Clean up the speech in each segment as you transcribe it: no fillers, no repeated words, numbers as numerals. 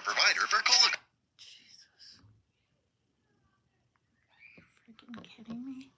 your provider for colon. Jesus. Freaking kidding me?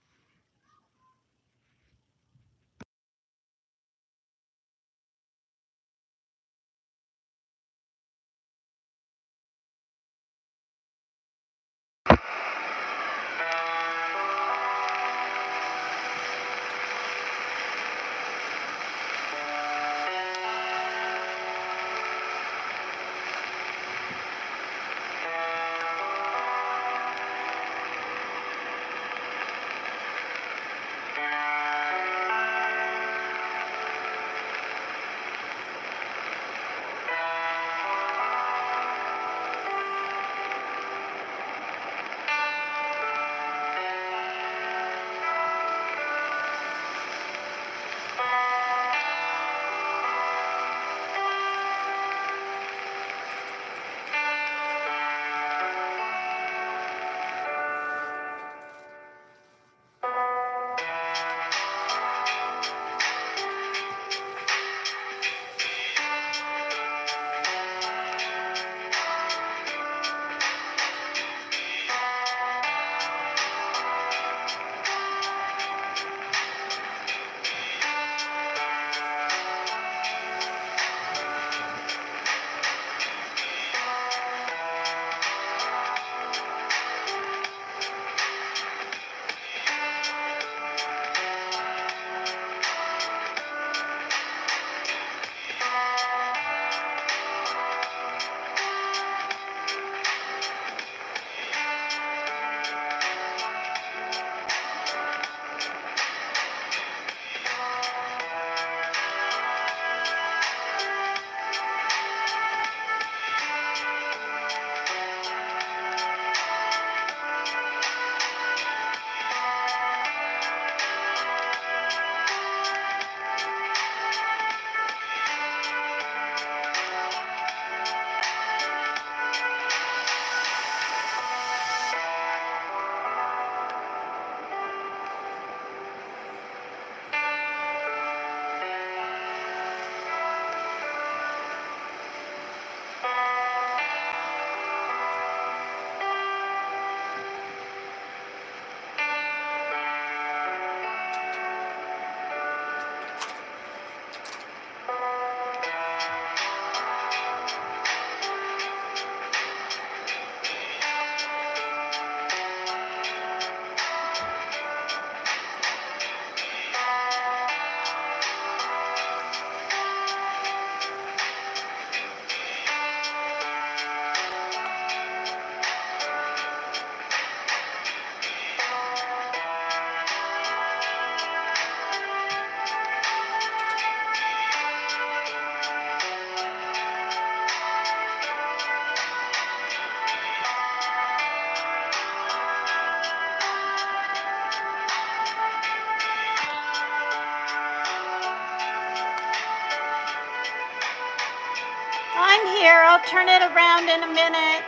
I'm here. I'll turn it around in a minute.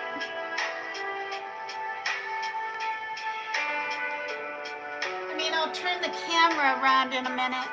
I'll turn the camera around in a minute.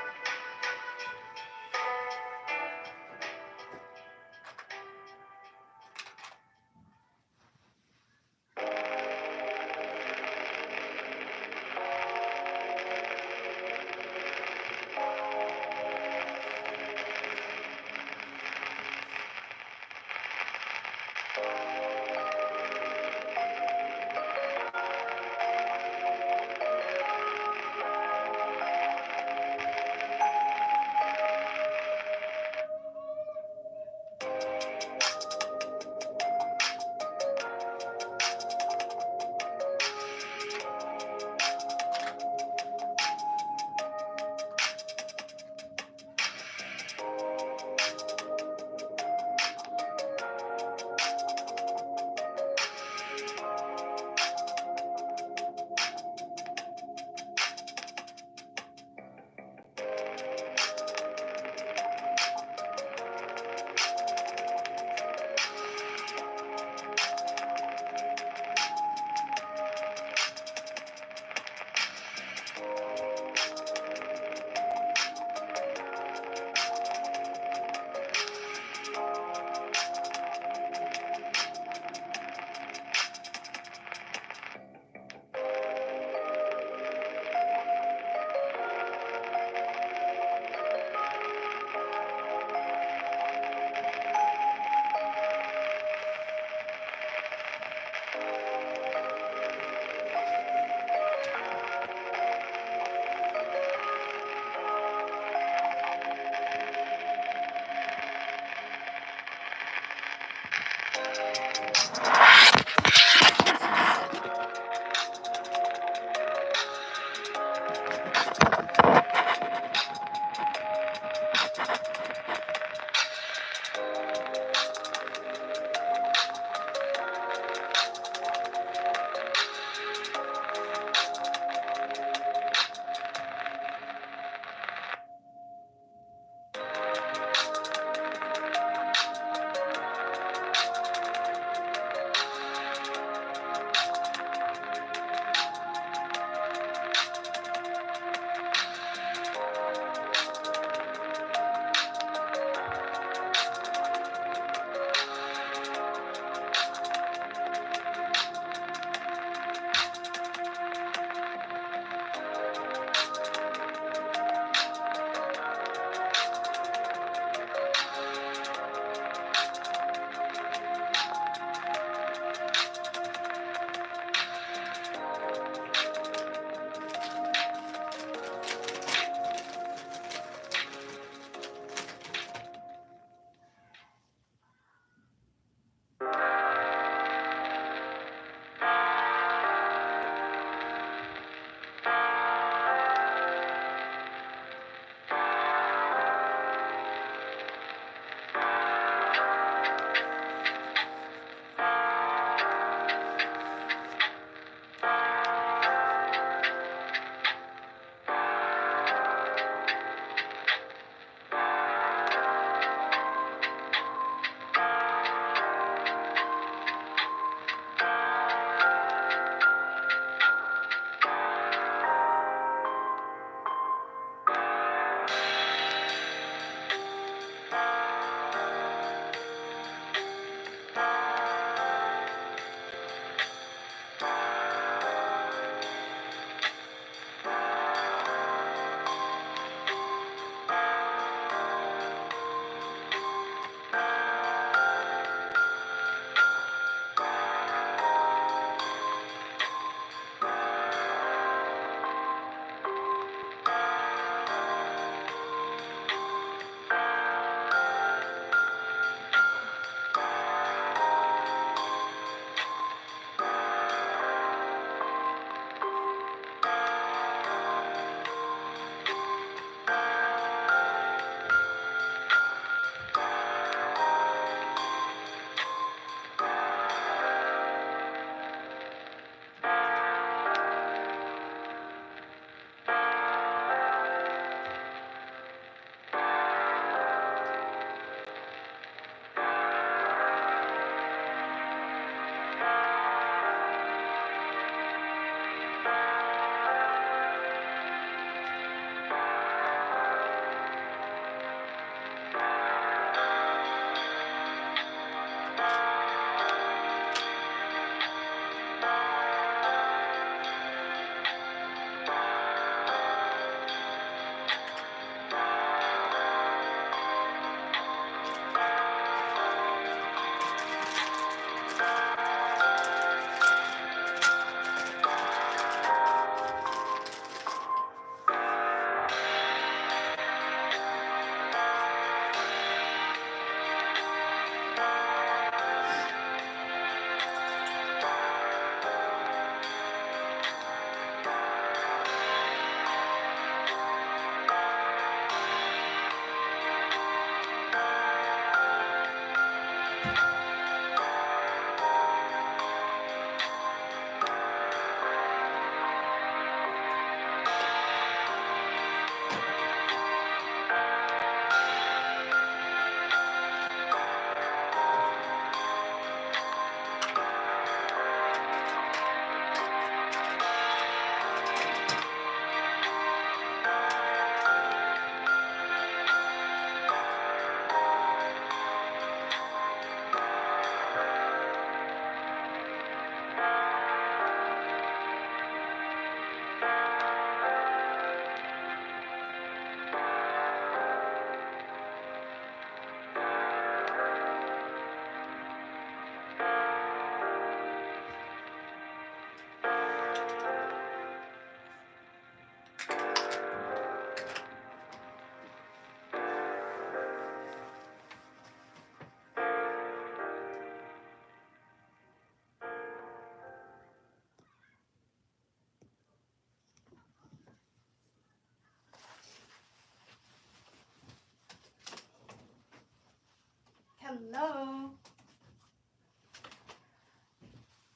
Hello.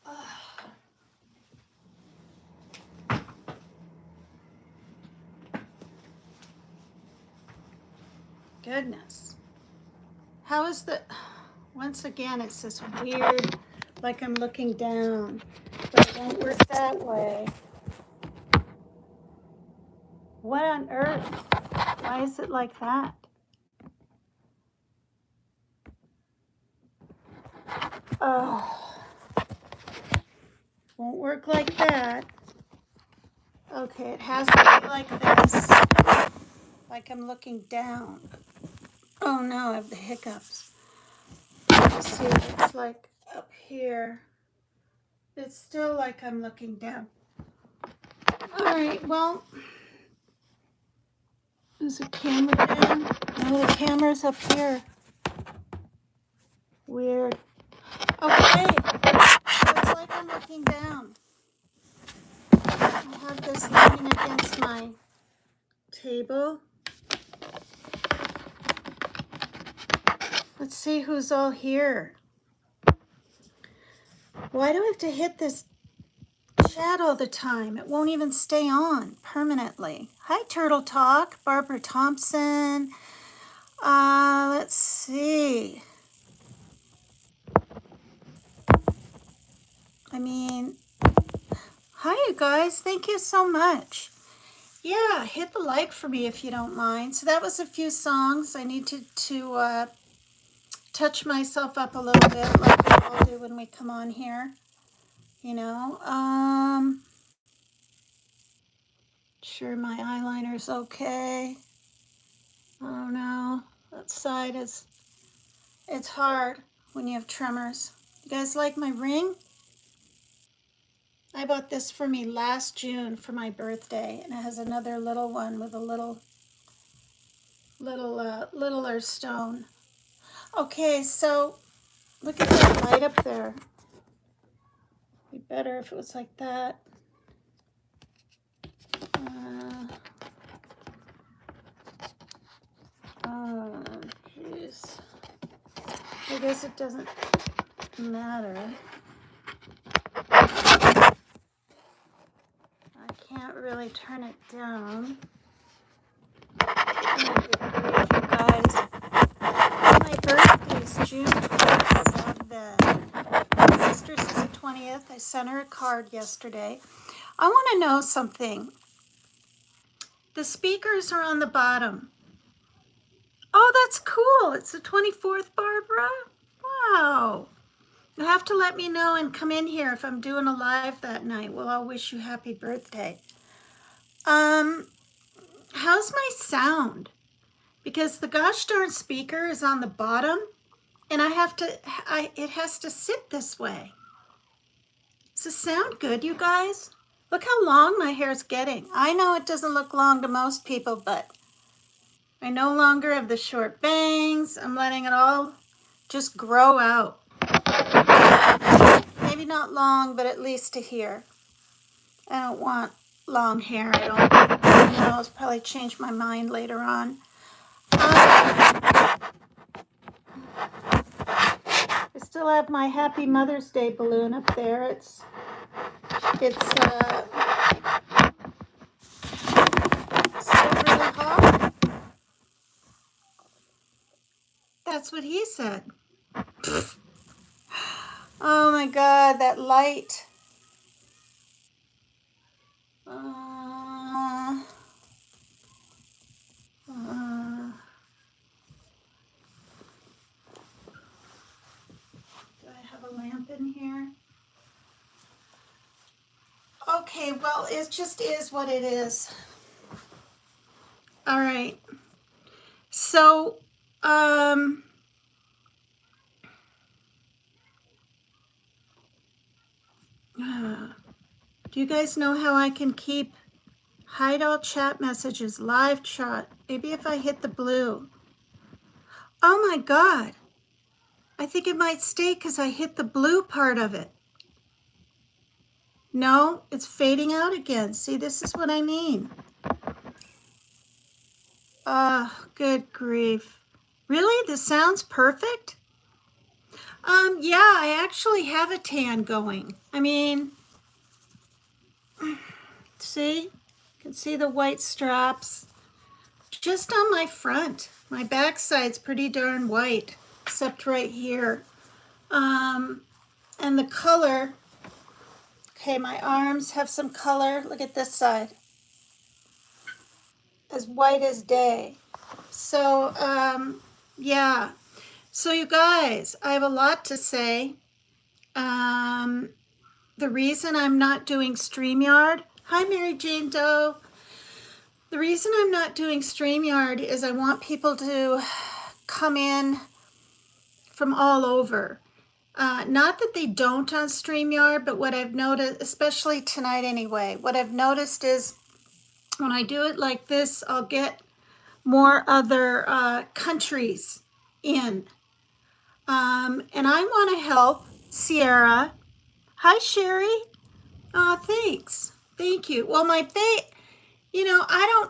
Oh. Goodness. How is the... Once again, it's this weird, like I'm looking down, but it won't work that way. What on earth? Why is it like that? Oh. Won't work like that. Okay, it has to be like this. Like I'm looking down. Oh no, I have the hiccups. Let's see what it's like up here. It's still like I'm looking down. All right, well, is the camera down? No, the camera's up here. Weird. Okay, looks like I'm looking down. I have this leaning against my table. Let's see who's all here. Why do I have to hit this chat all the time? It won't even stay on permanently. Hi, Turtle Talk. Barbara Thompson. Let's see. I mean, hi, you guys. Thank you so much. Yeah, hit the like for me if you don't mind. So that was a few songs. I need to touch myself up a little bit like we all do when we come on here. You know, sure my eyeliner's okay. I don't know. That side is, it's hard when you have tremors. You guys like my ring? I bought this for me last June for my birthday, and it has another little one with a littler stone. Okay, so look at that light up there. It'd be better if it was like that. Oh, jeez. I guess it doesn't matter. I can't really turn it down. Oh, good grief, you guys. My birthday's June 27th. My sister's is the 20th. I sent her a card yesterday. I want to know something. The speakers are on the bottom. Oh, that's cool. It's the 24th, Barbara. Wow. You'll have to let me know and come in here if I'm doing a live that night. Well, I'll wish you happy birthday. How's my sound? Because the gosh darn speaker is on the bottom, and it has to sit this way. Does it sound good, you guys? Look how long my hair's getting. I know it doesn't look long to most people, but I no longer have the short bangs. I'm letting it all just grow out. Maybe not long, but at least to here. I don't want long hair. I don't know. I'll probably change my mind later on. I still have my Happy Mother's Day balloon up there. It's still really hot. That's what he said. Oh my God, that light. Do I have a lamp in here? Okay, well, it just is what it is. All right. So, do you guys know how I can keep hide all chat messages, live chat? Maybe if I hit the blue. Oh my God. I think it might stay because I hit the blue part of it. No, it's fading out again. See, this is what I mean. Oh, good grief. Really? This sounds perfect? Yeah, I actually have a tan going. I mean, see? You can see the white straps just on my front. My backside's pretty darn white, except right here. And the color, okay, my arms have some color. Look at this side, as white as day. So, yeah. So you guys, I have a lot to say. The reason I'm not doing StreamYard, hi Mary Jane Doe. The reason I'm not doing StreamYard is I want people to come in from all over. Not that they don't on StreamYard, but what I've noticed, especially tonight anyway, what I've noticed is when I do it like this, I'll get more other countries in. And I want to help Sierra. Hi, Sherry. Thanks. Thank you. Well, my face, I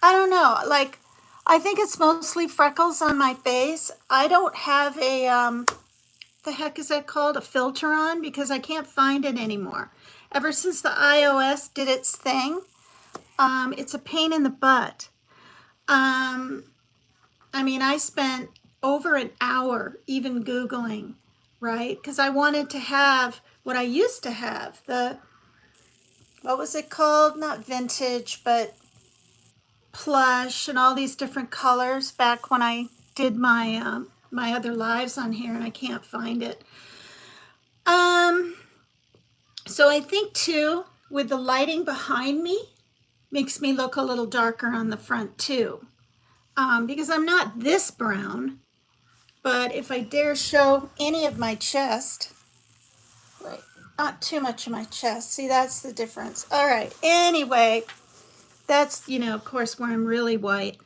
don't know. Like, I think it's mostly freckles on my face. I don't have a, the heck is that called? A filter on, because I can't find it anymore. Ever since the iOS did its thing, it's a pain in the butt. I mean, I spent over an hour even Googling, right? Because I wanted to have what I used to have, what was it called? Not vintage, but plush and all these different colors back when I did my my other lives on here, and I can't find it. So I think too, with the lighting behind me, makes me look a little darker on the front too. Because I'm not this brown, but if I dare show any of my chest, right, not too much of my chest. See, that's the difference. All right, anyway, that's, of course, where I'm really white.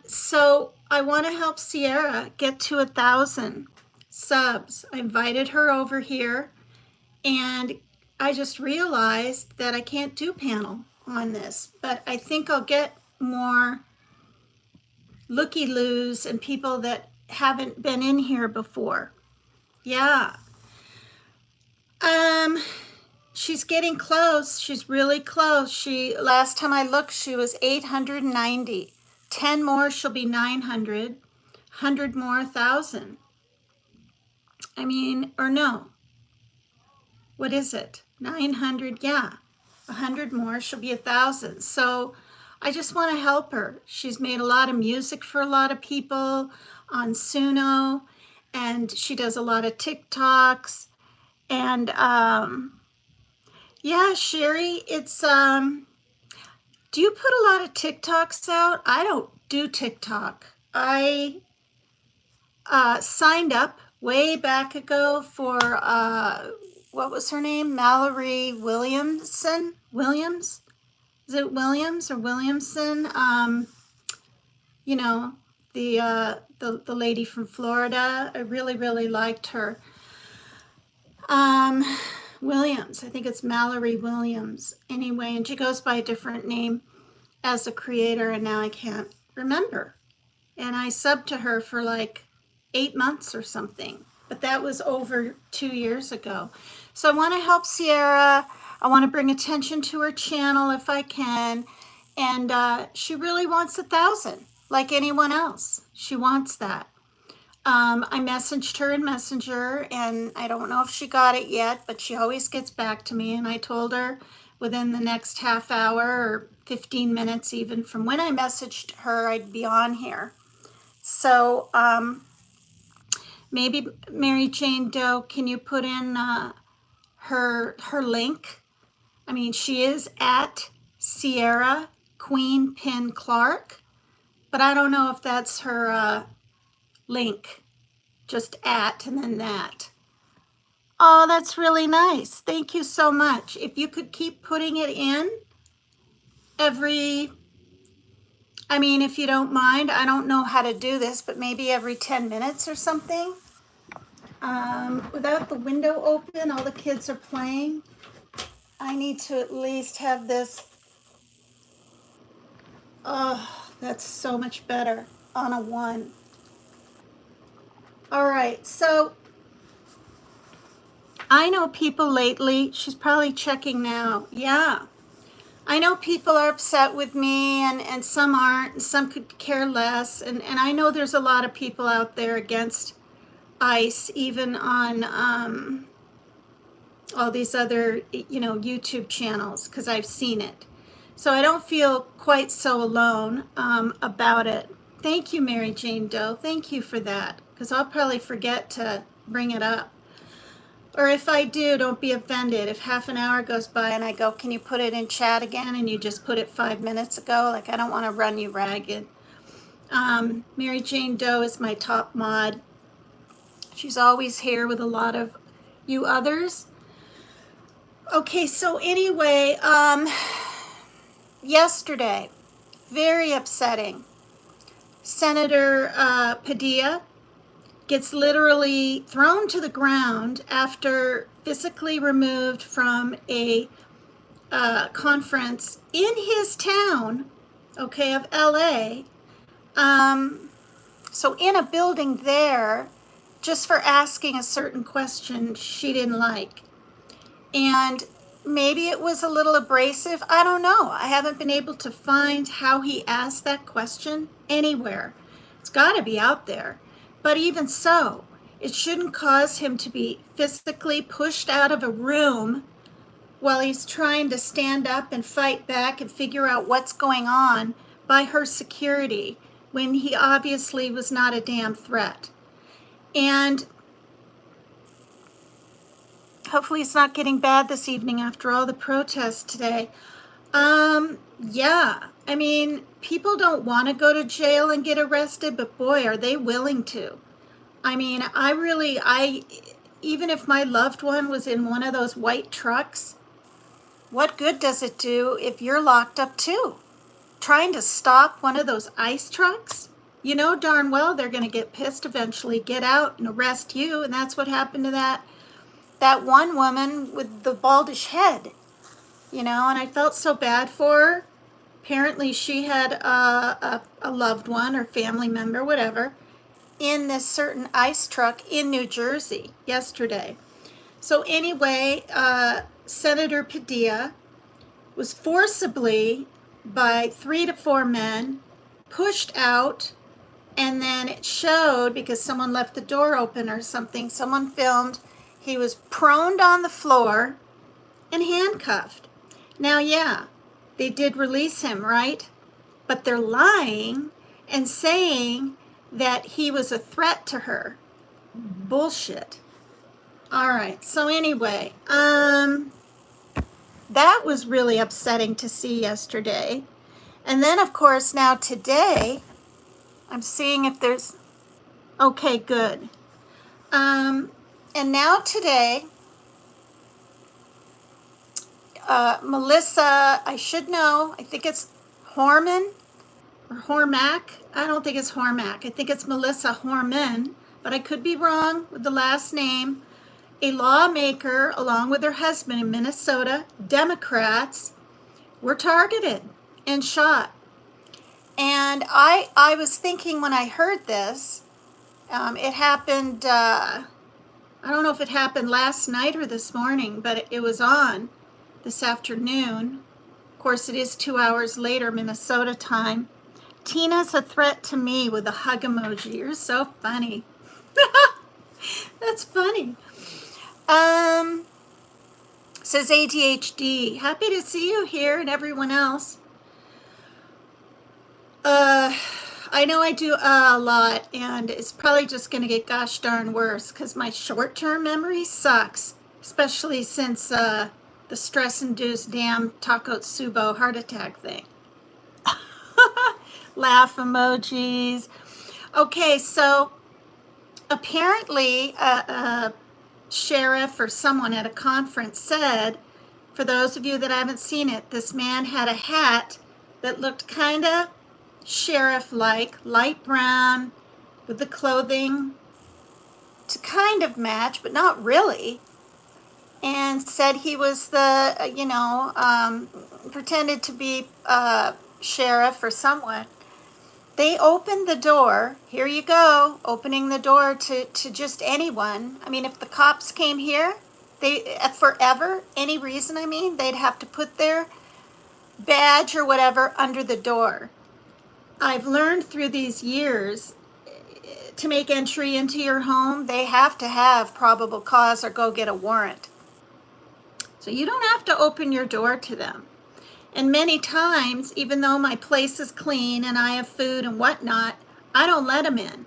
So I want to help Sierra get to 1,000 subs. I invited her over here, and I just realized that I can't do panel on this, but I think I'll get more looky-loos and people that haven't been in here before. Yeah. She's getting close. She's really close. Last time I looked, she was 890. 10 more, she'll be 900. 100 more, 1,000. I mean, or no. What is it? 900, yeah. 100 more, she'll be 1,000. So I just want to help her. She's made a lot of music for a lot of people on Suno, and she does a lot of TikToks. And yeah, Sherry, it's do you put a lot of TikToks out? I don't do TikTok. I signed up way back ago for what was her name? Mallory Williamson? Williams? Is it Williams or Williamson? The lady from Florida. I really, really liked her. Williams. I think it's Mallory Williams. Anyway, and she goes by a different name as a creator, and now I can't remember. And I subbed to her for like 8 months or something, but that was over 2 years ago. So I want to help Sierra. I want to bring attention to her channel if I can. And she really wants 1,000, like anyone else. She wants that. I messaged her in Messenger, and I don't know if she got it yet, but she always gets back to me. And I told her within the next half hour or 15 minutes even from when I messaged her, I'd be on here. So maybe Mary Jane Doe, can you put in her link? I mean, she is at Sierra Queen Pin Clark, but I don't know if that's her link. Just at and then that. Oh, that's really nice. Thank you so much. If you could keep putting it in if you don't mind, I don't know how to do this, but maybe every 10 minutes or something. Without the window open, all the kids are playing. I need to at least have this. Oh, that's so much better on a 1. All right, so I know people lately, she's probably checking now. Yeah. I know people are upset with me and some aren't, and some could care less. And I know there's a lot of people out there against ICE, even on all these other, YouTube channels, because I've seen it. So I don't feel quite so alone about it. Thank you, Mary Jane Doe. Thank you for that, because I'll probably forget to bring it up. Or if I do, don't be offended. If half an hour goes by and I go, can you put it in chat again? And you just put it 5 minutes ago. Like, I don't want to run you ragged. Mary Jane Doe is my top mod. She's always here with a lot of you others. Okay, so anyway, yesterday, very upsetting. Senator Padilla gets literally thrown to the ground after physically removed from a conference in his town, okay, of LA. So in a building there, just for asking a certain question she didn't like. And maybe it was a little abrasive. I don't know. I haven't been able to find how he asked that question anywhere. It's got to be out there. But even so, it shouldn't cause him to be physically pushed out of a room while he's trying to stand up and fight back and figure out what's going on by her security when he obviously was not a damn threat. And hopefully it's not getting bad this evening after all the protests today. Yeah, I mean, people don't want to go to jail and get arrested, but boy, are they willing to. I mean, even if my loved one was in one of those white trucks, what good does it do if you're locked up too? Trying to stop one of those ICE trucks? You know darn well they're going to get pissed eventually, get out and arrest you, and that's what happened to that one woman with the baldish head, and I felt so bad for her. Apparently she had a loved one or family member, whatever, in this certain ICE truck in New Jersey yesterday. So anyway, Senator Padilla was forcibly, by 3 to 4 men, pushed out, and then it showed, because someone left the door open or something, someone filmed, he was proned on the floor and handcuffed. Now, yeah, they did release him, right? But they're lying and saying that he was a threat to her. Bullshit. All right, so anyway, that was really upsetting to see yesterday. And then, of course, now today, I'm seeing if there's, okay, good. And now today, Melissa, I should know, I think it's Horman or Hormack. I don't think it's Hormack. I think it's Melissa Horman, but I could be wrong with the last name. A lawmaker, along with her husband in Minnesota, Democrats, were targeted and shot. And I was thinking when I heard this, it happened, I don't know if it happened last night or this morning, but it was on this afternoon. Of course, it is 2 hours later, Minnesota time. Tina's a threat to me with a hug emoji. You're so funny. That's funny. Says ADHD. Happy to see you here and everyone else. I know I do a lot, and it's probably just going to get gosh darn worse because my short-term memory sucks, especially since the stress-induced damn Takotsubo heart attack thing. Laugh emojis. Okay, so apparently a sheriff or someone at a conference said, for those of you that haven't seen it, this man had a hat that looked kind of sheriff-like, light brown, with the clothing to kind of match, but not really, and said he was the, pretended to be sheriff or someone. They opened the door. Here you go, opening the door to just anyone. I mean, if the cops came here, they forever, any reason, I mean, they'd have to put their badge or whatever under the door. I've learned through these years to make entry into your home, they have to have probable cause or go get a warrant. So you don't have to open your door to them. And many times, even though my place is clean and I have food and whatnot, I don't let them in.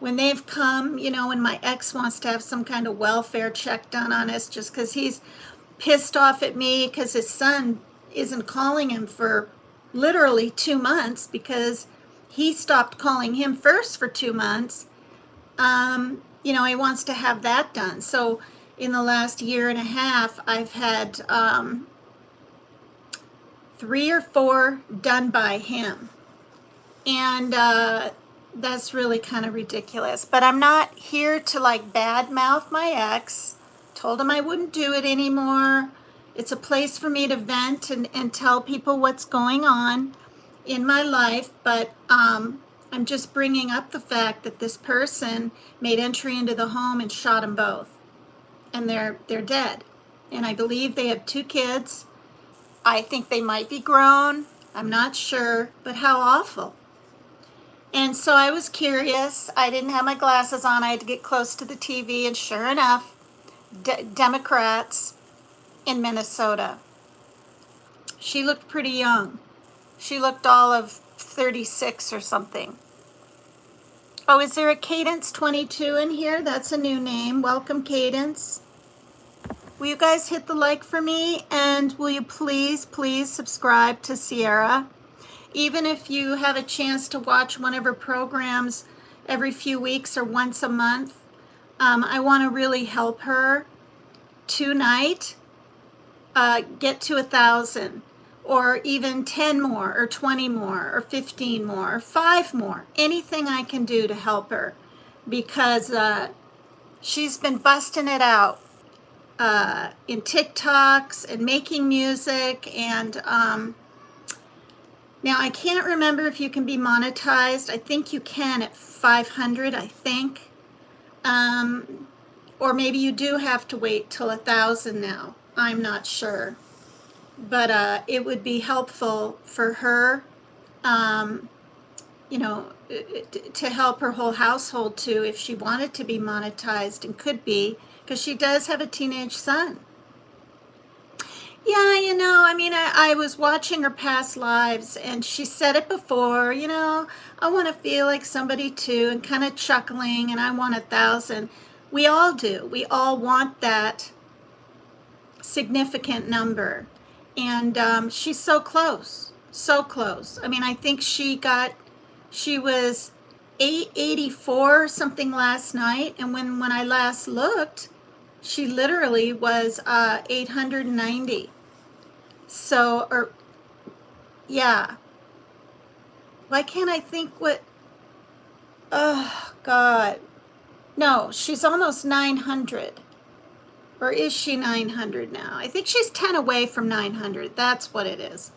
When they've come, you know, and my ex wants to have some kind of welfare check done on us just because he's pissed off at me because his son isn't calling him for literally 2 months because he stopped calling him first for 2 months. You know, he wants to have that done. So in the last year and a half, I've had 3 or 4 done by him. And that's really kind of ridiculous. But I'm not here to like badmouth my ex. Told him I wouldn't do it anymore. It's a place for me to vent and tell people what's going on in my life. But I'm just bringing up the fact that this person made entry into the home and shot them both. And they're dead. And I believe they have 2 kids. I think they might be grown. I'm not sure, but how awful. And so I was curious. I didn't have my glasses on. I had to get close to the TV, and sure enough, Democrats in Minnesota. She looked pretty young. She looked all of 36 or something. Oh, is there a Cadence 22 in here? That's a new name. Welcome, Cadence. Will you guys hit the like for me? And will you please subscribe to Sierra? Even if you have a chance to watch one of her programs every few weeks or once a month, I want to really help her tonight get to 1,000, or even 10 more, or 20 more, or 15 more, or 5 more. Anything I can do to help her, because she's been busting it out in TikToks and making music. And now I can't remember if you can be monetized. I think you can at 500, I think. Or maybe you do have to wait till 1,000 now. I'm not sure. But it would be helpful for her, you know, to help her whole household too, if she wanted to be monetized, and could be, because she does have a teenage son. Yeah, you know, I mean, I was watching her past lives, and she said it before, you know, I want to feel like somebody too, and kind of chuckling, and I want 1,000. We all do. We all want that significant number. And she's so close, so close. I mean, I think she was 884 or something last night, and when I last looked, she literally was 890. So, or yeah. Why can't I think what? Oh God, no, she's almost 900. Or is she 900 now? I think she's 10 away from 900. That's what it is.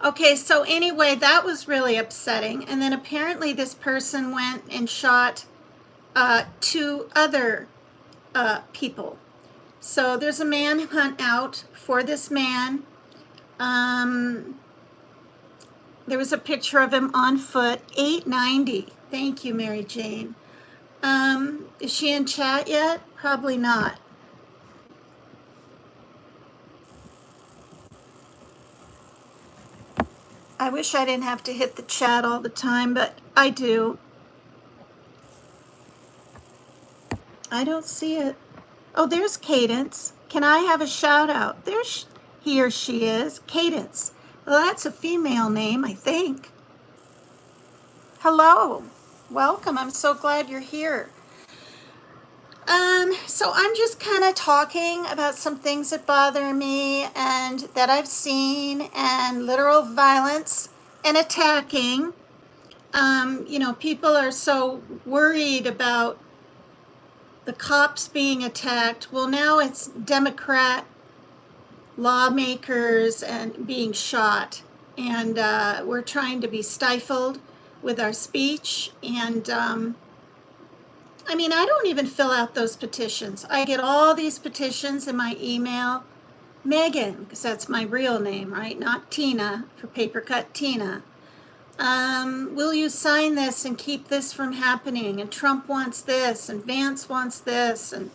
Okay, so anyway, that was really upsetting. And then apparently this person went and shot 2 other people. So there's a manhunt out for this man. There was a picture of him on foot. 890. Thank you, Mary Jane. Is she in chat yet? Probably not. I wish I didn't have to hit the chat all the time, but I do. I don't see it. Oh, there's Cadence. Can I have a shout out? There's he or she is. Cadence. Well, that's a female name, I think. Hello. Welcome. I'm so glad you're here. So I'm just kind of talking about some things that bother me and that I've seen, and literal violence and attacking. You know, people are so worried about the cops being attacked. Well, now it's Democrat lawmakers and being shot. and we're trying to be stifled with our speech. And I mean, I don't even fill out those petitions. I get all these petitions in my email. Megan, because that's my real name, right? Not Tina, for Paper Cut Tina. Will you sign this and keep this from happening? And Trump wants this, and Vance wants this, and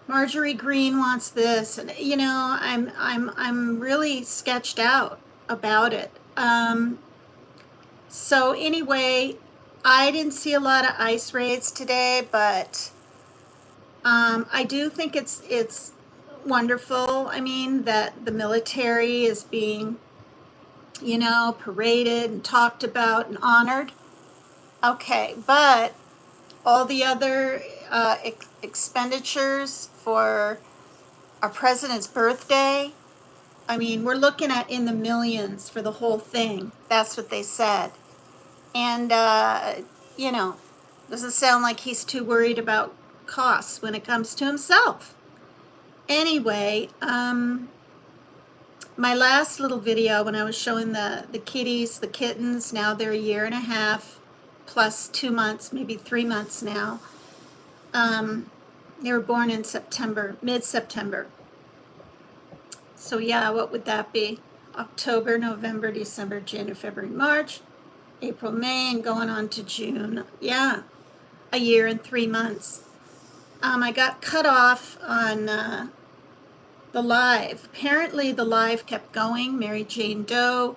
Marjorie Greene wants this, and you know, I'm really sketched out about it. So anyway, I didn't see a lot of ICE raids today, but I do think it's wonderful. I mean, that the military is being, you know, paraded and talked about and honored. Okay, but all the other expenditures for our president's birthday, I mean, we're looking at in the millions for the whole thing. That's what they said. And, you know, doesn't sound like he's too worried about costs when it comes to himself. Anyway, my last little video when I was showing the kitties, the kittens, now they're 1.5 years plus 2 months, maybe 3 months now. They were born in September, mid-September. So yeah, what would that be? October, November, December, January, February, March, April, May, and going on to June. Yeah, 1 year and 3 months. I got cut off on the live. Apparently the live kept going. Mary Jane Doe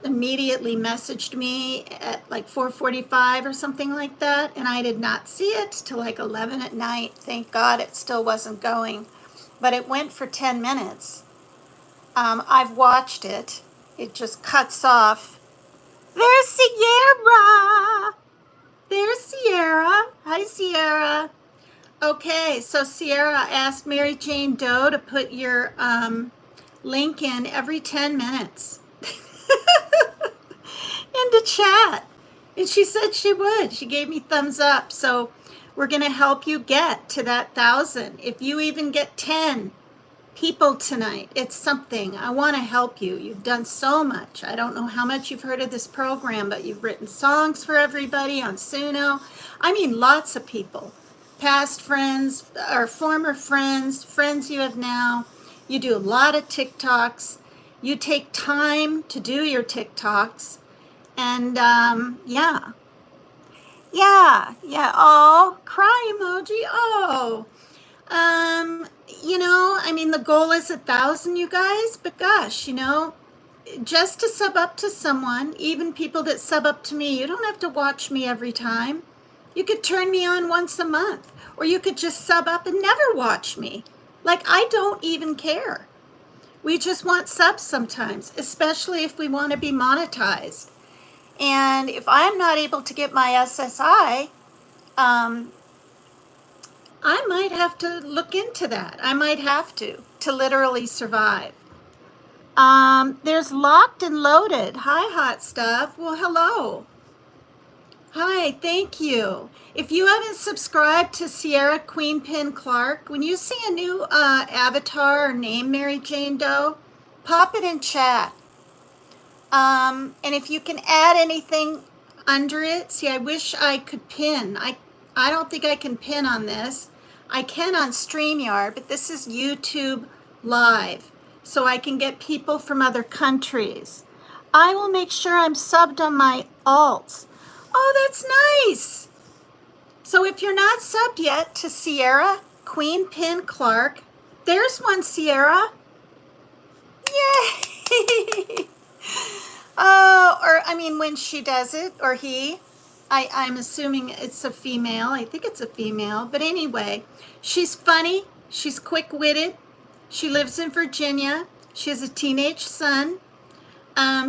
immediately messaged me at like 4:45 or something like that, and I did not see it till like 11 at night. Thank God it still wasn't going, but it went for 10 minutes. I've watched it. It just cuts off. There's Sierra. There's Sierra. Hi, Sierra. Okay, so Sierra asked Mary Jane Doe to put your link in every 10 minutes into chat. And she said she would. She gave me thumbs up. So we're going to help you get to that 1,000. If you even get 10 people tonight, it's something. I want to help you. You've done so much. I don't know how much you've heard of this program, but you've written songs for everybody on Suno. I mean, lots of people. Past friends or former friends, friends you have now. You do a lot of TikToks. You take time to do your TikToks. And yeah. Oh, cry emoji. Oh. You know, I mean, the goal is 1,000, you guys, but gosh, you know, just to sub up to someone, even people that sub up to me, you don't have to watch me every time. You could turn me on once a month, or you could just sub up and never watch me. Like, I don't even care. We just want subs sometimes, especially if we want to be monetized. And if I'm not able to get my SSI, I might have to look into that. I might have to literally survive. There's Locked and Loaded. Hi, Hot Stuff. Well, hello. Hi, thank you. If you haven't subscribed to Sierra Queen Pin Clark, when you see a new avatar or name Mary Jane Doe, pop it in chat. And if you can add anything under it, see, I wish I could pin. I don't think I can pin on this. I can on StreamYard, but this is YouTube Live, so I can get people from other countries. I will make sure I'm subbed on my alts. Oh, that's nice. So if you're not subbed yet to Sierra Queen Pin Clark, there's one, Sierra. Yay! Oh, or I mean, when she does it, or he, I'm assuming it's a female. I think it's a female. But anyway, she's funny. She's quick-witted. She lives in Virginia. She has a teenage son.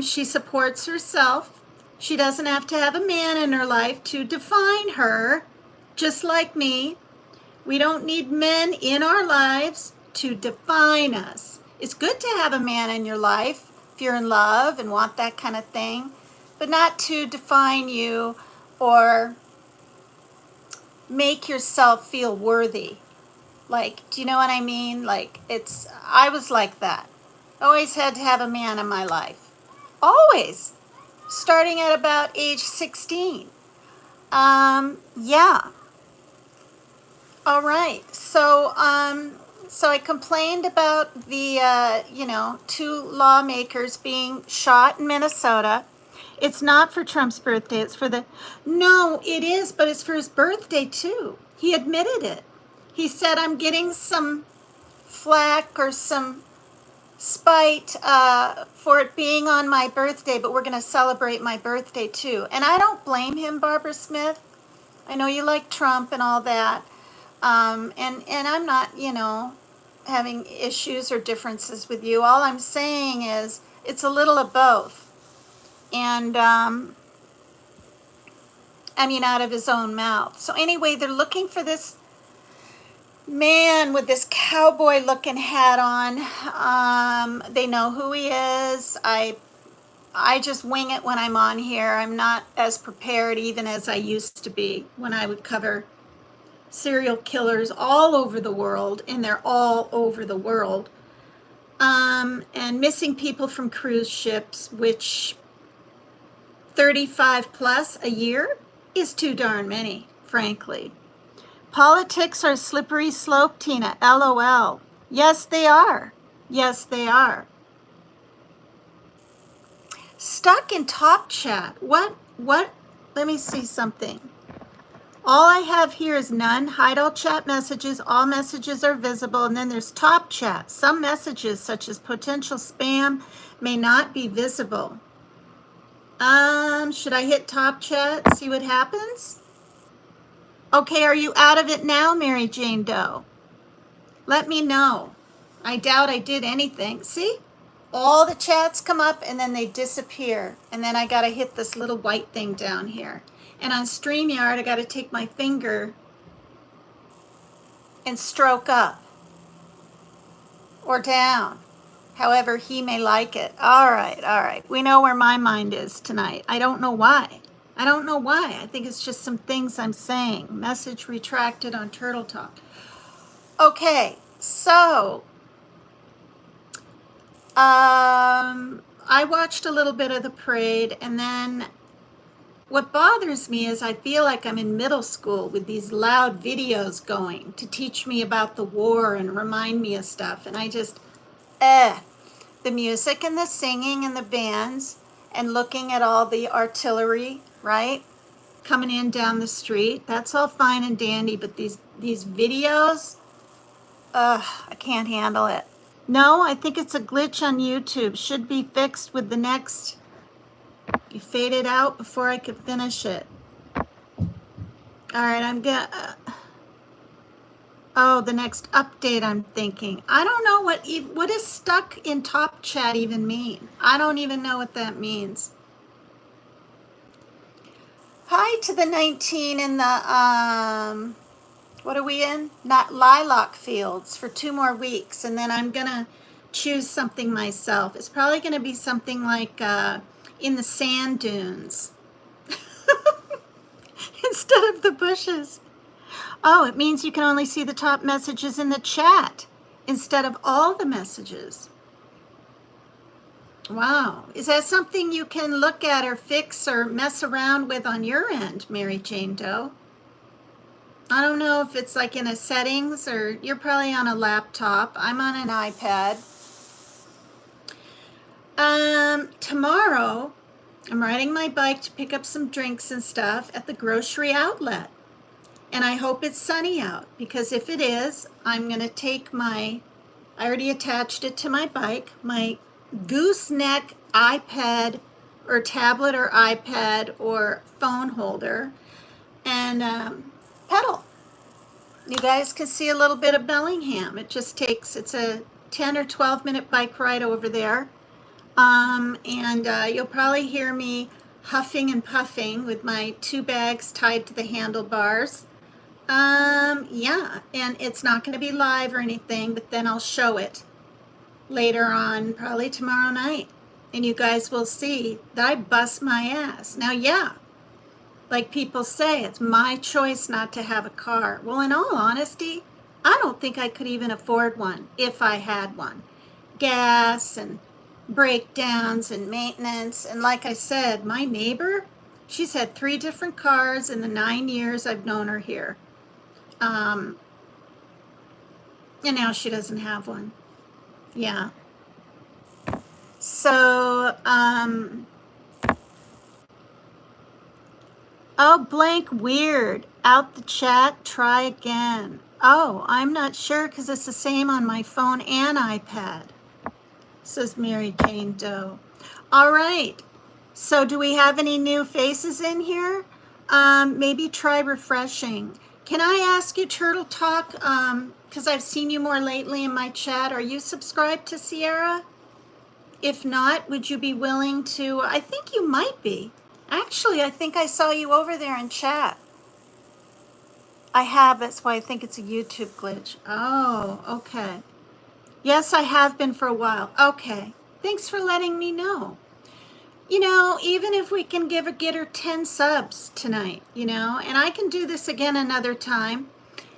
She supports herself. She doesn't have to have a man in her life to define her, just like me. We don't need men in our lives to define us. It's good to have a man in your life if you're in love and want that kind of thing, but not to define you or make yourself feel worthy. Like, do you know what I mean? Like, I was like that. Always had to have a man in my life. Always. Starting at about age 16. Yeah. All right. So I complained about the, two lawmakers being shot in Minnesota. It's not for Trump's birthday. It's for the, no, it is, but it's for his birthday too. He admitted it. He said, I'm getting some flack or some spite for it being on my birthday, but we're going to celebrate my birthday too. And I don't blame him, Barbara Smith. I know you like Trump and all that. And I'm not, having issues or differences with you. All I'm saying is it's a little of both. And, out of his own mouth. So anyway, they're looking for this man with this cowboy looking hat on. They know who he is. I just wing it when I'm on here. I'm not as prepared even as I used to be when I would cover serial killers all over the world, and they're all over the world. And missing people from cruise ships, which 35 plus a year is too darn many, frankly. Politics are a slippery slope, Tina. LOL. Yes, they are. Yes, they are. Stuck in top chat. What? Let me see something. All I have here is none. Hide all chat messages. All messages are visible. And then there's top chat. Some messages, such as potential spam, may not be visible. Should I hit top chat? See what happens? Okay, are you out of it now, Mary Jane Doe? Let me know. I doubt I did anything. See? All the chats come up and then they disappear. And then I got to hit this little white thing down here. And on StreamYard, I got to take my finger and stroke up or down, however he may like it. All right. We know where my mind is tonight. I don't know why. I think it's just some things I'm saying. Message retracted on Turtle Talk. Okay, so I watched a little bit of the parade, and then what bothers me is I feel like I'm in middle school with these loud videos going to teach me about the war and remind me of stuff. And I just, the music and the singing and the bands and looking at all the artillery, right, coming in down the street, that's all fine and dandy. But these videos, I can't handle it. No, I think it's a glitch on YouTube. Should be fixed with the next. You faded out before I could finish it. All right, I'm gonna. The next update. I'm thinking. I don't know what does stuck in top chat even mean. I don't even know what that means. Hi to the 19 in the what are we in? Not lilac fields for 2 more weeks, and then I'm gonna choose something myself. It's probably gonna be something like in the sand dunes instead of the bushes. Oh, it means you can only see the top messages in the chat instead of all the messages. Wow. Is that something you can look at or fix or mess around with on your end, Mary Jane Doe? I don't know if it's like in a settings, or you're probably on a laptop. I'm on an iPad. Tomorrow, I'm riding my bike to pick up some drinks and stuff at the grocery outlet. And I hope it's sunny out, because if it is, I'm going to take I already attached it to my bike, my gooseneck iPad or tablet or iPad or phone holder, and pedal. You guys can see a little bit of Bellingham. It's a 10 or 12 minute bike ride over there. And you'll probably hear me huffing and puffing with my 2 bags tied to the handlebars. Yeah, and it's not going to be live or anything, but then I'll show it later on, probably tomorrow night. And you guys will see that I bust my ass. Now, yeah, like people say, it's my choice not to have a car. Well, in all honesty, I don't think I could even afford one if I had one. gas and breakdowns and maintenance. And like I said, my neighbor, she's had 3 different cars in the 9 years I've known her here. And now she doesn't have one. Yeah. So, oh, blank weird. Out the chat, try again. Oh, I'm not sure because it's the same on my phone and iPad, says Mary Jane Doe. All right. So do we have any new faces in here? Maybe try refreshing. Can I ask you, Turtle Talk, because I've seen you more lately in my chat, are you subscribed to Sierra? If not, would you be willing to? I think you might be. Actually, I think I saw you over there in chat. I have, that's why I think it's a YouTube glitch. Oh, okay. Yes, I have been for a while. Okay. Thanks for letting me know. You know, even if we can get her 10 subs tonight, you know, and I can do this again another time.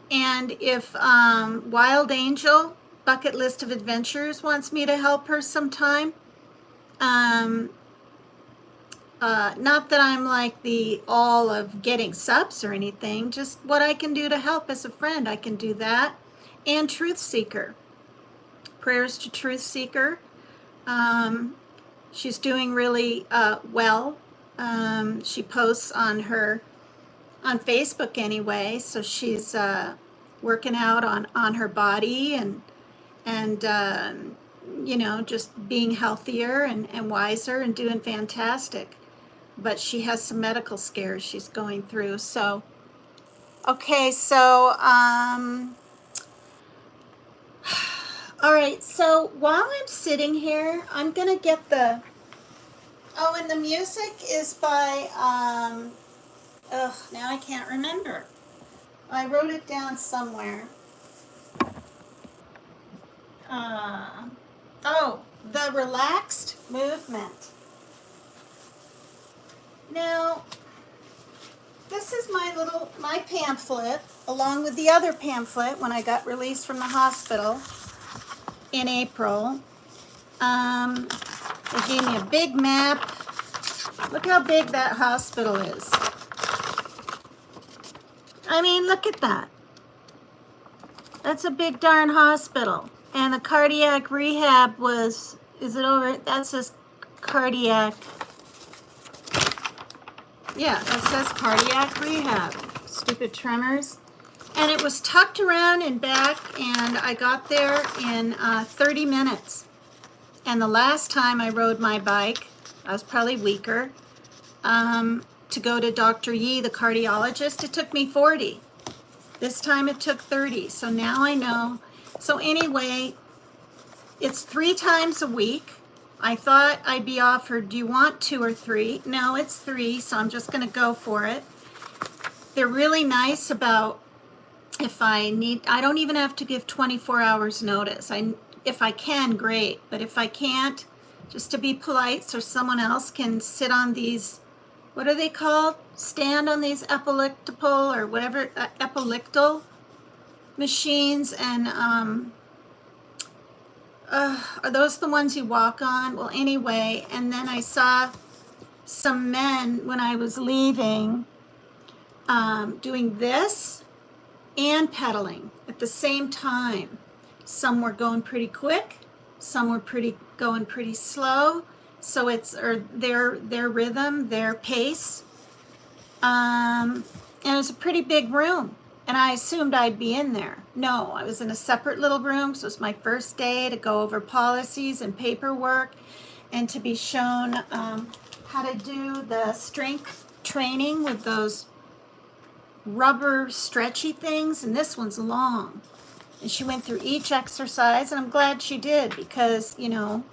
And if Wild Angel, Bucket List of Adventures, wants me to help her sometime, not that I'm like the all of getting subs or anything, just what I can do to help as a friend, I can do that. And Truth Seeker, prayers to Truth Seeker. She's doing really well. She posts on Facebook anyway, so she's working out on her body and you know, just being healthier and wiser and doing fantastic. But she has some medical scares she's going through. So, okay, so, all right, so while I'm sitting here, I'm going to get the, oh, and the music is by, now I can't remember. I wrote it down somewhere. Oh, The Relaxed Movement. Now, this is my pamphlet, along with the other pamphlet when I got released from the hospital in April. They gave me a big map. Look how big that hospital is. I mean, look at that. That's a big darn hospital. And the cardiac rehab was, is it over? That says cardiac. Yeah, that says cardiac rehab. Stupid tremors. And it was tucked around and back, and I got there in 30 minutes. And the last time I rode my bike, I was probably weaker, to go to Dr. Yee, the cardiologist, it took me 40. This time it took 30, so now I know. So anyway, it's 3 times a week. I thought I'd be offered, do you want 2 or 3? No, it's 3, so I'm just gonna go for it. They're really nice about if I don't even have to give 24 hours notice. If I can, great, but if I can't, just to be polite so someone else can sit on these, what are they called? Stand on these epileptical or whatever, epileptal machines, and are those the ones you walk on? Well, anyway, and then I saw some men when I was leaving doing this and pedaling at the same time. Some were going pretty quick, some were going pretty slow. So it's their rhythm, their pace. And it was a pretty big room, and I assumed I'd be in there. No, I was in a separate little room, so it was my first day to go over policies and paperwork and to be shown how to do the strength training with those rubber stretchy things, and this one's long. And she went through each exercise, and I'm glad she did because, you know,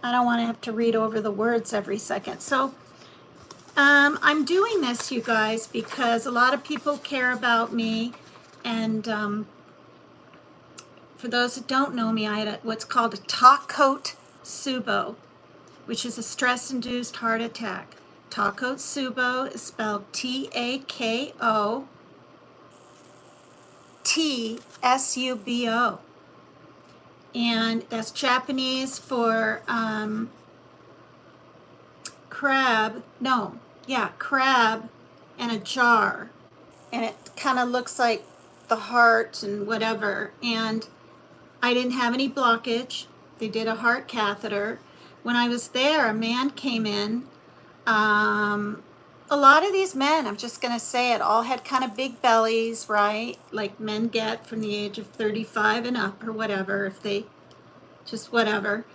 I don't want to have to read over the words every second. So I'm doing this, you guys, because a lot of people care about me. And for those that don't know me, I had what's called a Takotsubo, which is a stress-induced heart attack. Takotsubo is spelled Takotsubo. and that's Japanese for crab. No, yeah, crab and a jar, and it kind of looks like the heart and whatever. And I didn't have any blockage. They did a heart catheter. When I was there, a man came in. A lot of these men, I'm just going to say it, all had kind of big bellies, right? Like men get from the age of 35 and up or whatever, if they just whatever.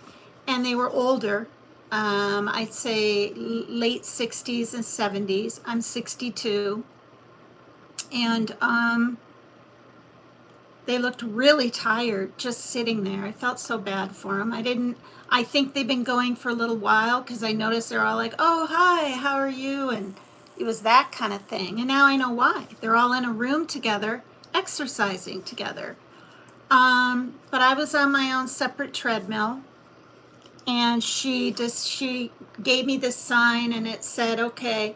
And they were older. I'd say late 60s and 70s. I'm 62. And they looked really tired just sitting there. I felt so bad for them. I think they've been going for a little while because I noticed they're all like, oh, hi, how are you? And it was that kind of thing. And now I know why. They're all in a room together, exercising together. But I was on my own separate treadmill, and she gave me this sign, and it said, okay,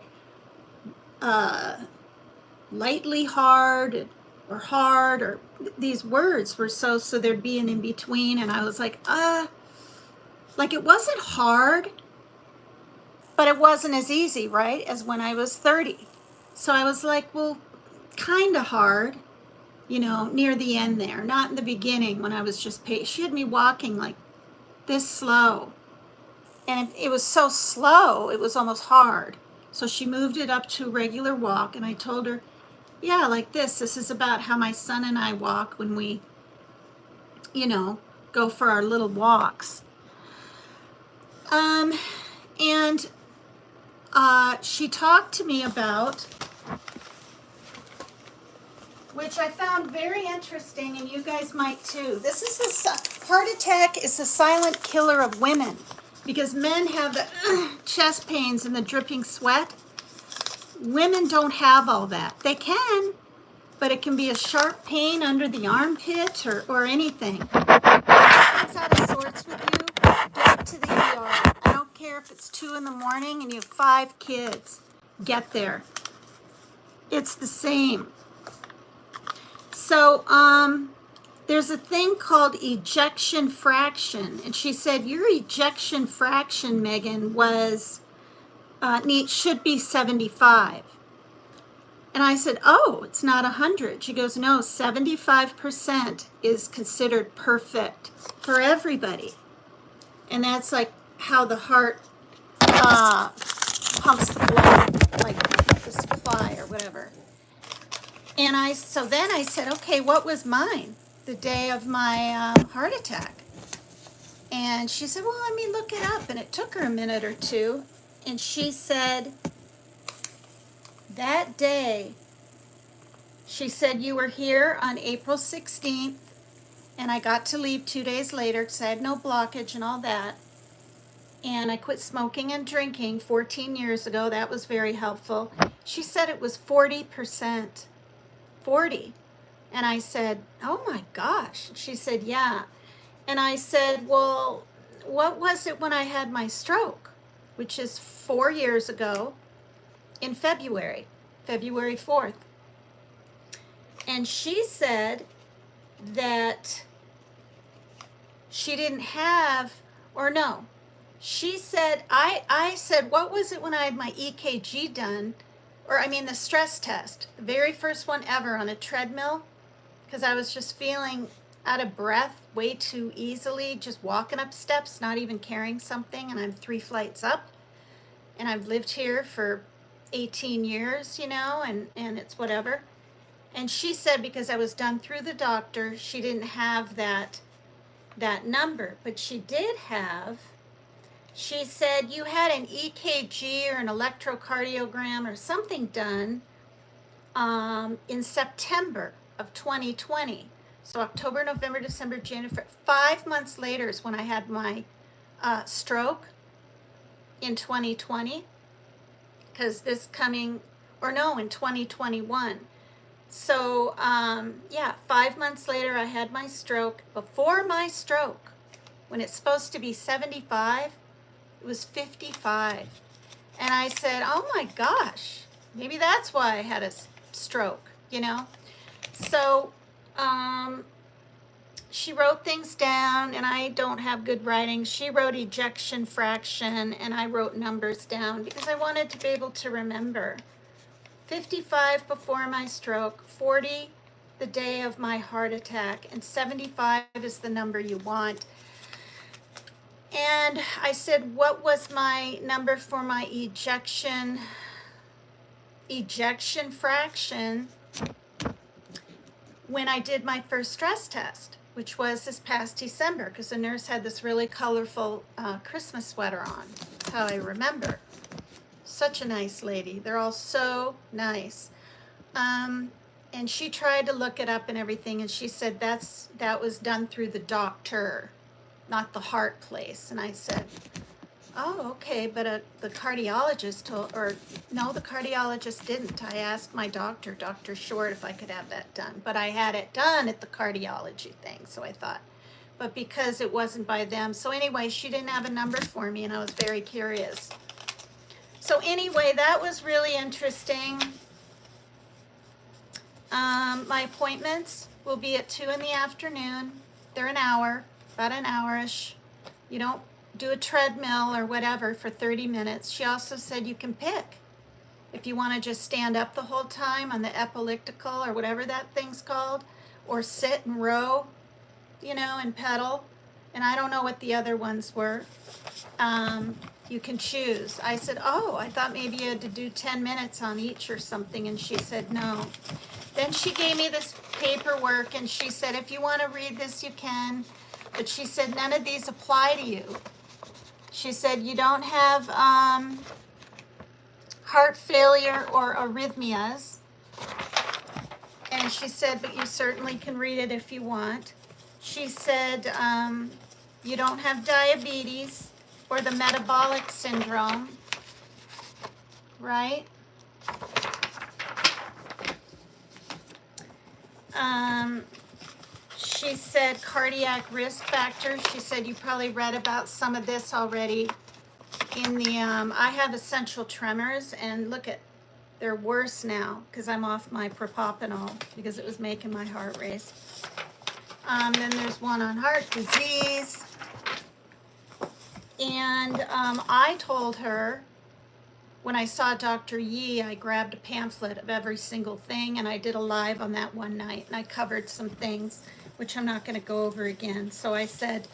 lightly hard, or these words were so there'd be an in between, and I was like it wasn't hard, but it wasn't as easy, right, as when I was 30. So I was like, well, kind of hard, near the end there, not in the beginning when I was just she had me walking like this slow, and it was so slow it was almost hard. So she moved it up to a regular walk, and I told her, yeah, like this is about how my son and I walk when we go for our little walks. And she talked to me about, which I found very interesting, and you guys might too. This is heart attack is the silent killer of women, because men have the chest pains and the dripping sweat. Women don't have all that. They can, but it can be a sharp pain under the armpit or anything. If it's out of sorts with you, get to the ER. I don't care if it's 2 in the morning and you have 5 kids. Get there. It's the same. So there's a thing called ejection fraction, and she said your ejection fraction, Megan, was should be 75. And I said, oh, it's not 100. She goes, no, 75% is considered perfect for everybody. And that's like how the heart pumps the blood, like the supply or whatever. And so then I said, okay, what was mine the day of my heart attack? And she said, well, let me look it up. And it took her a minute or two. And she said, that day, she said, you were here on April 16th, and I got to leave 2 days later because I had no blockage and all that. And I quit smoking and drinking 14 years ago. That was very helpful. She said it was 40%. 40. And I said, oh my gosh. She said, yeah. And I said, well, what was it when I had my stroke, which is 4 years ago in February 4th. And she said that she didn't have, or no, she said, I said, what was it when I had my EKG done, the stress test, the very first one ever on a treadmill, because I was just feeling out of breath way too easily, just walking up steps, not even carrying something, and I'm 3 flights up, and I've lived here for 18 years, and it's whatever. And she said because I was done through the doctor, she didn't have that number, but she did have, she said you had an EKG or an electrocardiogram or something done in September of 2020. So October, November, December, January, 5 months later is when I had my stroke in 2020, because in 2021. So, 5 months later, I had my stroke. Before my stroke, when it's supposed to be 75, it was 55. And I said, oh my gosh, maybe that's why I had a stroke, So, she wrote things down, and I don't have good writing. She wrote ejection fraction, and I wrote numbers down because I wanted to be able to remember. 55 before my stroke, 40 the day of my heart attack, and 75 is the number you want. And I said, what was my number for my ejection fraction when I did my first stress test, which was this past December, because the nurse had this really colorful Christmas sweater on. That's how I remember. Such a nice lady. They're all so nice. And she tried to look it up and everything, and she said that was done through the doctor, not the heart place. And I said, oh, okay, but the cardiologist told, or no, the cardiologist didn't. I asked my doctor, Dr. Short, if I could have that done, but I had it done at the cardiology thing, so I thought, but because it wasn't by them. So anyway, she didn't have a number for me, and I was very curious. So anyway, that was really interesting. My appointments will be at 2 in the afternoon. They're an hour, about an hour-ish. You don't do a treadmill or whatever for 30 minutes. She also said you can pick if you want to just stand up the whole time on the elliptical or whatever that thing's called, or sit and row, you know, and pedal. And I don't know what the other ones were. You can choose. I said, oh, I thought maybe you had to do 10 minutes on each or something. And she said, no. Then she gave me this paperwork, and she said, if you want to read this, you can. But she said, none of these apply to you. She said, you don't have heart failure or arrhythmias. And she said, but you certainly can read it if you want. She said, you don't have diabetes or the metabolic syndrome, right? She said cardiac risk factors. She said you probably read about some of this already in the, I have essential tremors, and look at, they're worse now because I'm off my propapanol because it was making my heart race. Then there's one on heart disease. And I told her, when I saw Dr. Yee, I grabbed a pamphlet of every single thing, and I did a live on that one night, and I covered some things, which I'm not going to go over again. So I said,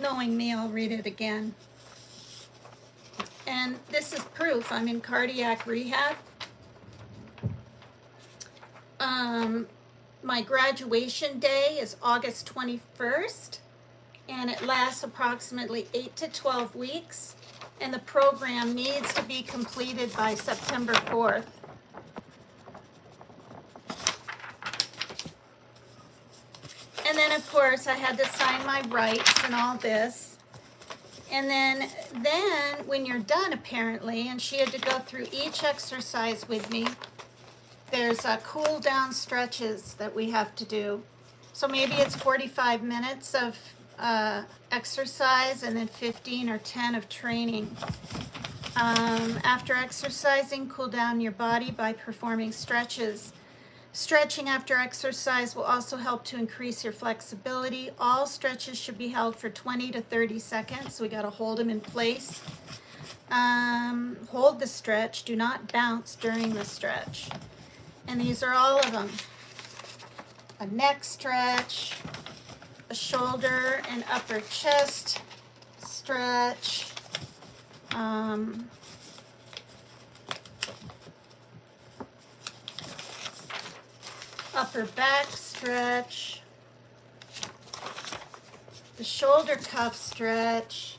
knowing me, I'll read it again. And this is proof. I'm in cardiac rehab. My graduation day is August 21st, and it lasts approximately 8 to 12 weeks. And the program needs to be completed by September 4th. And then, of course, I had to sign my rights and all this. And then when you're done, apparently, and she had to go through each exercise with me, there's cool down stretches that we have to do. So maybe it's 45 minutes of exercise and then 15 or 10 of training. After exercising, cool down your body by performing stretches. Stretching after exercise will also help to increase your flexibility. All stretches should be held for 20 to 30 seconds, so we got to hold them in place. Hold the stretch. Do not bounce during the stretch. And these are all of them. A neck stretch, a shoulder and upper chest stretch, upper back stretch, the shoulder cuff stretch,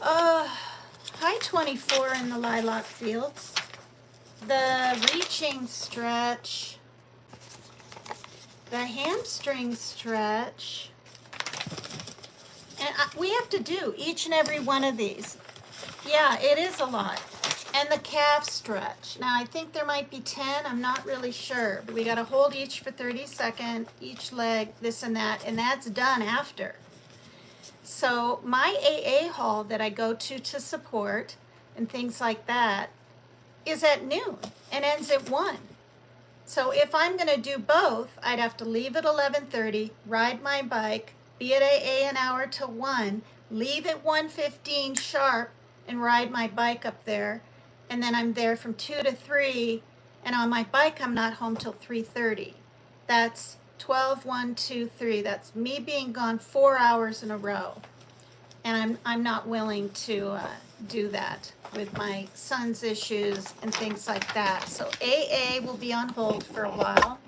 high 24 in the lilac fields, the reaching stretch, the hamstring stretch, and we have to do each and every one of these. Yeah, it is a lot. And the calf stretch. Now, I think there might be 10. I'm not really sure. But we got to hold each for 30 seconds, each leg, this and that's done after. So my AA hall that I go to support and things like that is at noon and ends at 1. So if I'm going to do both, I'd have to leave at 11:30, ride my bike, be at AA an hour till 1, leave at 1:15 sharp and ride my bike up there. And then I'm there from 2 to 3. And on my bike, I'm not home till 3:30. That's 12, 1, 2, 3. That's me being gone 4 hours in a row. And I'm not willing to do that with my son's issues and things like that. So AA will be on hold for a while,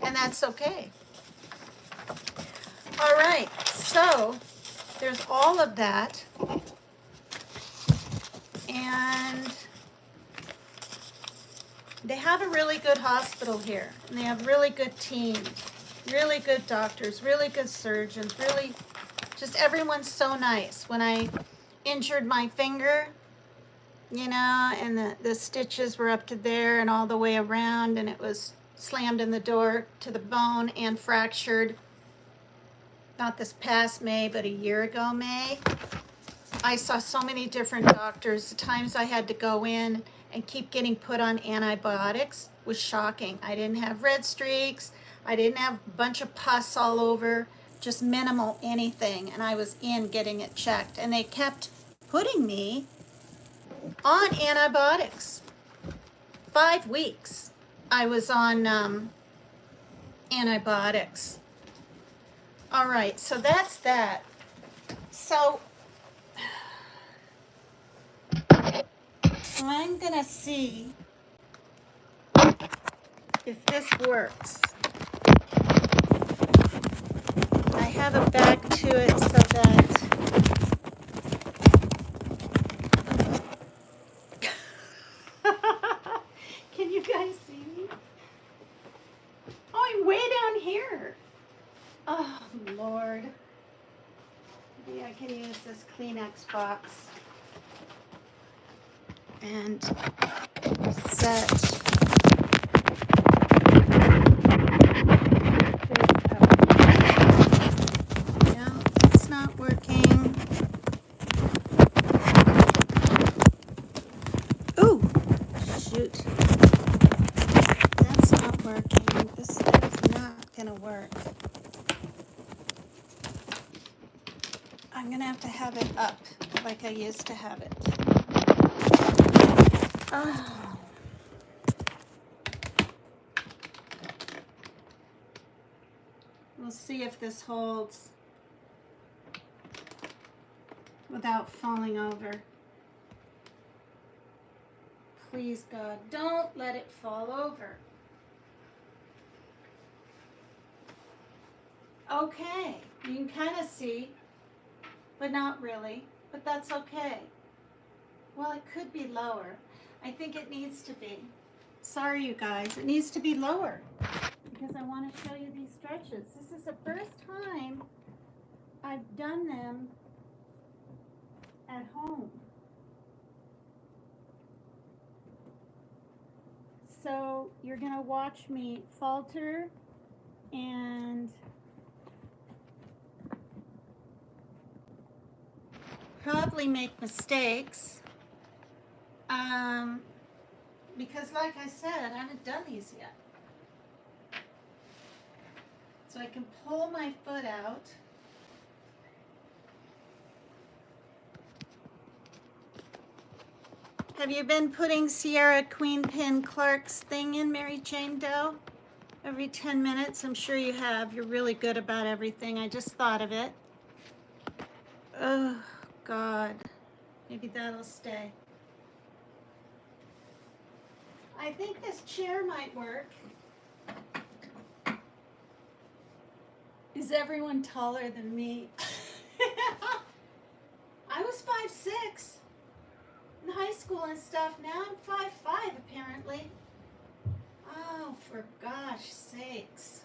and that's okay. All right, so there's all of that. And they have a really good hospital here, and they have really good teams, really good doctors, really good surgeons, really just everyone's so nice. When I injured my finger, you know, and the stitches were up to there and all the way around, and it was slammed in the door to the bone and fractured, not this past May, but a year ago May. I saw so many different doctors. The times I had to go in and keep getting put on antibiotics was shocking. I didn't have red streaks. I didn't have a bunch of pus all over, just minimal anything. And I was in getting it checked. And they kept putting me on antibiotics. 5 weeks I was on antibiotics. All right, so that's that. So I'm gonna see if this works. I have a back to it so that can you guys see me? Oh, I'm way down here. Oh, Lord. Maybe I can use this Kleenex box and set. No, it's not working. Ooh, shoot. That's not working. This is not gonna work. I'm gonna have to have it up like I used to have it. Oh. We'll see if this holds without falling over. Please, God, don't let it fall over. Okay, you can kind of see, but not really, but that's okay. Well, it could be lower. I think it needs to be. Sorry, you guys, it needs to be lower because I want to show you these stretches. This is the first time I've done them at home. So you're going to watch me falter and probably make mistakes because like I said, I haven't done these yet. So I can pull my foot out. Have you been putting Sierra Queen Pin Clark's thing in, Mary Jane Doe? Every 10 minutes? I'm sure you have. You're really good about everything. I just thought of it. Oh, God. Maybe that'll stay. I think this chair might work. Is everyone taller than me? I was 5'6" in high school and stuff. Now I'm 5'5" apparently. Oh, for gosh sakes.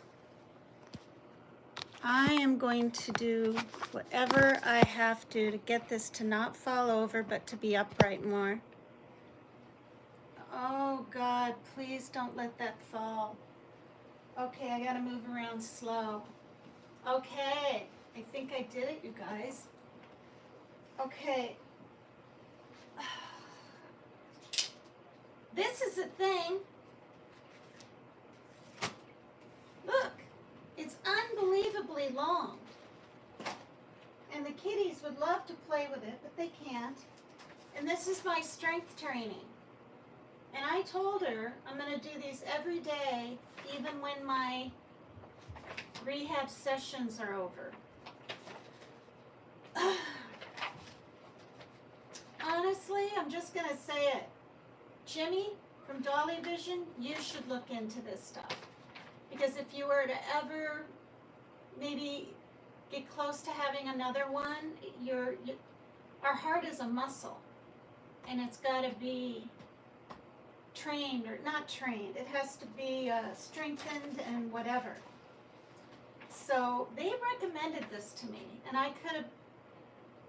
I am going to do whatever I have to get this to not fall over, but to be upright more. Oh, God, please don't let that fall. Okay, I gotta move around slow. Okay, I think I did it, you guys. Okay. This is a thing. really long. And the kitties would love to play with it, but they can't. And this is my strength training. And I told her I'm going to do these every day, even when my rehab sessions are over. Honestly, I'm just going to say it. Jimmy from Dolly Vision, you should look into this stuff. Because if you were to ever maybe get close to having another one, our heart is a muscle. And it's got to be trained or not trained. It has to be strengthened and whatever. So they recommended this to me, and I could have,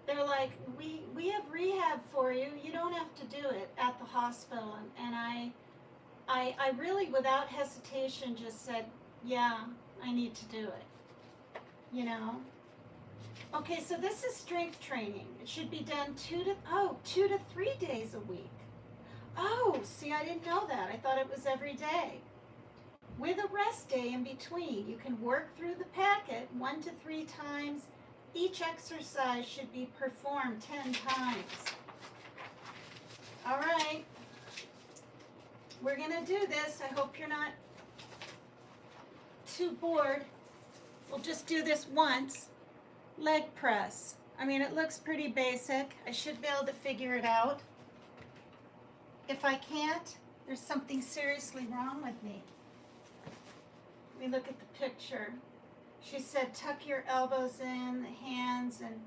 they're like, we have rehab for you. You don't have to do it at the hospital. And I really, without hesitation, just said, yeah, I need to do it, you know. Okay, so this is strength training. It should be done 2 to 3 days a week. Oh, see, I didn't know that. I thought it was every day. With a rest day in between, you can work through the packet 1 to 3 times. Each exercise should be performed 10 times. All right. We're going to do this. I hope you're not too bored. We'll just do this once. Leg press. I mean, it looks pretty basic. I should be able to figure it out. If I can't, there's something seriously wrong with me. Let me look at the picture. She said, tuck your elbows in, the hands, and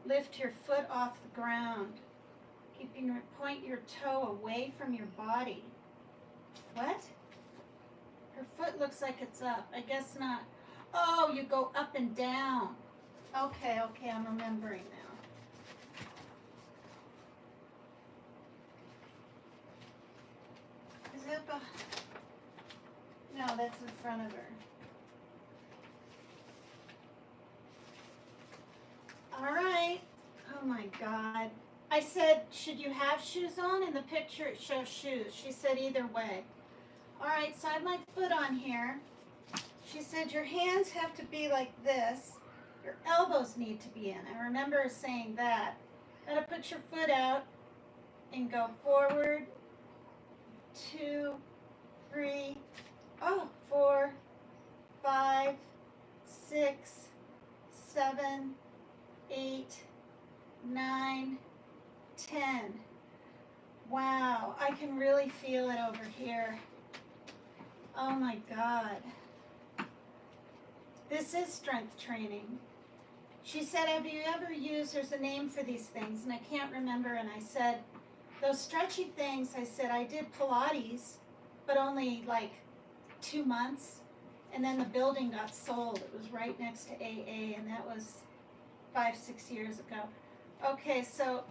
lift your foot off the ground. Point your toe away from your body. What? Her foot looks like it's up. I guess not. Oh, you go up and down. Okay, I'm remembering now. Is that no, that's in front of her. All right. Oh my God. I said, should you have shoes on? In the picture it shows shoes. She said either way. All right, so I have my foot on here. She said your hands have to be like this. Your elbows need to be in. I remember her saying that. Gotta put your foot out and go forward. 2, 3, 4, 5, 6, 7, 8, 9, 10. Wow, I can really feel it over here. Oh my God. This is strength training. She said, have you ever used, there's a name for these things, and I can't remember, and I said, those stretchy things, I said, I did Pilates, but only like 2 months, and then the building got sold. It was right next to AA, and that was 5, 6 years ago. Okay, so,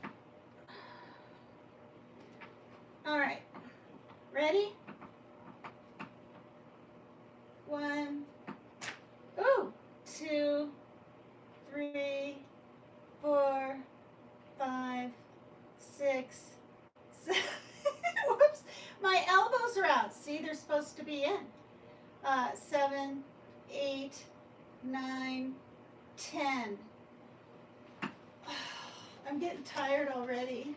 all right, ready? 1, 2, 3, 4, 5, 6, 7. Whoops, my elbows are out. See, they're supposed to be in. 7, 8, 9, 10. I'm getting tired already.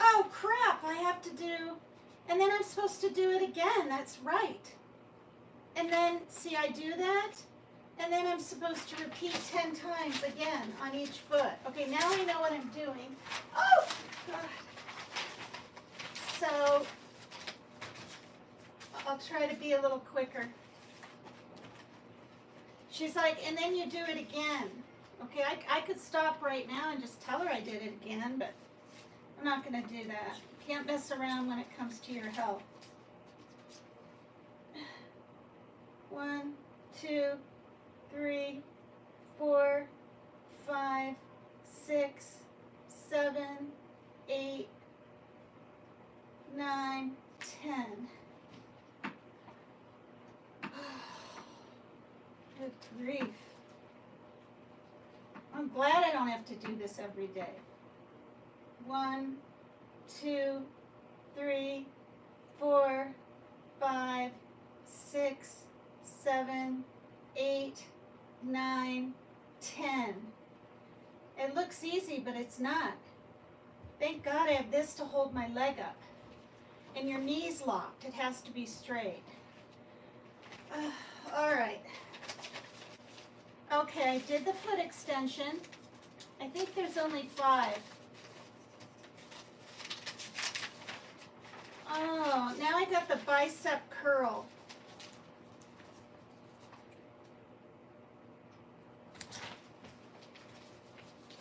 Oh crap, I have to do, and then I'm supposed to do it again. That's right. And then, see, I do that, and then I'm supposed to repeat 10 times again on each foot. Okay, now I know what I'm doing. Oh, God. So, I'll try to be a little quicker. She's like, and then you do it again. Okay, I could stop right now and just tell her I did it again, but I'm not going to do that. You can't mess around when it comes to your health. 1, 2, 3, 4, 5, 6, 7, 8, 9, 10. Good grief. I'm glad I don't have to do this every day. 1, 2, 3, 4, 5, 6, 7, 8, 9, 10. It looks easy, but it's not. Thank God I have this to hold my leg up. And your knee's locked. It has to be straight. All right. Okay, I did the foot extension. I think there's only 5. Oh, now I got the bicep curl.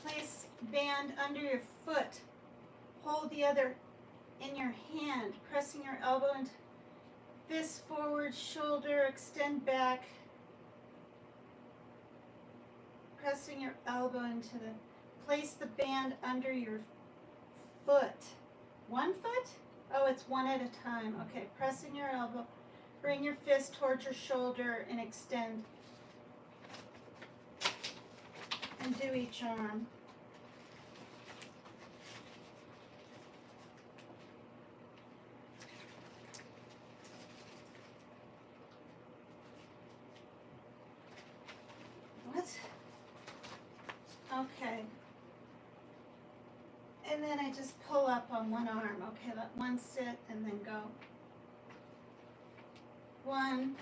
Place band under your foot. Hold the other in your hand, pressing your elbow into fist forward, shoulder, extend back. Pressing your elbow into the, place the band under your foot. One foot? Oh, it's one at a time. Okay, pressing your elbow. Bring your fist towards your shoulder and extend. And do each arm. What? Okay. And then I just pull up on one arm. Okay, let one sit and then go. 1,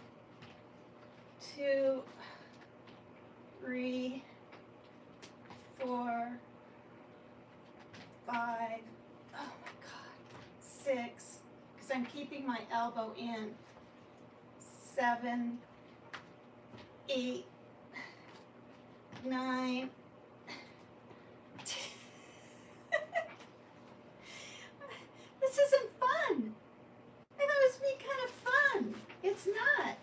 2, 3, 4, 5. Oh my God. 6. Because I'm keeping my elbow in. 7, 8, 9. This isn't fun. I thought it was be kind of fun. It's not.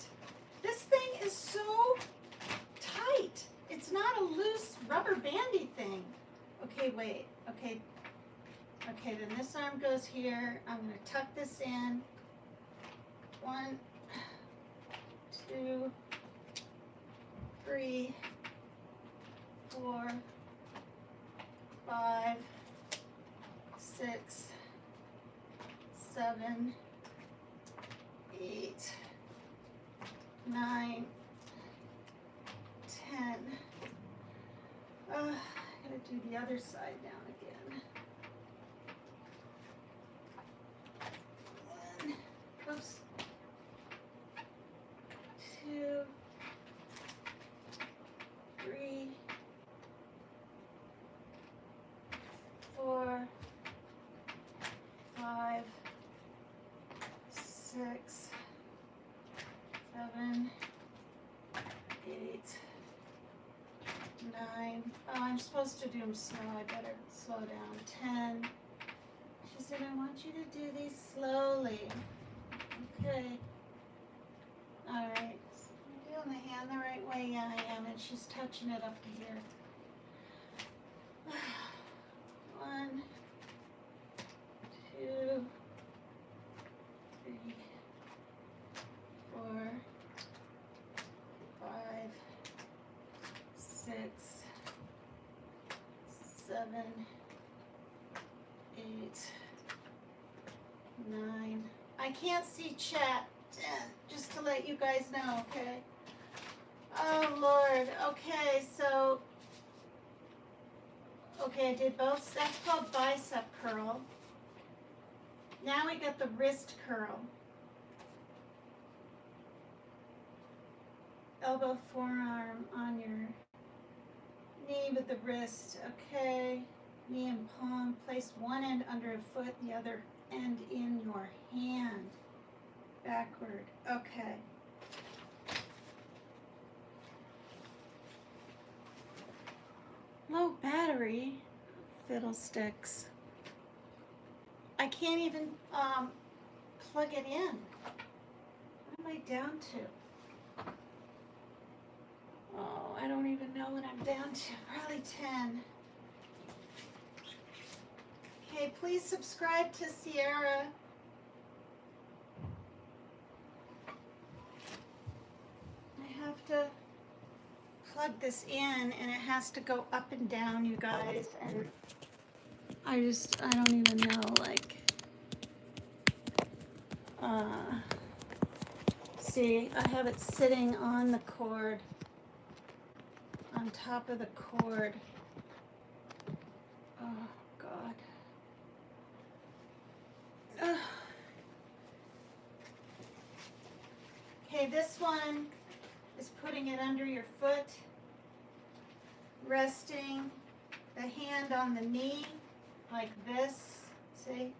This thing is so tight. It's not a loose rubber bandy thing. Okay, wait. Okay. Okay, then this arm goes here. I'm going to tuck this in. 1, 2, 3, 4, 5, 6, 7, 8, 9, 10. I gotta do the other side down again. 1, oops, 2, 3, 4, 5, 6, 7, 8, 9. Oh, I'm supposed to do them slow. I better slow down. 10. She said, I want you to do these slowly. Okay. All right. So I'm doing the hand the right way. Yeah, I am. And she's touching it up to here. 1, 2, 3, 4, 5, 6, 7, 8, 9. I can't see chat, just to let you guys know, okay? Oh, Lord. Okay, so, okay, I did both. That's called bicep curl. Now we got the wrist curl. Elbow, forearm on your knee with the wrist. Okay. Knee and palm. Place one end under a foot, the other end in your hand. Backward. Okay. Low battery. Fiddlesticks. I can't even plug it in. What am I down to? Oh, I don't even know what I'm down to. Probably 10. Okay, please subscribe to Sierra. I have to plug this in and it has to go up and down, you guys. And I don't even know, like, see, I have it sitting on the cord, on top of the cord. Oh, God. Okay, this one is putting it under your foot, resting the hand on the knee like this, see?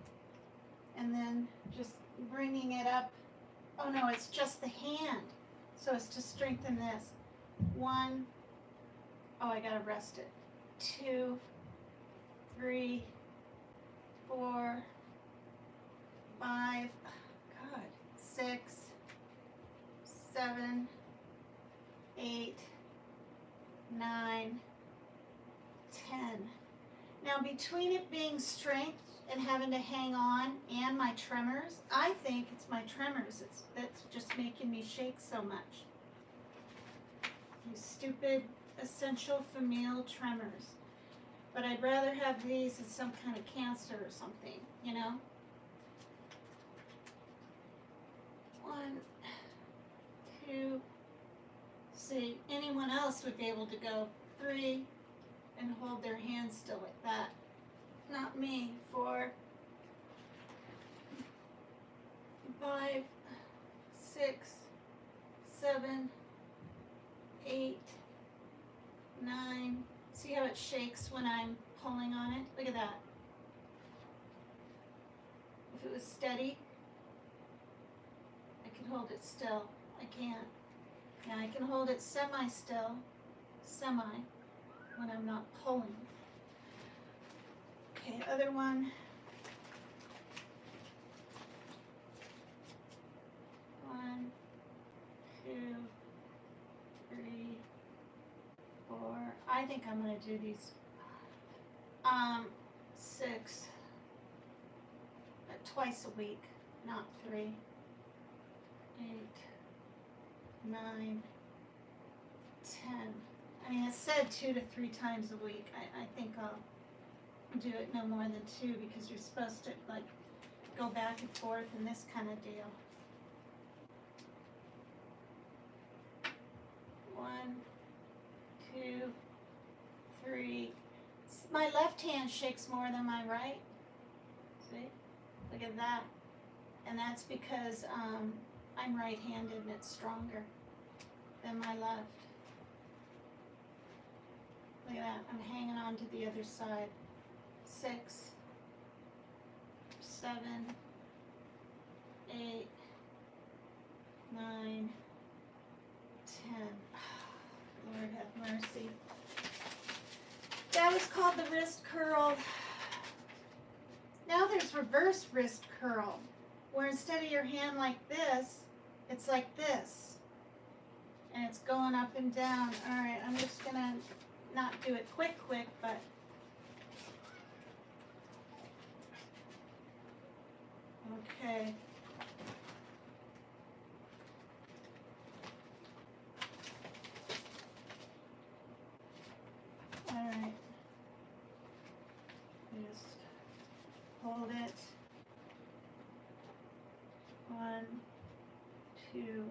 And then just bringing it up. Oh no, it's just the hand. So it's to strengthen this. 1, oh, I gotta rest it. 2, 3, 4, 5, God, 6, 7, 8, 9, 10. Now between it being strength and having to hang on and my tremors, I think it's my tremors that's just making me shake so much. You stupid essential familial tremors. But I'd rather have these as some kind of cancer or something, you know? 1, 2, see, anyone else would be able to go 3 and hold their hand still like that. Not me. 4, 5, 6, 7, 8, 9. See how it shakes when I'm pulling on it? Look at that. If it was steady, I can hold it still. I can't. Now I can hold it semi-still, when I'm not pulling. Okay, other one. 1, 2, 3, 4. I think I'm going to do these 6 twice a week, not 3. 8, 9, 10. I mean, it said 2 to 3 times a week. I think I'll do it no more than 2 because you're supposed to like go back and forth and this kind of deal. 1, 2, 3. My left hand shakes more than my right. See? Look at that. And that's because I'm right-handed and it's stronger than my left. Look at that. I'm hanging on to the other side. 6, 7, 8, 9, 10. Lord have mercy. That was called the wrist curl. Now there's reverse wrist curl, where instead of your hand like this, it's like this. And it's going up and down. All right, I'm just gonna not do it quick, but okay. All right. Just hold it. 1, 2,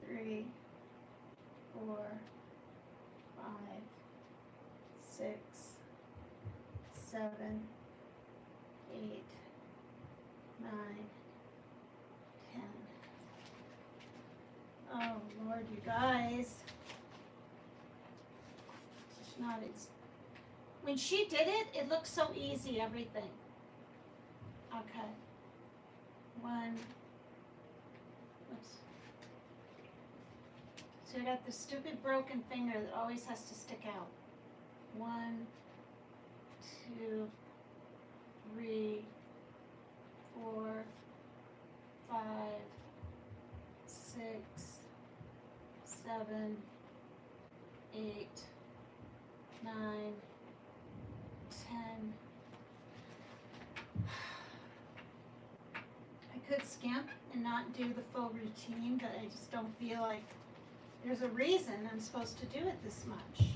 3, 4, 5, 6, 7, 8, 9, 10. Oh Lord, you guys. It's not when she did it, it looked so easy, everything. Okay. 1. Oops. So I got this stupid broken finger that always has to stick out. 1, 2, 3, 4, 5, 6, 7, 8, 9, 10. I could skimp and not do the full routine, but I just don't feel like there's a reason I'm supposed to do it this much.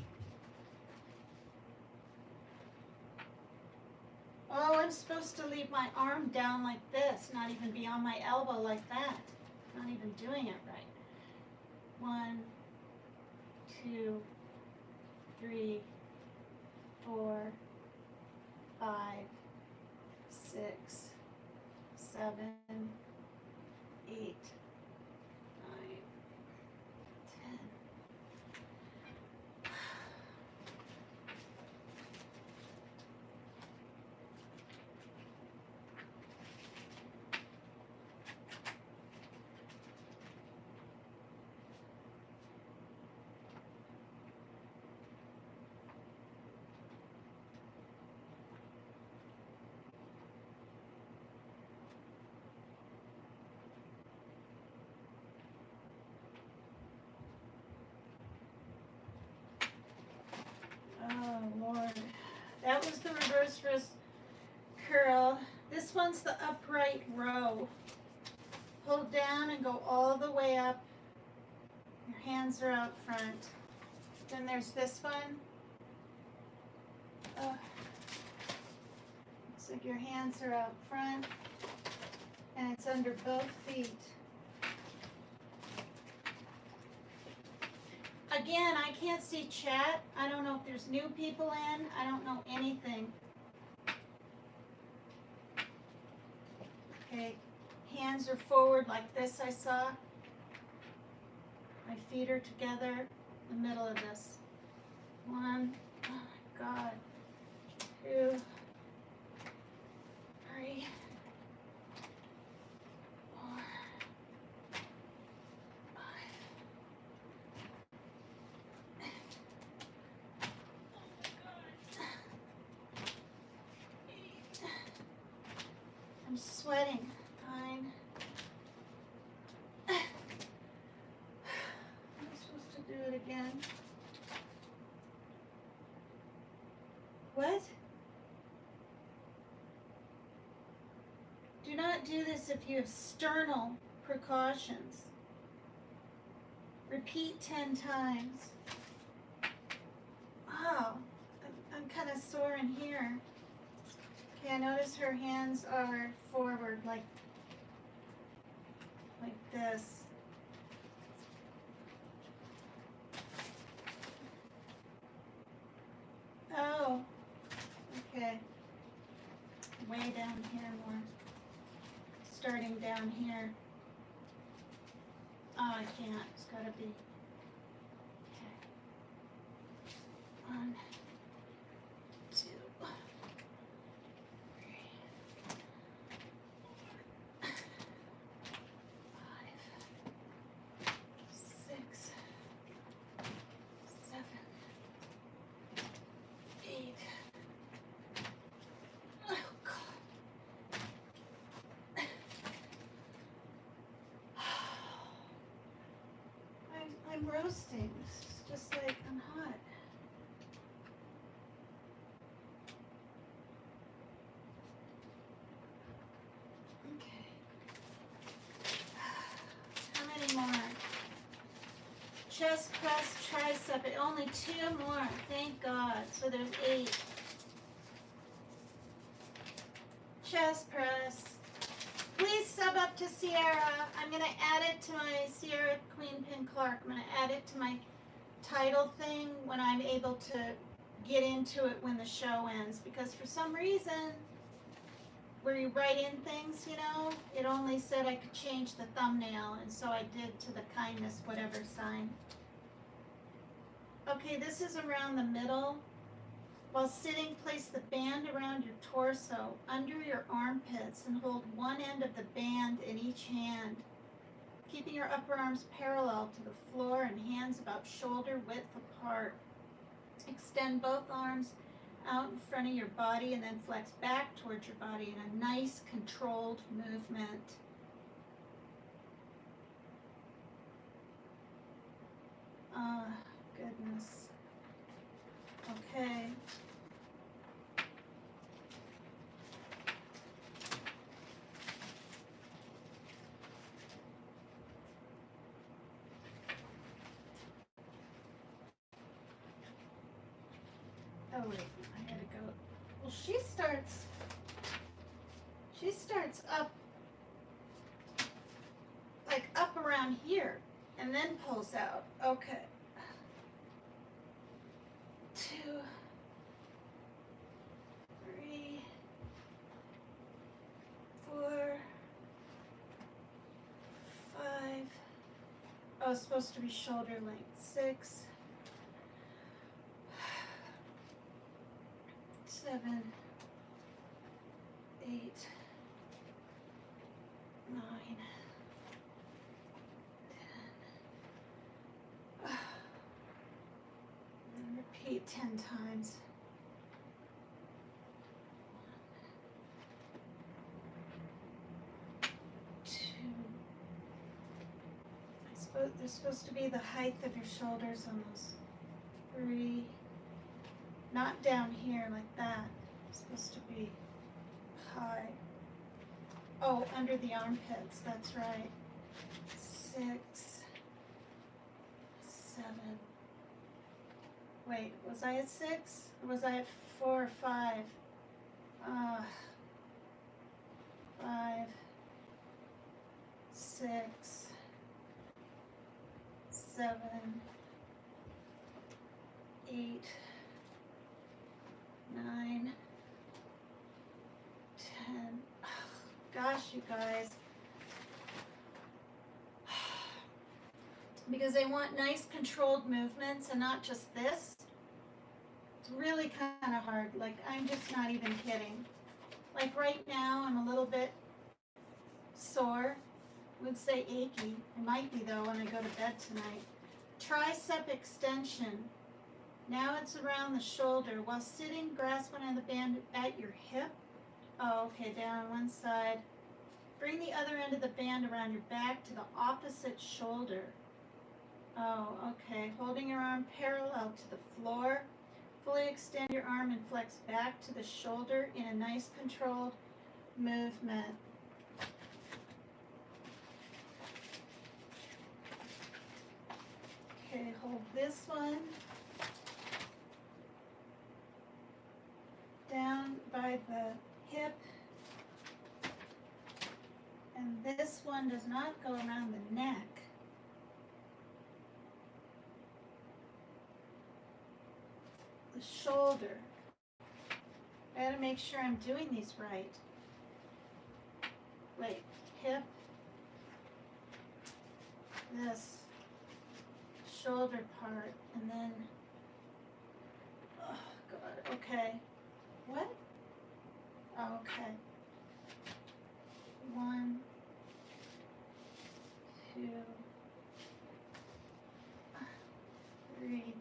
Oh, I'm supposed to leave my arm down like this, not even be on my elbow like that. Not even doing it right. 1, 2, 3, 4, 5, 6, 7, 8, 9, 10. Oh, Lord. That was the reverse wrist curl. This one's the upright row. Hold down and go all the way up. Your hands are out front. Then there's this one. Looks like your hands are out front. And it's under both feet. Again, I can't see chat. I don't know if there's new people in. I don't know anything. Okay, hands are forward like this, I saw. My feet are together in the middle of this. 1, oh my God. 2, 3, 4, 5. I'm sweating. 9. Am I supposed to do it again? What? Do not do this if you have sternal precautions. Repeat 10 times. Oh, I'm kind of sore in here. Okay, I notice her hands are forward like this. Oh, okay. Way down here more. Starting down here. Oh, I can't. It's got to be. Okay. 1, 2, 3, 4, 5, 6, 7, 8. Oh, God. I'm roasting. It's just like I'm hot. Okay. How many more? Chest press, tricep. Only 2 more. Thank God. So there's 8. Chest press. Please sub up to Sierra. I'm going to add it to my Sierra Queen Pin Clark. I'm going to add it to my title thing when I'm able to get into it when the show ends. Because for some reason, where you write in things, you know, it only said I could change the thumbnail. And so I did to the kindness whatever sign. Okay, this is around the middle. While sitting, place the band around your torso, under your armpits, and hold one end of the band in each hand, keeping your upper arms parallel to the floor and hands about shoulder width apart. Extend both arms out in front of your body and then flex back towards your body in a nice, controlled movement. Ah, goodness. Okay. Oh wait, I gotta go. Well, she starts up, like up and then pulls out. Okay. 2, 3, 4, 5. Oh, it's supposed to be shoulder length. 6, 7, 8, 9, 10. And repeat 10 times. 1, 2. They're supposed to be the height of your shoulders almost. 3. Not down here like that. It's supposed to be high. Oh, under the armpits, that's right. 6, 7. Wait, was I at 6? Or was I at 4 or 5? 5, 6, 7, 8, 9, 10. Gosh, you guys. Because they want nice controlled movements and not just this. It's really kind of hard. Like, I'm just not even kidding. Like right now, I'm a little bit sore. I would say achy. It might be though when I go to bed tonight. Tricep extension. Now it's around the shoulder. While sitting, grasp one end of the band at your hip. Oh, okay, down one side. Bring the other end of the band around your back to the opposite shoulder. Oh, okay. Holding your arm parallel to the floor. Fully extend your arm and flex back to the shoulder in a nice controlled movement. Okay, hold this one down by the hip. And this one does not go around the neck. The shoulder. I gotta make sure I'm doing these right. Wait, hip. This shoulder part, and then, oh God, okay. What? Oh, okay. 1, 2, 3,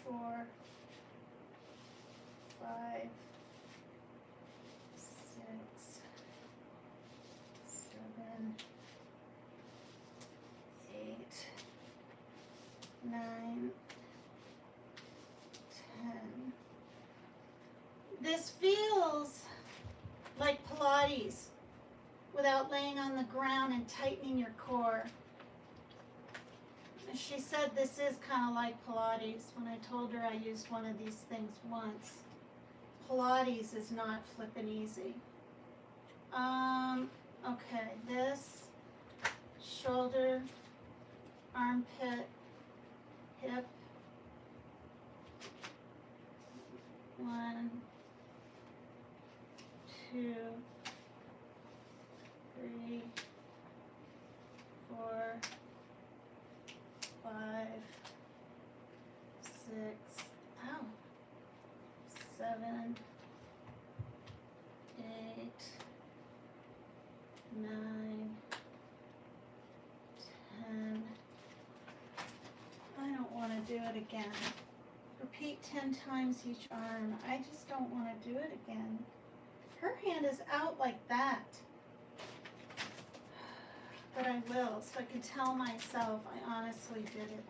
4, 5, 6, 7, 8, 9, 10. This feels like Pilates without laying on the ground and tightening your core. She said this is kind of like Pilates when I told her I used one of these things once. Pilates is not flippin' easy. Okay, this, shoulder, armpit, hip. 1, 2, 3, 4, 5, 6, ow, 7, 8, 9, 10. I don't want to do it again. Repeat 10 times each arm. I just don't want to do it again. Her hand is out like that. But I will, so I can tell myself I honestly did it.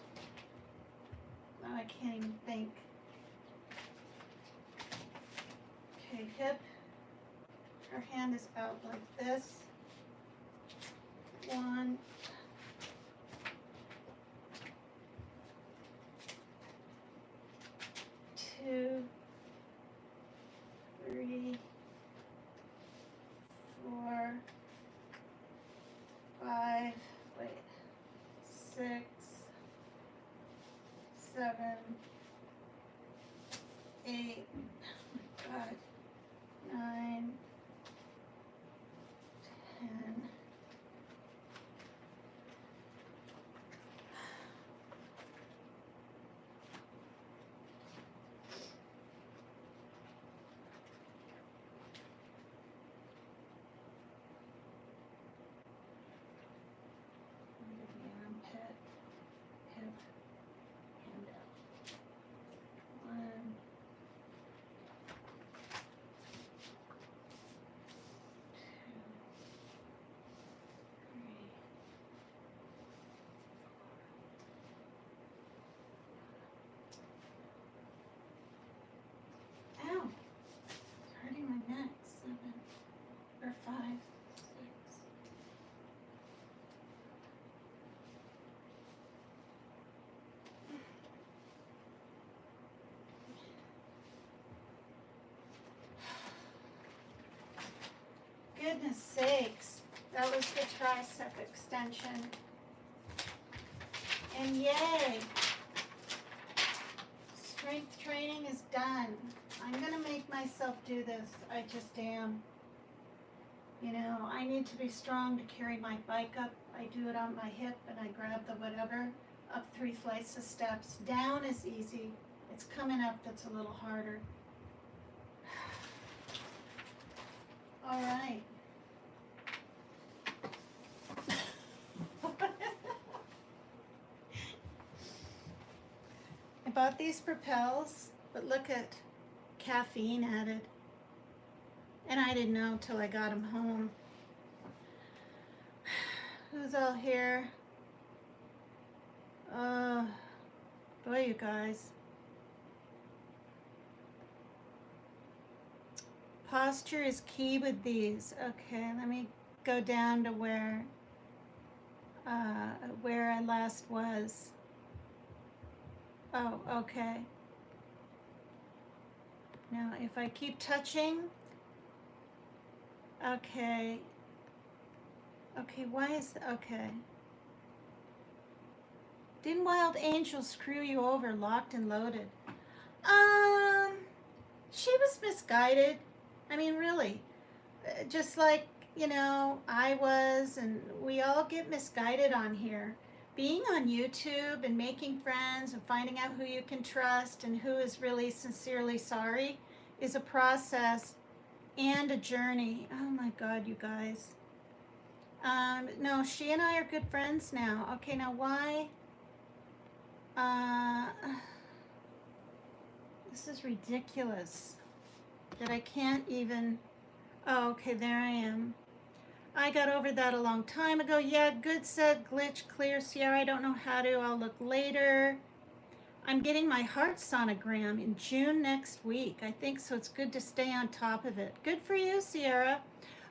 Now I can't even think. Okay, hip. Her hand is out like this. 1, 2, 3, 4, 5. Wait. 7, 8, oh my God, 9, 10. Under the armpit, hip, hand out. 1, 2, 3. Ow! It's hurting my neck. 7 or 5, 6. Goodness sakes, that was the tricep extension. And yay, strength training is done. I'm gonna make myself do this, I just am. You know, I need to be strong to carry my bike up. I do it on my hip and I grab the whatever, up 3 flights of steps. Down is easy, it's coming up that's a little harder. All right. I bought these Propels, but look at caffeine added. And I didn't know till I got them home. Who's all here? Boy, you guys. Posture is key with these. Okay, let me go down to where I last was. Oh, okay. Now, if I keep touching, okay. Okay, why is that? Okay. Didn't Wild Angel screw you over, locked and loaded? She was misguided. I mean, really. Just like, you know, I was, and we all get misguided on here. Being on YouTube and making friends and finding out who you can trust and who is really sincerely sorry is a process and a journey. Oh my God, you guys. No, she and I are good friends now. Okay, now why? This is ridiculous that I can't even. Oh, okay, there I am. I got over that a long time ago. Yeah, good set, glitch, clear, Sierra. I don't know how to. I'll look later. I'm getting my heart sonogram in June next week. I think so. It's good to stay on top of it. Good for you, Sierra.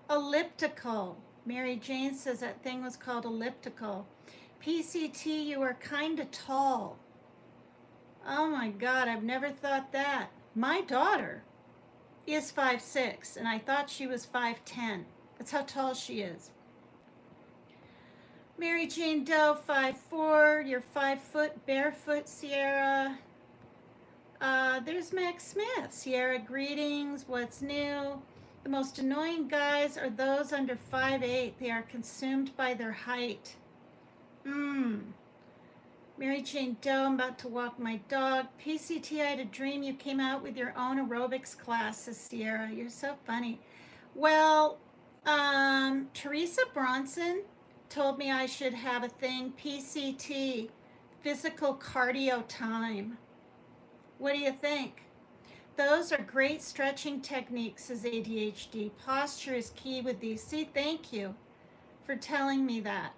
Elliptical. Mary Jane says that thing was called elliptical. PCT, you are kind of tall. Oh my God, I've never thought that. My daughter is 5'6", and I thought she was 5'10". That's how tall she is. Mary Jane Doe, 5'4". You're 5 foot, barefoot, Sierra. There's Max Smith. Sierra, greetings. What's new? The most annoying guys are those under 5'8". They are consumed by their height. Mary Jane Doe, I'm about to walk my dog. PCT, I had a dream you came out with your own aerobics classes, Sierra. You're so funny. Well, Teresa Bronson told me I should have a thing, PCT, physical cardio time. What do you think? Those are great stretching techniques, says ADHD. Posture is key with these. See, thank you for telling me that.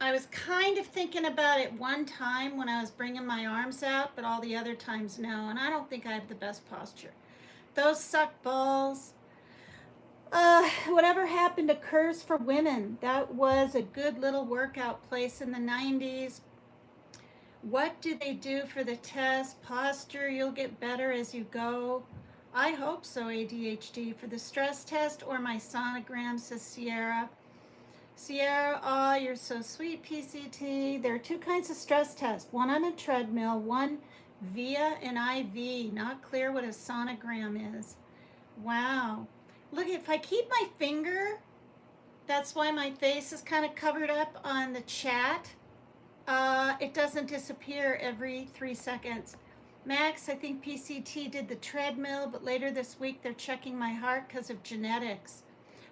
I was kind of thinking about it one time when I was bringing my arms out, but all the other times no, and I don't think I have the best posture. Those suck balls. Whatever happened to Curves for Women? That was a good little workout place in the 90s. What do they do for the test? Posture, you'll get better as you go. I hope so, ADHD. For the stress test or my sonogram, says Sierra. Sierra, oh, you're so sweet, PCT. There are two kinds of stress tests, one on a treadmill, one via an IV. Not clear what a sonogram is. Wow. Look, if I keep my finger, that's why my face is kind of covered up on the chat. It doesn't disappear every 3 seconds. Max, I think PCT did the treadmill, but later this week they're checking my heart because of genetics.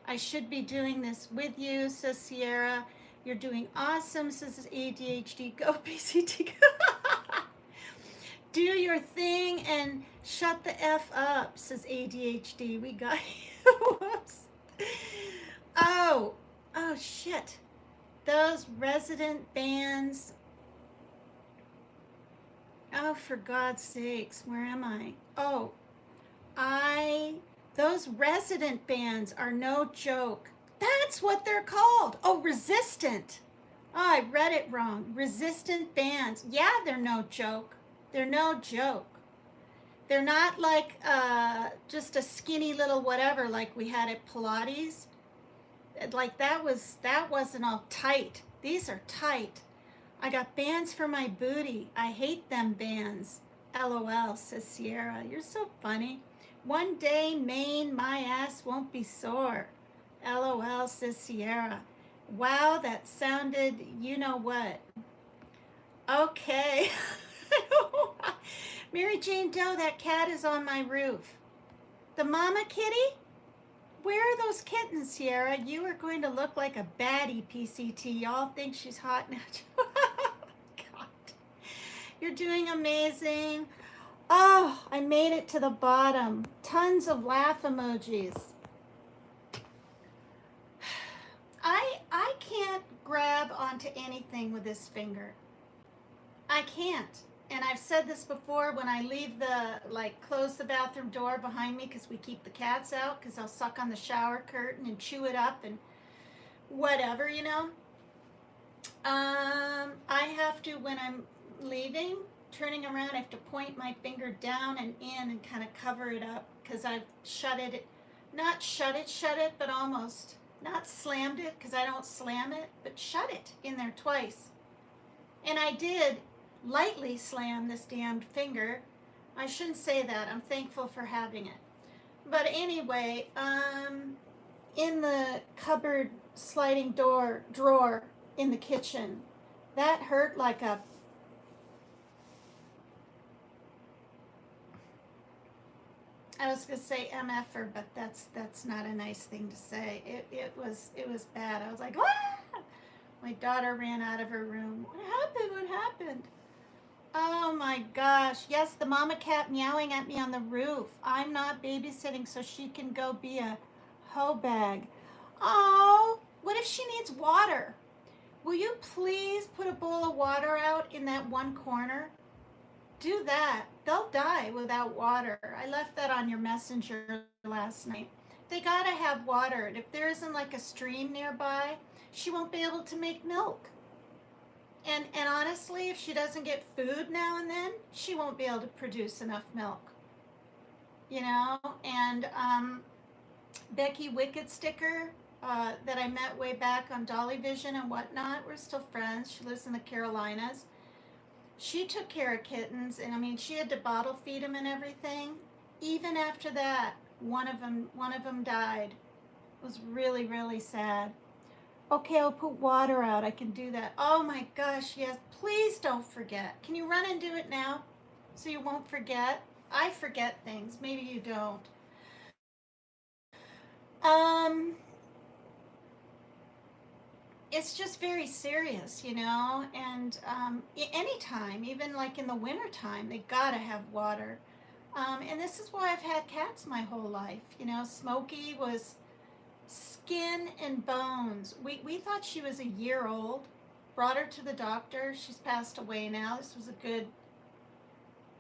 I should be doing this with you, says Sierra. You're doing awesome, says ADHD. Go, PCT. Do your thing and shut the F up, says ADHD. We got you. Whoops. Oh, shit. Those resident bands. Oh, for God's sakes, where am I? Oh, those resident bands are no joke. That's what they're called. Oh, resistant. Oh, I read it wrong. Resistant bands. Yeah, they're no joke. They're no joke. They're not like just a skinny little whatever like we had at Pilates. Like that wasn't all tight. These are tight. I got bands for my booty. I hate them bands. LOL, says Sierra. You're so funny. One day, Maine, my ass won't be sore. LOL, says Sierra. Wow, that sounded, you know what. Okay. Mary Jane Doe, that cat is on my roof. The mama kitty? Where are those kittens, Sierra? You are going to look like a baddie, PCT. Y'all think she's hot now. God. You're doing amazing. Oh, I made it to the bottom. Tons of laugh emojis. I can't grab onto anything with this finger. I can't. And I've said this before, when I leave close the bathroom door behind me because we keep the cats out, because I'll suck on the shower curtain and chew it up and whatever, you know. I have to, when I'm leaving, turning around, I have to point my finger down and in and kind of cover it up because I've shut it, but almost. Not slammed it because I don't slam it, but shut it in there twice. And I did lightly slam this damned finger. I shouldn't say that. I'm thankful for having it. But anyway, in the cupboard sliding drawer in the kitchen, that hurt like a... I was gonna say MFer, but that's not a nice thing to say. It was bad. I was like, ah! My daughter ran out of her room. What happened? Oh my gosh. Yes, the mama cat meowing at me on the roof. I'm not babysitting so she can go be a hoe bag. Oh, what if she needs water? Will you please put a bowl of water out in that one corner? Do that. They'll die without water. I left that on your messenger last night. They gotta have water. And if there isn't like a stream nearby, she won't be able to make milk. And honestly, if she doesn't get food now and then, she won't be able to produce enough milk. You know? And Becky Wicked Sticker that I met way back on Dolly Vision and whatnot, we're still friends. She lives in the Carolinas. She took care of kittens, and I mean, she had to bottle feed them and everything. Even after that, one of them died. It was really, really sad. Okay, I'll put water out. I can do that. Oh my gosh, yes. Please don't forget. Can you run and do it now so you won't forget? I forget things. Maybe you don't. It's just very serious, you know, and anytime, even like in the wintertime, they gotta have water. And this is why I've had cats my whole life. You know, Smokey was skin and bones. We thought she was a year old, brought her to the doctor. She's passed away now. This was a good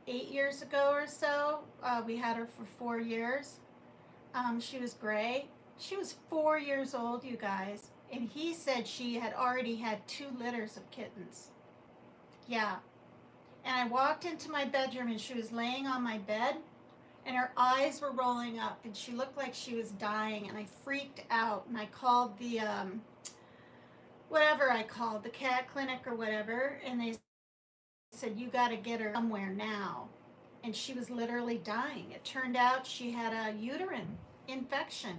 8 years ago or so. We had her for 4 years. She was gray. She was 4 years old, you guys. And he said she had already had 2 litters of kittens. Yeah. And I walked into my bedroom and she was laying on my bed and her eyes were rolling up and she looked like she was dying and I freaked out and I called the whatever I called, the cat clinic or whatever, and they said, you got to get her somewhere now. And she was literally dying. It turned out she had a uterine infection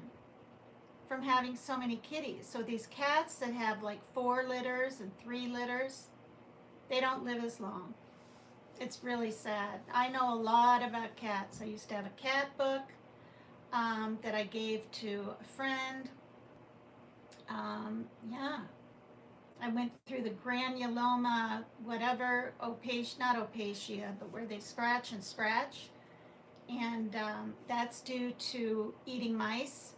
from having so many kitties. So these cats that have like 4 litters and 3 litters, they don't live as long. It's really sad. I know a lot about cats. I used to have a cat book that I gave to a friend. Yeah, I went through the granuloma, whatever, not opacia, but where they scratch and scratch. And that's due to eating mice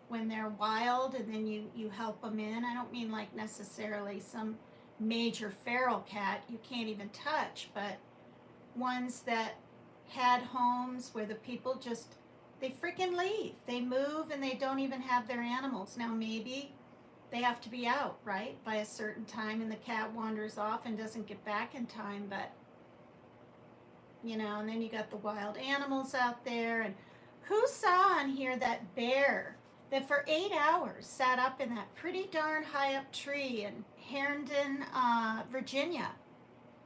when they're wild, and then you help them in. I don't mean like necessarily some major feral cat you can't even touch, but ones that had homes where the people just, they freaking leave. They move and they don't even have their animals. Now maybe they have to be out, right, by a certain time, and the cat wanders off and doesn't get back in time, but and then you got the wild animals out there. And who saw on here that bear that for 8 hours sat up in that pretty darn high up tree in Herndon, Virginia?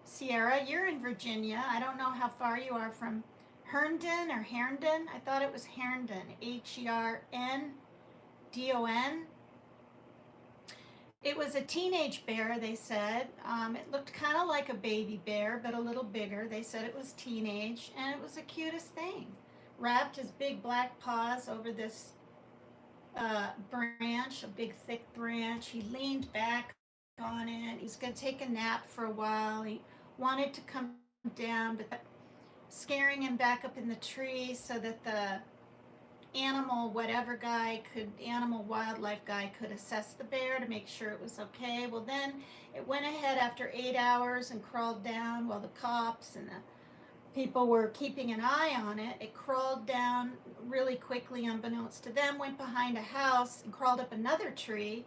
Sierra, you're in Virginia. I don't know how far you are from Herndon or Herndon. I thought it was Herndon, Herndon. It was a teenage bear, they said. It looked kind of like a baby bear, but a little bigger. They said it was teenage, and it was the cutest thing. Wrapped his big black paws over this branch, a big thick branch. He leaned back on it. He was going to take a nap for a while. He wanted to come down, but scaring him back up in the tree so that the animal wildlife guy could assess the bear to make sure it was okay. Well, then it went ahead after 8 hours and crawled down while the cops and the people were keeping an eye on it. It crawled down really quickly, unbeknownst to them, went behind a house and crawled up another tree.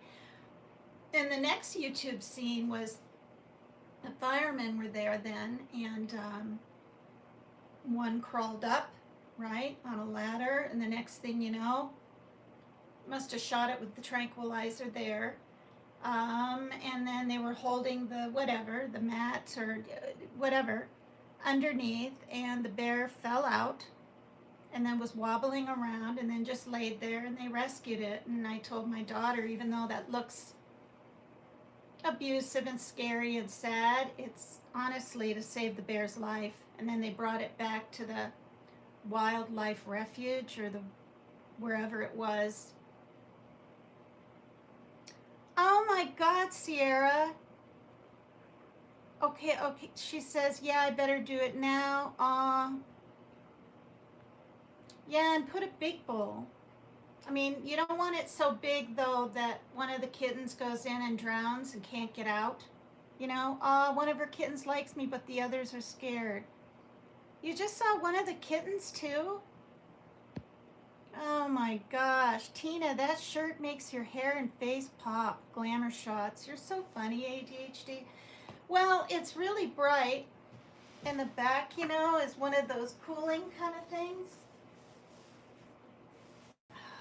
And the next YouTube scene was the firemen were there then, and one crawled up, right, on a ladder, and the next thing you know, must have shot it with the tranquilizer there. And then they were holding the mat or whatever, underneath, and the bear fell out and then was wobbling around and then just laid there, and they rescued it. And I told my daughter, even though that looks abusive and scary and sad, it's honestly to save the bear's life. And then they brought it back to the wildlife refuge or the wherever it was. Oh my God, Sierra. Okay, she says, yeah, I better do it now. Yeah, and put a big bowl. I mean, you don't want it so big, though, that one of the kittens goes in and drowns and can't get out. One of her kittens likes me, but the others are scared. You just saw one of the kittens, too? Oh my gosh. Tina, that shirt makes your hair and face pop. Glamour shots. You're so funny, ADHD. Well, it's really bright. And the back, is one of those cooling kind of things.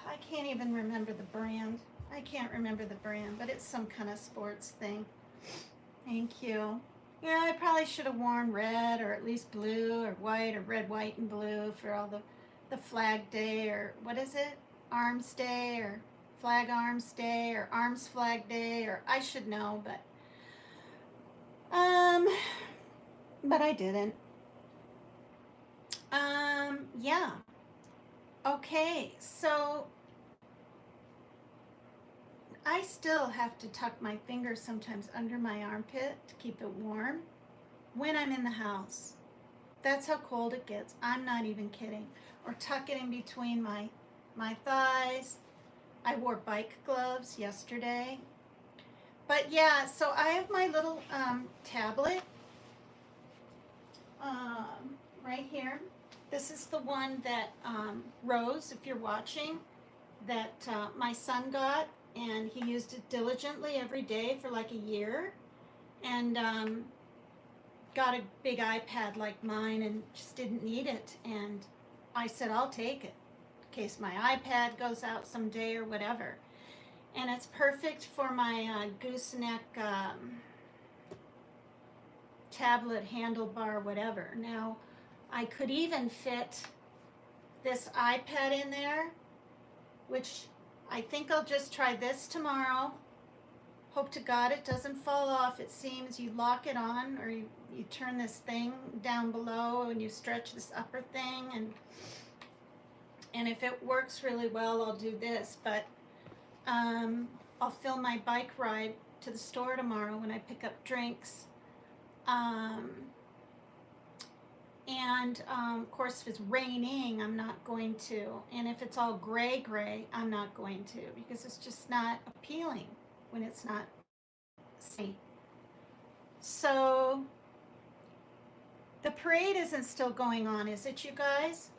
I can't even remember the brand. I can't remember the brand, but it's some kind of sports thing. Thank you. Yeah, I probably should have worn red or at least blue or white or red, white, and blue for all the Flag Day, or what is it? Arms Day or Flag Arms Day or Arms Flag Day, or I should know, but I didn't. Yeah. Okay, so I still have to tuck my fingers sometimes under my armpit to keep it warm when I'm in the house. That's how cold it gets. I'm not even kidding. Or tuck it in between my thighs. I wore bike gloves yesterday. But yeah, so I have my little tablet right here. This is the one that Rose, if you're watching, that my son got, and he used it diligently every day for like a year, and got a big iPad like mine and just didn't need it. And I said, I'll take it in case my iPad goes out someday or whatever. And it's perfect for my gooseneck tablet, handlebar, whatever. Now, I could even fit this iPad in there, which I think I'll just try this tomorrow. Hope to God it doesn't fall off. It seems you lock it on, or you turn this thing down below and you stretch this upper thing, and if it works really well, I'll do this. But I'll film my bike ride to the store tomorrow when I pick up drinks. Of course, if it's raining, I'm not going to. And if it's all gray, I'm not going to, because it's just not appealing when it's not sunny. So the parade isn't still going on, is it, you guys?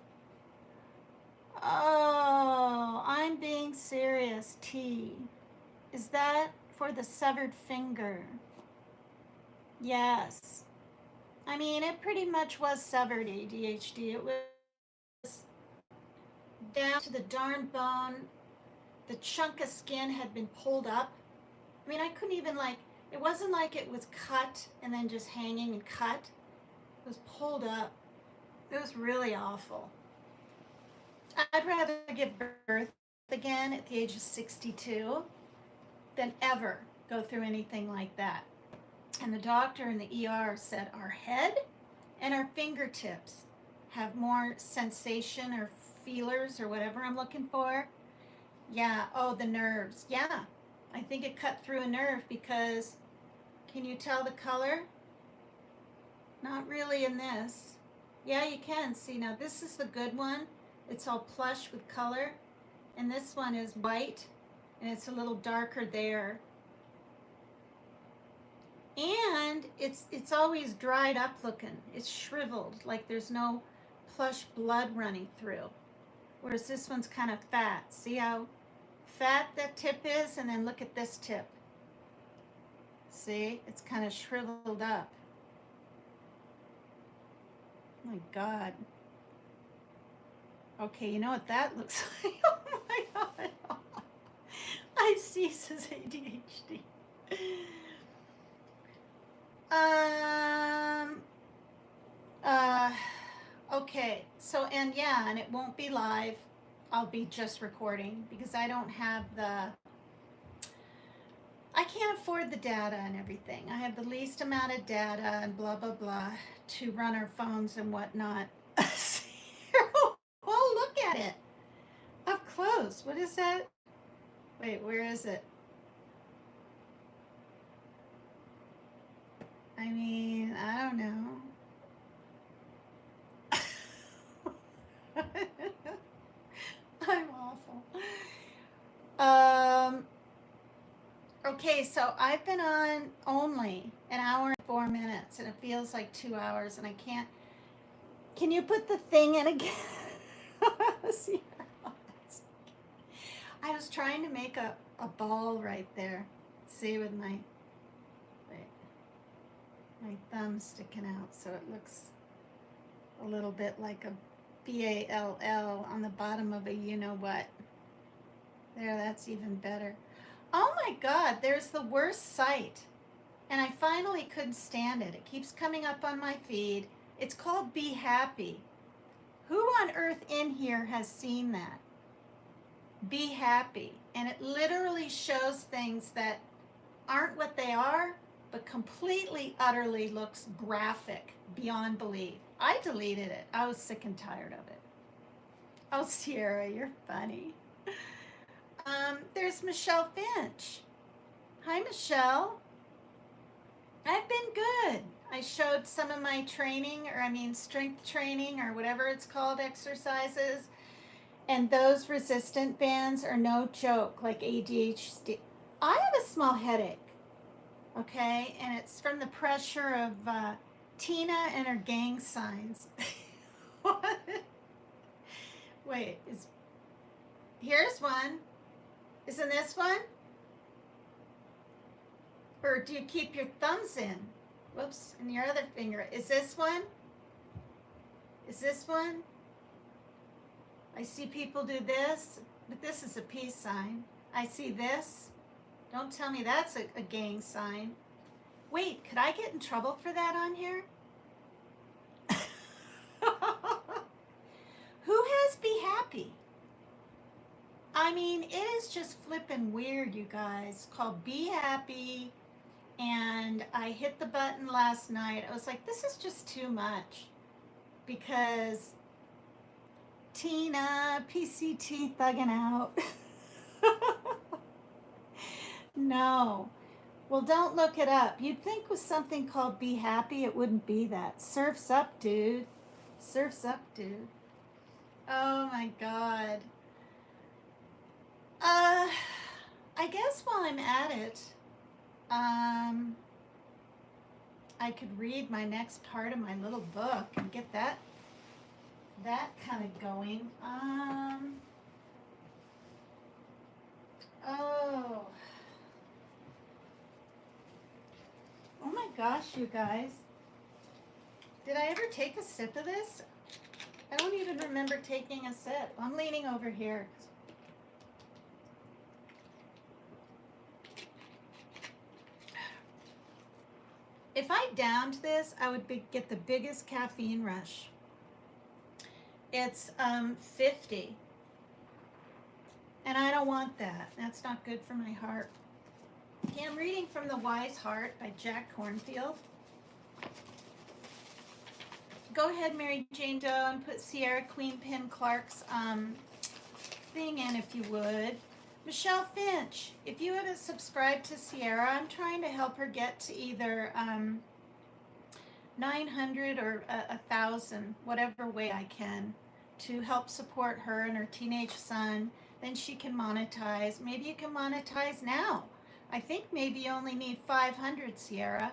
Oh, I'm being serious. T. Is that for the severed finger? Yes. I mean, it pretty much was severed ADHD. It was down to the darn bone. The chunk of skin had been pulled up. I mean, I couldn't even, like, it wasn't like it was cut and then just hanging and cut. It was pulled up. It was really awful. I'd rather give birth again at the age of 62 than ever go through anything like that. And the doctor in the ER said our head and our fingertips have more sensation or feelers or whatever I'm looking for. Yeah, oh, the nerves. Yeah, I think it cut through a nerve because, can you tell the color? Not really in this. Yeah, you can. See, now this is the good one. It's all plush with color. And this one is white, and it's a little darker there. And it's always dried up looking. It's shriveled, like there's no plush blood running through. Whereas this one's kind of fat. See how fat that tip is? And then look at this tip. See? It's kind of shriveled up. Oh my God. Okay, you know what that looks like? Oh my God. I see, says ADHD. Okay, so, and yeah, and it won't be live. I'll be just recording because I don't have I can't afford the data and everything. I have the least amount of data and blah, blah, blah to run our phones and whatnot. Well, look at it up close. What is that? Wait, where is it? I mean, I don't know. I'm awful. Okay, so I've been on only an hour and 4 minutes, and it feels like 2 hours, and I can't. Can you put the thing in again? See, I was trying to make a ball right there. See, with my thumb sticking out, so it looks a little bit like a BALL on the bottom of a you-know-what. There, that's even better. Oh my God, there's the worst site. And I finally couldn't stand it. It keeps coming up on my feed. It's called Be Happy. Who on earth in here has seen that? Be Happy. And it literally shows things that aren't what they are, but completely, utterly looks graphic beyond belief. I deleted it. I was sick and tired of it. Oh, Sierra, you're funny. There's Michelle Finch. Hi, Michelle. I've been good. I showed some of my training, strength training or whatever it's called, exercises. And those resistant bands are no joke, like ADHD. I have a small headache, okay? And it's from the pressure of Tina and her gang signs. What? Wait, here's one. Isn't this one? Or do you keep your thumbs in? Whoops, and your other finger. Is this one? Is this one? I see people do this, but this is a peace sign. I see this. Don't tell me that's a gang sign. Wait, could I get in trouble for that on here? Who has Be Happy? I mean, it is just flippin' weird, you guys. Called Be Happy. And I hit the button last night. I was like, this is just too much. Because Tina, PCT thugging out. No. Well, don't look it up. You'd think with something called Be Happy, it wouldn't be that. Surf's up, dude. Surf's up, dude. Oh my God. I guess while I'm at it, I could read my next part of my little book and get that kind of going. Oh my gosh, you guys. Did I ever take a sip of this? I don't even remember taking a sip. I'm leaning over here. If I downed this, I would get the biggest caffeine rush. It's 50. And I don't want that. That's not good for my heart. Okay, I'm reading from The Wise Heart by Jack Kornfield. Go ahead, Mary Jane Doe, and put Sierra Queen Pin Clark's thing in if you would. Michelle Finch, if you haven't subscribed to Sierra, I'm trying to help her get to either 900 or 1,000, whatever way I can, to help support her and her teenage son. Then she can monetize. Maybe you can monetize now. I think maybe you only need 500, Sierra.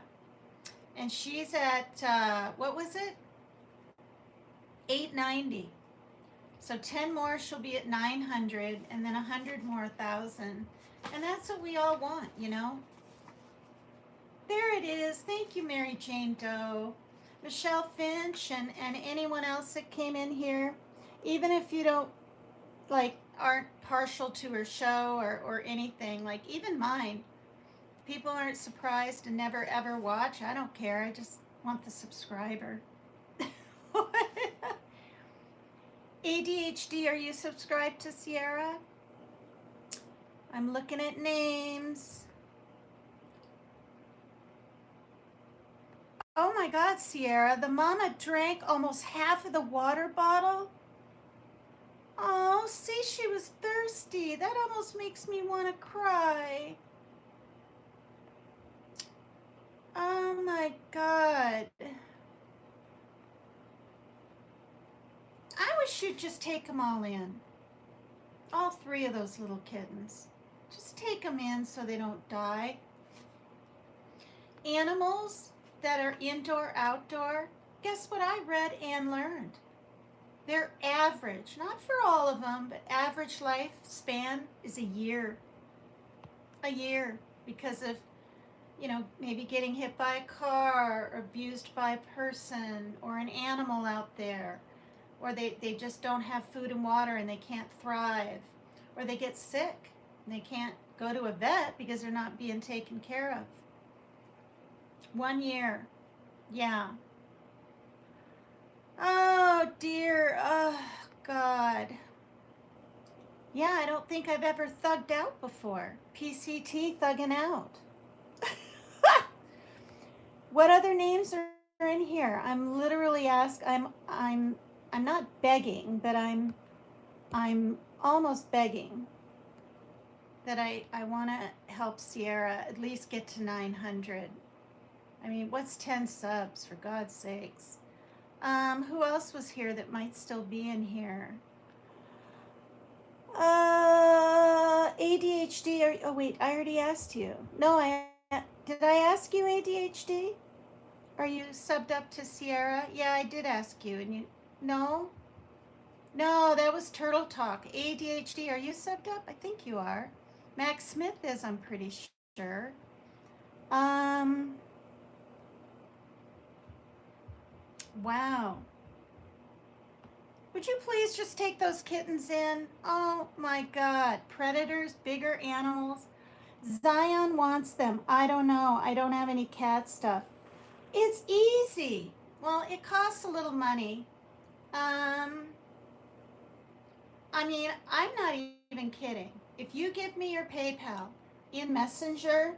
And she's at, what was it? 890. So 10 more, she'll be at 900, and then 100 more, 1,000. And that's what we all want, you know? There it is. Thank you, Mary Jane Doe. Michelle Finch, and anyone else that came in here. Even if you don't, like, aren't partial to her show or anything, like even mine. People aren't surprised and never ever watch. I don't care. I just want the subscriber. ADHD, are you subscribed to Sierra? I'm looking at names. Oh my God, Sierra, the mama drank almost half of the water bottle. Oh, see, she was thirsty. That almost makes me want to cry. Oh my God. I wish you'd just take them all in. All 3 of those little kittens. Just take them in so they don't die. Animals that are indoor, outdoor, guess what I read and learned? They're average, not for all of them, but average lifespan is a year. A year, because of, you know, maybe getting hit by a car, or abused by a person, or an animal out there, or they just don't have food and water and they can't thrive, or they get sick and they can't go to a vet because they're not being taken care of. 1 year. Yeah. Oh dear. Oh God. Yeah, I don't think I've ever thugged out before. PCT thugging out. What other names are in here? I'm literally I'm not begging, but I'm almost begging that I want to help Sierra at least get to 900. I mean, what's 10 subs, for God's sakes? Who else was here that might still be in here? ADHD. Oh wait, I already asked you. No, did I ask you ADHD? Are you subbed up to Sierra? Yeah, I did ask you, and you no. No, that was Turtle Talk. ADHD. Are you subbed up? I think you are. Max Smith is. I'm pretty sure. Wow. Would you please just take those kittens in? Oh my God, predators, bigger animals. Zion wants them. I don't know. I don't have any cat stuff. It's easy. Well, it costs a little money. I mean, I'm not even kidding. If you give me your PayPal in Messenger,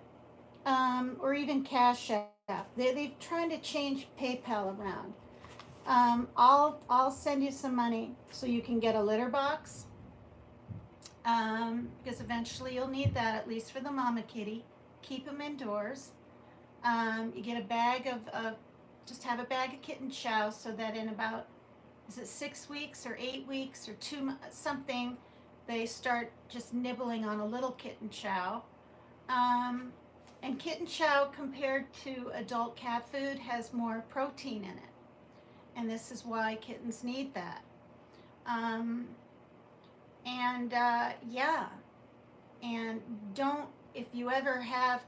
or even Cash App, they're trying to change PayPal around. I'll send you some money so you can get a litter box. Because eventually you'll need that, at least for the mama kitty. Keep them indoors. You get a bag of just have a bag of kitten chow so that in about, is it 6 weeks or 8 weeks or something, they start just nibbling on a little kitten chow. And kitten chow compared to adult cat food has more protein in it. And this is why kittens need that. Yeah. And don't, if you ever have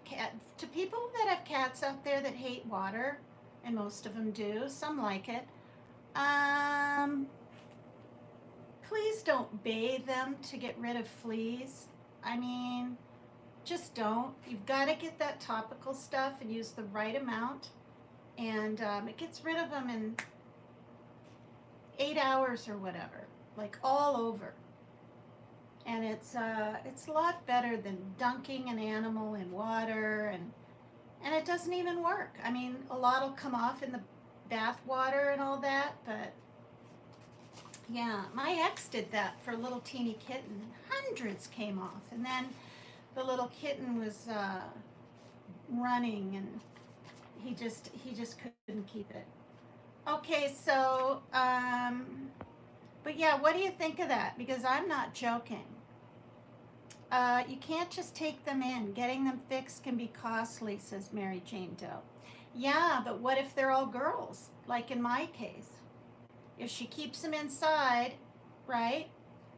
to people that have cats out there that hate water, and most of them do, some like it, please don't bathe them to get rid of fleas. I mean, just don't. You've got to get that topical stuff and use the right amount. And it gets rid of them in 8 hours or whatever, like all over. And it's a lot better than dunking an animal in water, and it doesn't even work. I mean, a lot will come off in the bath water and all that, but yeah, my ex did that for a little teeny kitten. Hundreds came off, and then the little kitten was running, and he just couldn't keep it. Okay, so but yeah, what do you think of that? Because I'm not joking. You can't just take them in. Getting them fixed can be costly, says Mary Jane Doe. Yeah, but what if they're all girls, like in my case? If she keeps them inside, right,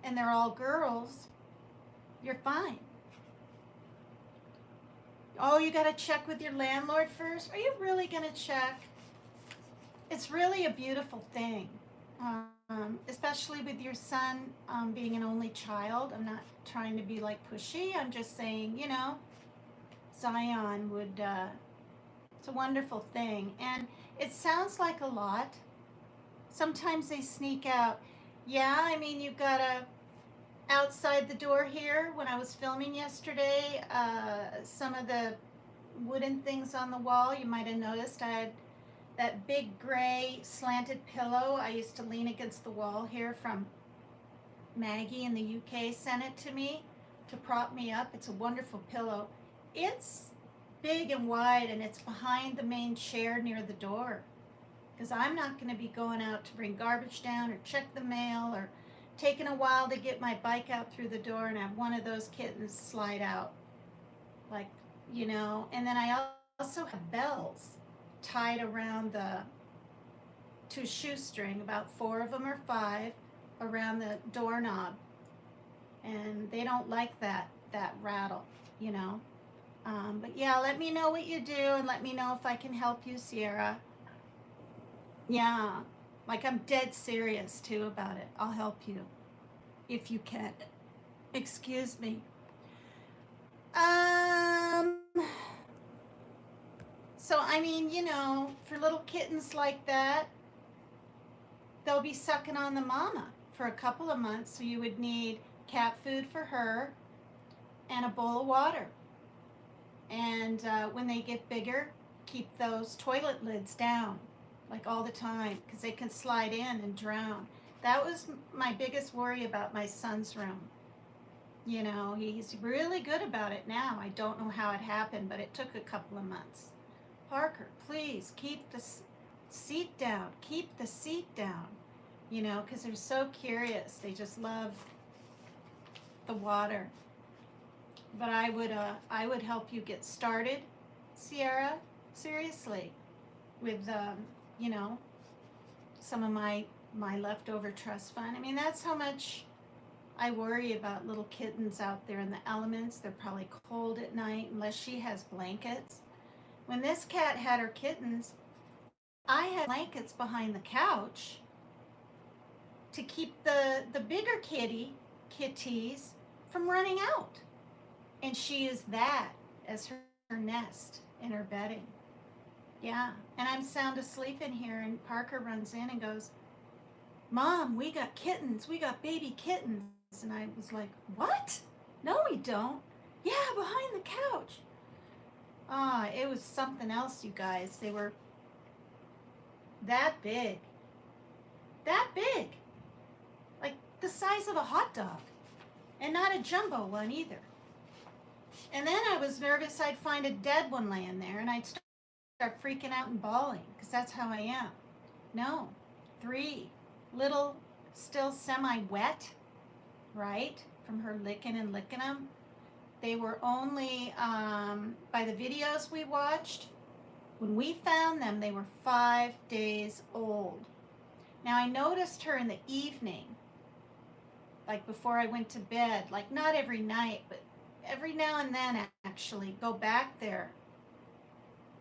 and they're all girls, you're fine. Oh, you got to check with your landlord first? Are you really going to check? It's really a beautiful thing. Especially with your son being an only child. I'm not trying to be like pushy. I'm just saying, you know, Zion would, it's a wonderful thing. And it sounds like a lot. Sometimes they sneak out. Yeah, I mean, you've got outside the door here, when I was filming yesterday, some of the wooden things on the wall, you might have noticed I had that big gray slanted pillow I used to lean against the wall here from Maggie in the UK sent it to me to prop me up. It's a wonderful pillow. It's big and wide, and it's behind the main chair near the door, because I'm not going to be going out to bring garbage down or check the mail or taking a while to get my bike out through the door and have one of those kittens slide out, like, you know. And then I also have bells tied around to a shoestring, about 4 of them or 5, around the doorknob, and they don't like that rattle, you know. But yeah, let me know what you do, and let me know if I can help you, Sierra. Yeah, like I'm dead serious too about it. I'll help you if you can. Excuse me. So, I mean, you know, for little kittens like that, they'll be sucking on the mama for a couple of months, so you would need cat food for her and a bowl of water. And when they get bigger, keep those toilet lids down, like all the time, because they can slide in and drown. That was my biggest worry about my son's room. You know, he's really good about it now. I don't know how it happened, but it took a couple of months. Parker, please keep the seat down. Keep the seat down. You know, because they're so curious. They just love the water. But I would help you get started, Sierra. Seriously, with you know, some of my leftover trust fund. I mean, that's how much I worry about little kittens out there in the elements. They're probably cold at night unless she has blankets. When this cat had her kittens, I had blankets behind the couch to keep the bigger kitties from running out. And she used that as her nest in her bedding. Yeah. And I'm sound asleep in here, and Parker runs in and goes, Mom, we got kittens. We got baby kittens. And I was like, what? No, we don't. Yeah, behind the couch. Ah, it was something else, you guys. They were that big. That big. Like the size of a hot dog. And not a jumbo one either. And then I was nervous I'd find a dead one laying there, and I'd start freaking out and bawling, because that's how I am. No. 3 little, still semi-wet, right, from her licking and licking them. They were only, by the videos we watched, when we found them, they were 5 days old. Now, I noticed her in the evening, like before I went to bed, like not every night, but every now and then, actually, go back there.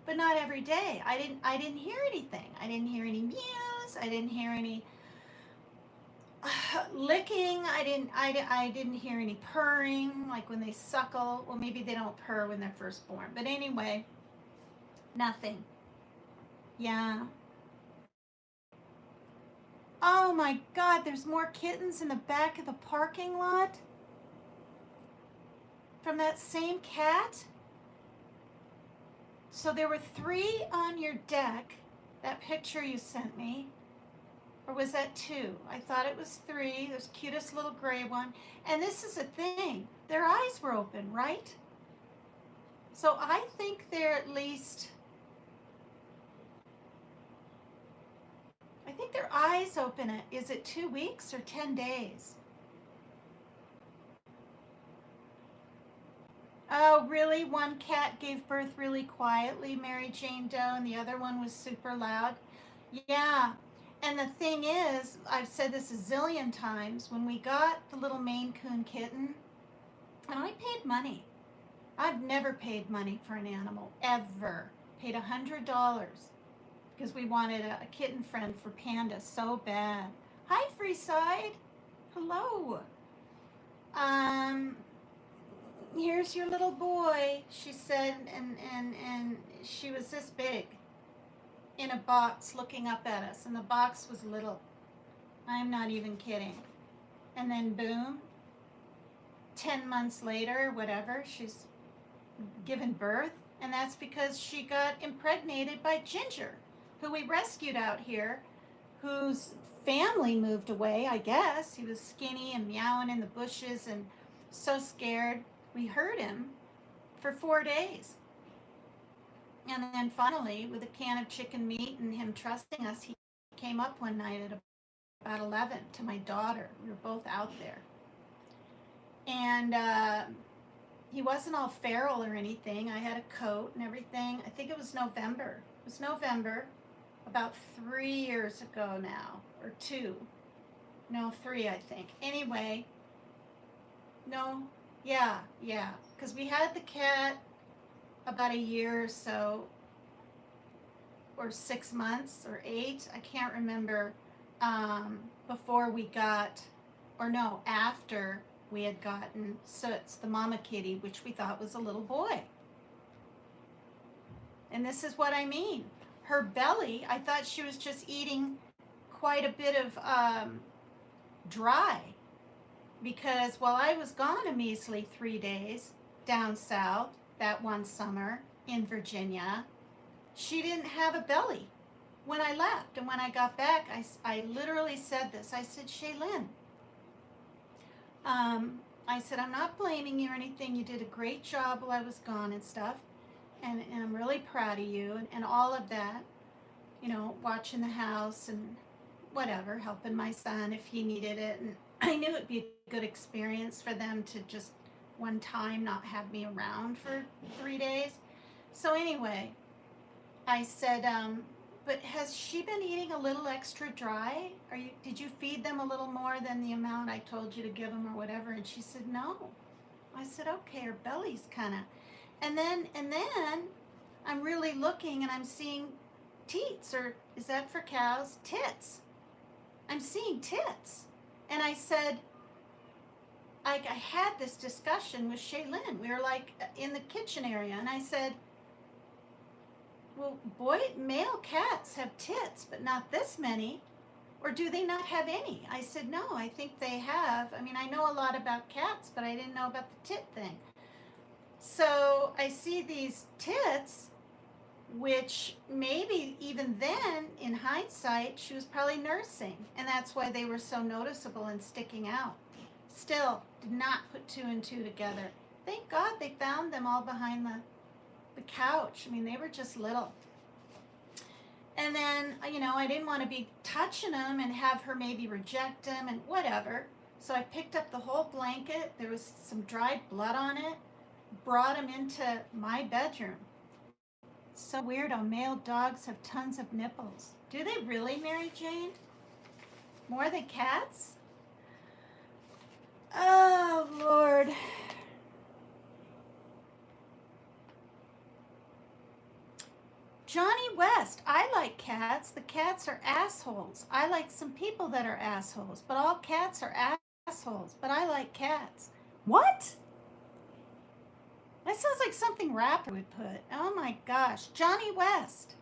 But not every day. I didn't hear anything. I didn't hear any mews. I didn't hear any licking. I didn't hear any purring, like when they suckle. Well, maybe they don't purr when they're first born. But anyway, nothing. Yeah. Oh my God, there's more kittens in the back of the parking lot from that same cat. So there were 3 on your deck, that picture you sent me. Or was that 2? I thought it was 3. There's cutest little gray one. And this is a thing. Their eyes were open, right? So I think they're at least, I think their eyes open at, is it 2 weeks or 10 days? Oh, really? One cat gave birth really quietly, Mary Jane Doe, and the other one was super loud? Yeah. And the thing is, I've said this a zillion times, when we got the little Maine Coon kitten, and I paid money. I've never paid money for an animal, ever. Paid $100 because we wanted a kitten friend for Panda so bad. Hi, Freeside. Hello. Here's your little boy, she said, and she was this big in a box looking up at us, and the box was little. I'm not even kidding. And then boom, 10 months later, whatever, she's given birth, and that's because she got impregnated by Ginger, who we rescued out here, whose family moved away, I guess. He was skinny and meowing in the bushes and so scared. We heard him for 4 days. And then finally, with a can of chicken meat and him trusting us, he came up one night at about 11 to my daughter. We were both out there. And he wasn't all feral or anything. I had a coat and everything. I think it was November. It was November, about 3 years ago now, or 2. No, 3, I think. Anyway, no, yeah, because we had the cat about a year or so, or 6 months, or 8, I can't remember, before we got, or no, after we had gotten Soots, the mama kitty, which we thought was a little boy. And this is what I mean. Her belly, I thought she was just eating quite a bit of dry, because while I was gone a measly 3 days down south that one summer in Virginia, she didn't have a belly when I left. And when I got back, I literally said this. I said, Shaylin, I said, I'm not blaming you or anything. You did a great job while I was gone and stuff. And I'm really proud of you and all of that. You know, watching the house and whatever, helping my son if he needed it. And I knew it'd be a good experience for them to just one time not have me around for 3 days. So anyway, I said, but has she been eating a little extra dry? Did you feed them a little more than the amount I told you to give them or whatever? And she said, no. I said, okay, her belly's kind of, and then I'm really looking and I'm seeing teats, or is that for cows? Tits. I'm seeing tits. And I said, I had this discussion with Shaylin. We were like in the kitchen area, and I said, well, male cats have tits, but not this many. Or do they not have any? I said, no, I think they have. I mean, I know a lot about cats, but I didn't know about the tit thing. So I see these tits, which maybe even then, in hindsight, she was probably nursing. And that's why they were so noticeable and sticking out. Still, did not put two and two together. Thank God they found them all behind the couch. I mean, they were just little. And then, I didn't want to be touching them and have her maybe reject them and whatever. So I picked up the whole blanket. There was some dried blood on it. Brought them into my bedroom. So weirdo. Male dogs have tons of nipples. Do they really, Mary Jane? More than cats? Oh, Lord. Johnny West, I like cats. The cats are assholes. I like some people that are assholes, but all cats are assholes. But I like cats. What? That sounds like something rapper would put. Oh my gosh. Johnny West,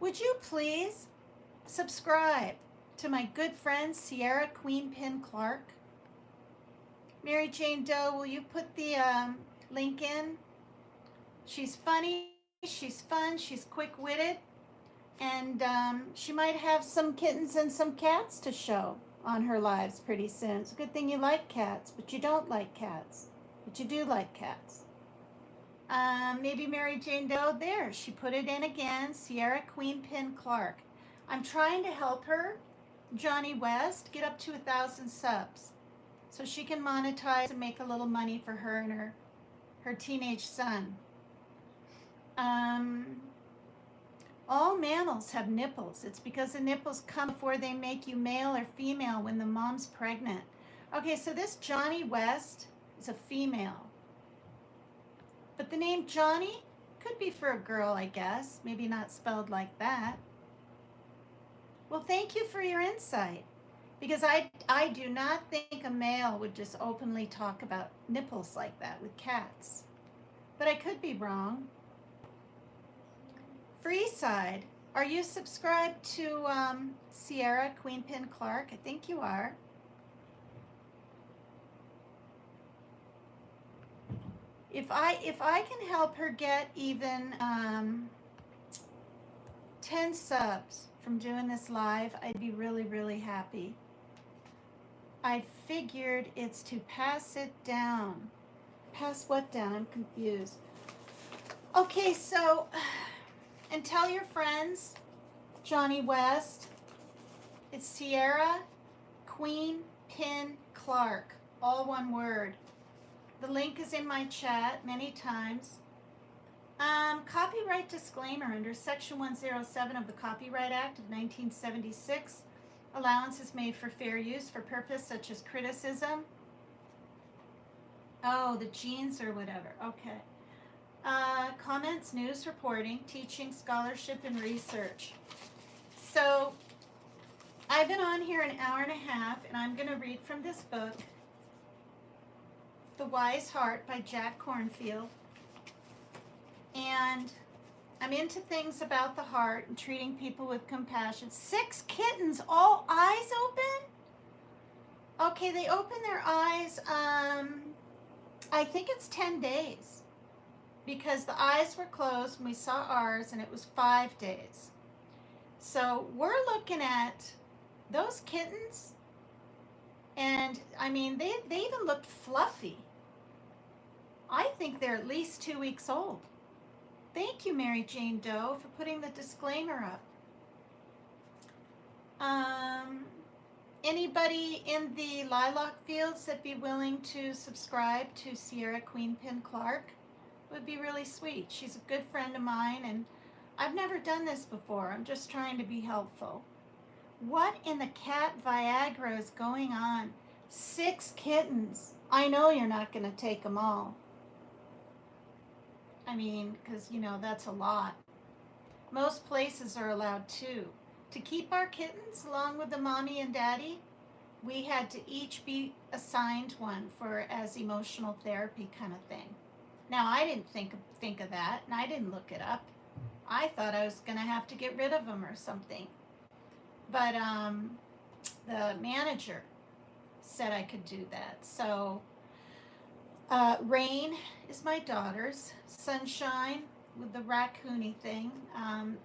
would you please subscribe to my good friend Sierra Queen Pin Clark? Mary Jane Doe, will you put the link in? She's funny. She's fun, she's quick-witted, and she might have some kittens and some cats to show on her lives pretty soon. It's a good thing you like cats, but you don't like cats, but you do like cats. Maybe Mary Jane Doe, there, she put it in again, Sierra Queen Pin Clark. I'm trying to help her, Johnny West, get up to 1,000 subs so she can monetize and make a little money for her and her teenage son. All mammals have nipples. It's because the nipples come before they make you male or female when the mom's pregnant. Okay, so this Johnny West is a female. But the name Johnny could be for a girl, I guess. Maybe not spelled like that. Well, thank you for your insight. Because I do not think a male would just openly talk about nipples like that with cats. But I could be wrong. Freeside, are you subscribed to Sierra Queen Pin Clark? I think you are. If I can help her get even 10 subs from doing this live, I'd be really, really happy. I figured it's to pass it down. Pass what down? I'm confused. Okay, so, and tell your friends, Johnny West, it's Sierra Queen Pin Clark, all one word. The link is in my chat many times. Copyright disclaimer under Section 107 of the Copyright Act of 1976. Allowance is made for fair use for purpose such as criticism. Oh, the genes or whatever. Okay. Comments, news reporting, teaching, scholarship, and research. So I've been on here an hour and a half, and I'm going to read from this book, The Wise Heart by Jack Kornfield. And I'm into things about the heart and treating people with compassion. 6 kittens, all eyes open? Okay, they open their eyes, I think it's 10 days. Because the eyes were closed when we saw ours, and it was 5 days. So we're looking at those kittens, and I mean, they even looked fluffy. I think they're at least 2 weeks old. Thank you, Mary Jane Doe, for putting the disclaimer up. Anybody in the lilac fields that be willing to subscribe to Sierra Queen Pin Clark would be really sweet. She's a good friend of mine, and I've never done this before. I'm just trying to be helpful. What in the cat Viagra is going on? 6 kittens. I know you're not going to take them all. I mean, because, that's a lot. Most places are allowed 2. To keep our kittens along with the mommy and daddy, we had to each be assigned one for as emotional therapy kind of thing. Now I didn't think of that, and I didn't look it up. I thought I was going to have to get rid of them or something. But the manager said I could do that. So Rain is my daughter's. Sunshine with the raccoony thing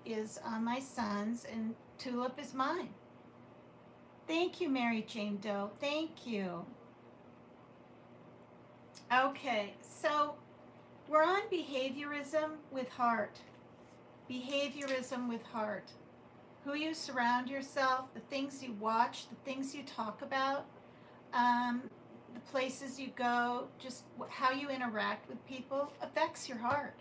is on my son's, and Tulip is mine. Thank you, Mary Jane Doe. Thank you. Okay, so we're on behaviorism with heart. Behaviorism with heart. Who you surround yourself, the things you watch, the things you talk about, the places you go, just how you interact with people affects your heart.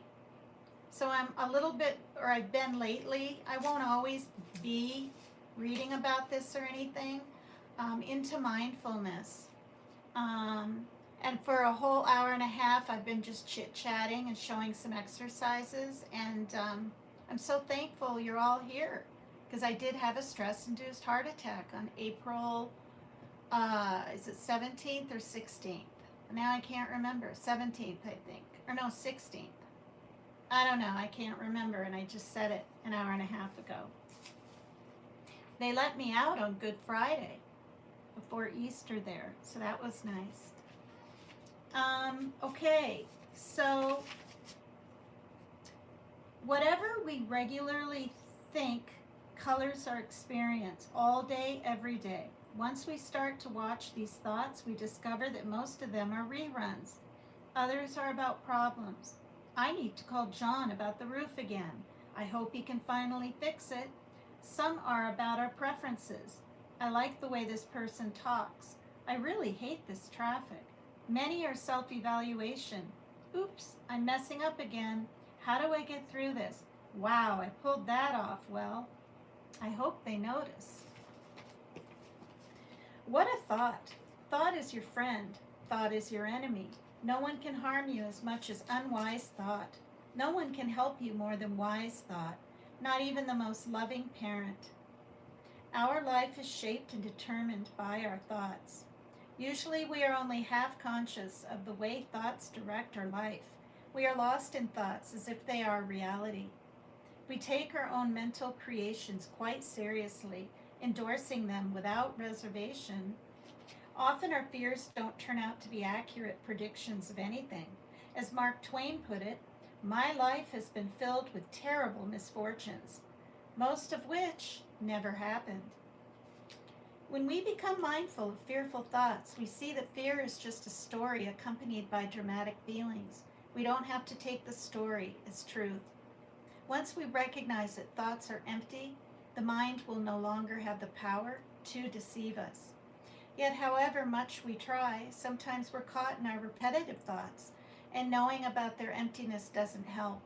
So I'm a little bit, or I've been lately, I won't always be reading about this or anything, into mindfulness. And for a whole hour and a half, I've been just chit-chatting and showing some exercises. And I'm so thankful you're all here, because I did have a stress-induced heart attack on April, is it 17th or 16th? Now I can't remember. 17th, I think. Or no, 16th. I don't know. I can't remember, and I just said it an hour and a half ago. They let me out on Good Friday before Easter there, so that was nice. Okay, so whatever we regularly think colors our experience all day, every day. Once we start to watch these thoughts, we discover that most of them are reruns. Others are about problems. I need to call John about the roof again. I hope he can finally fix it. Some are about our preferences. I like the way this person talks. I really hate this traffic. Many are self-evaluation. Oops, I'm messing up again. How do I get through this? Wow, I pulled that off well. I hope they notice. What a thought. Thought is your friend. Thought is your enemy. No one can harm you as much as unwise thought. No one can help you more than wise thought, not even the most loving parent. Our life is shaped and determined by our thoughts. Usually we are only half conscious of the way thoughts direct our life. We are lost in thoughts as if they are reality. We take our own mental creations quite seriously, endorsing them without reservation. Often our fears don't turn out to be accurate predictions of anything. As Mark Twain put it, my life has been filled with terrible misfortunes, most of which never happened. When we become mindful of fearful thoughts, we see that fear is just a story accompanied by dramatic feelings. We don't have to take the story as truth. Once we recognize that thoughts are empty, the mind will no longer have the power to deceive us. Yet, however much we try, sometimes we're caught in our repetitive thoughts, and knowing about their emptiness doesn't help.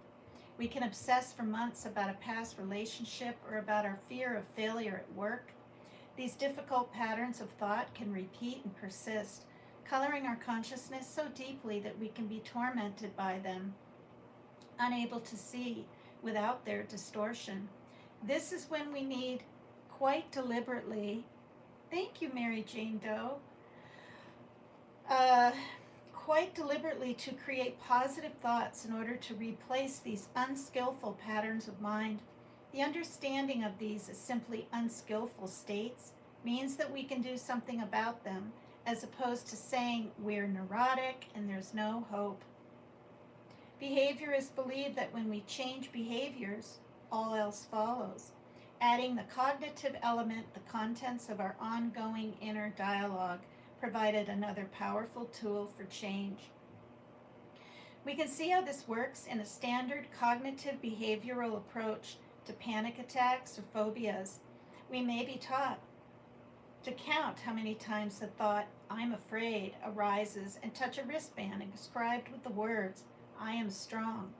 We can obsess for months about a past relationship or about our fear of failure at work. These difficult patterns of thought can repeat and persist, coloring our consciousness so deeply that we can be tormented by them, unable to see without their distortion. This is when we need quite deliberately, thank you, Mary Jane Doe, quite deliberately to create positive thoughts in order to replace these unskillful patterns of mind. The understanding of these as simply unskillful states means that we can do something about them, as opposed to saying we're neurotic and there's no hope. Behaviorists believe that when we change behaviors, all else follows. Adding the cognitive element, the contents of our ongoing inner dialogue, provided another powerful tool for change. We can see how this works in a standard cognitive behavioral approach to panic attacks or phobias. We may be taught to count how many times the thought, I'm afraid, arises and touch a wristband inscribed with the words, I am strong,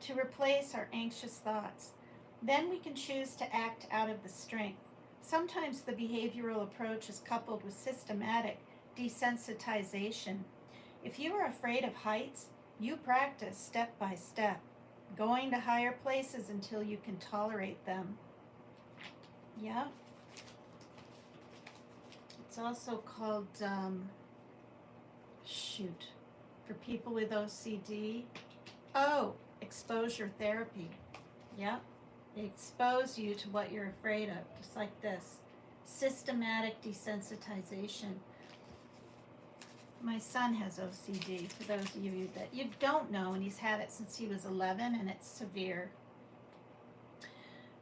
to replace our anxious thoughts. Then we can choose to act out of the strength. Sometimes the behavioral approach is coupled with systematic desensitization. If you are afraid of heights, you practice step by step, going to higher places until you can tolerate them. Yeah. It's also called, shoot, for people with OCD. Oh, exposure therapy. Yep. They expose you to what you're afraid of, just like this. Systematic desensitization. My son has OCD, for those of you that you don't know, and he's had it since he was 11, and it's severe.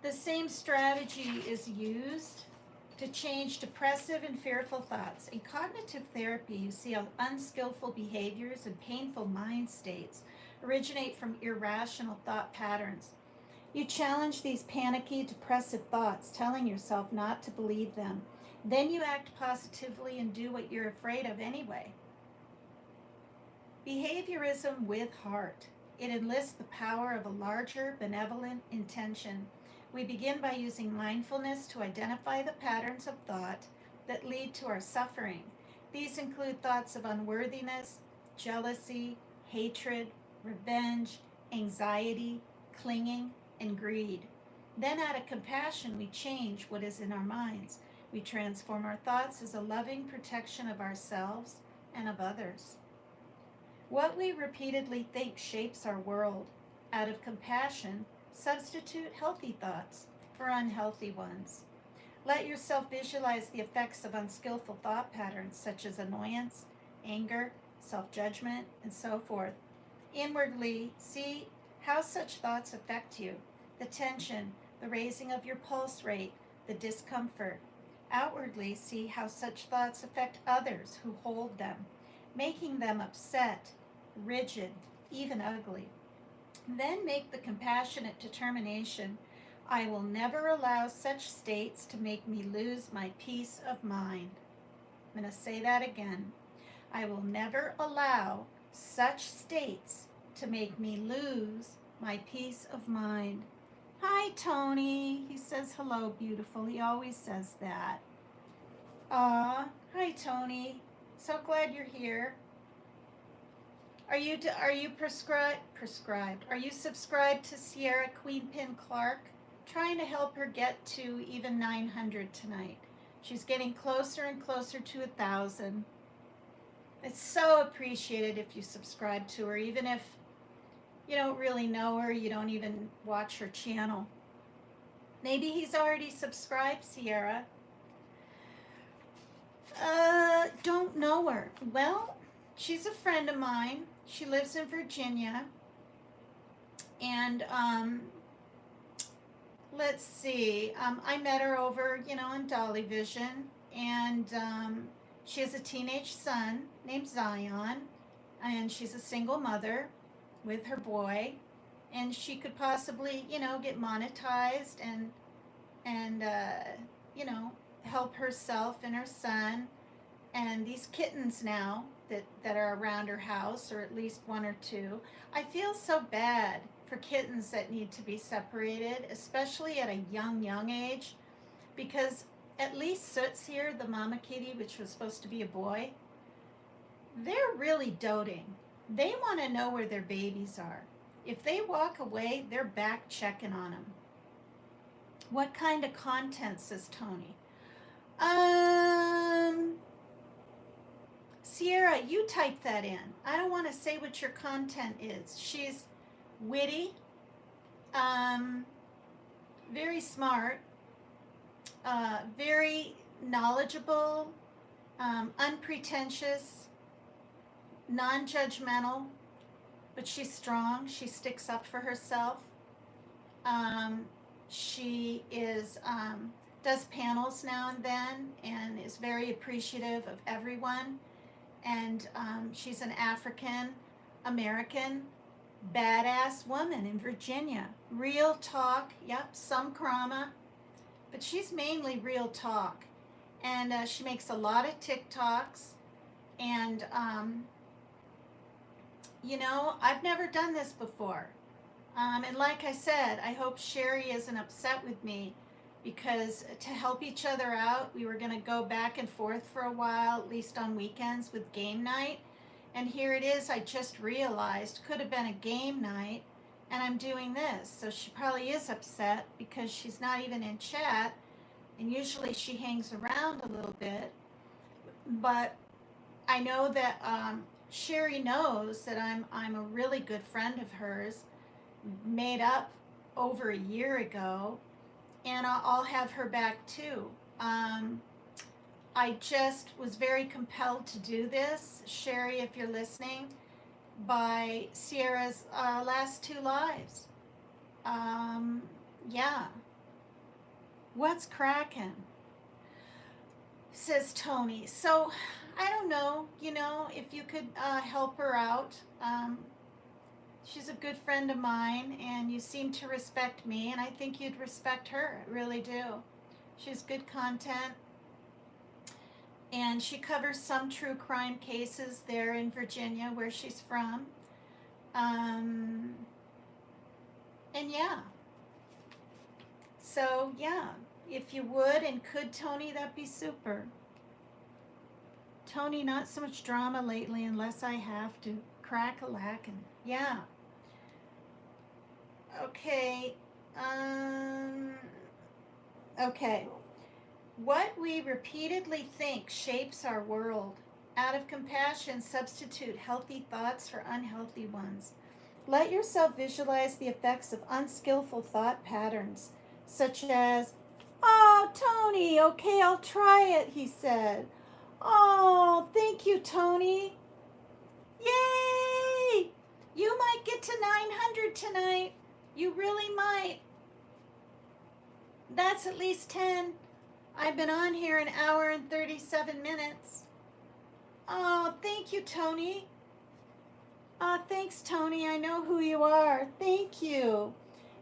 The same strategy is used to change depressive and fearful thoughts. In cognitive therapy, you see how unskillful behaviors and painful mind states originate from irrational thought patterns. You challenge these panicky, depressive thoughts, telling yourself not to believe them. Then you act positively and do what you're afraid of anyway. Behaviorism with heart. It enlists the power of a larger, benevolent intention. We begin by using mindfulness to identify the patterns of thought that lead to our suffering. These include thoughts of unworthiness, jealousy, hatred, revenge, anxiety, clinging, and greed. Then out of compassion, we change what is in our minds. We transform our thoughts as a loving protection of ourselves and of others. What we repeatedly think shapes our world. Out of compassion, substitute healthy thoughts for unhealthy ones. Let yourself visualize the effects of unskillful thought patterns such as annoyance, anger, self-judgment, and so forth. Inwardly, see how such thoughts affect you. The tension, the raising of your pulse rate, the discomfort. Outwardly, see how such thoughts affect others who hold them, making them upset, rigid, even ugly. Then make the compassionate determination, I will never allow such states to make me lose my peace of mind. I'm going to say that again. I will never allow such states to make me lose my peace of mind. Hi, Tony. He says hello, beautiful. He always says that. Hi, Tony. So glad you're here. Are you prescribed? Are you subscribed to Sierra Queenpin Clark? Trying to help her get to even 900 tonight. She's getting closer and closer to 1,000. It's so appreciated if you subscribe to her, even if you don't really know her, you don't even watch her channel. Maybe he's already subscribed, Sierra. Don't know her. Well, she's a friend of mine. She lives in Virginia. And let's see. I met her over, in Dolly Vision. And she has a teenage son named Zion. And she's a single mother with her boy. And she could possibly, get monetized and help herself and her son and these kittens now that are around her house, or at least one or two. I feel so bad for kittens that need to be separated, especially at a young age, because at least Soot's here, the mama kitty, which was supposed to be a boy, they're really doting. They want to know where their babies are. If they walk away, they're back checking on them. What kind of content, says Tony? Sierra, you type that in. I don't want to say what your content is. She's witty, very smart, very knowledgeable, unpretentious, non-judgmental, but she's strong. She sticks up for herself. She does panels now and then and is very appreciative of everyone. And she's an African American badass woman in Virginia. Real talk, yep, some drama, but she's mainly real talk. And she makes a lot of TikToks. And, I've never done this before. And like I said, I hope Sherry isn't upset with me, because to help each other out, we were going to go back and forth for a while, at least on weekends with game night. And here it is, I just realized, could have been a game night, and I'm doing this. So she probably is upset because she's not even in chat. And usually she hangs around a little bit, but I know that Sherry knows that I'm a really good friend of hers, made up over a year ago, and I'll have her back too. I just was very compelled to do this, Sherry, if you're listening, by Sierra's last two lives. Yeah. What's cracking? Says Tony. So, I don't know, if you could help her out. She's a good friend of mine, and you seem to respect me, and I think you'd respect her. I really do. She's good content, and she covers some true crime cases there in Virginia, where she's from. And yeah. So, yeah, if you would and could, Tony, that'd be super. Tony, not so much drama lately unless I have to. Crack-a-lackin'. Yeah. Okay. Okay. What we repeatedly think shapes our world. Out of compassion, substitute healthy thoughts for unhealthy ones. Let yourself visualize the effects of unskillful thought patterns, such as, "Oh, Tony, okay, I'll try it," he said. "Oh, thank you, Tony. Yay! You might get to 900 tonight. You really might. That's at least 10. I've been on here an hour and 37 minutes. Oh, thank you, Tony. Thanks, Tony. I know who you are. Thank you.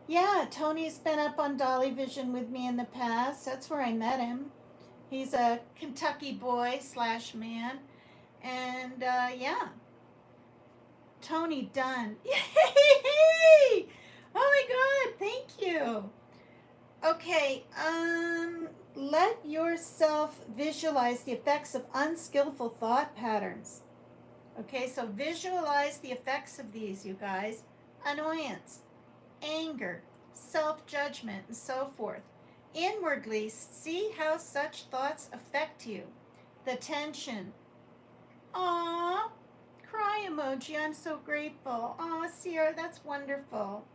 Yeah, Tony's been up on Dolly Vision with me in the past. That's where I met him. He's a Kentucky boy / man. And yeah. Tony Dunn. Yay! Oh my God, thank you. Okay, let yourself visualize the effects of unskillful thought patterns. Okay, so visualize the effects of these, you guys. Annoyance, anger, self-judgment, and so forth. Inwardly, see how such thoughts affect you. The tension. Aww, cry emoji, I'm so grateful. Aw, Sierra, that's wonderful.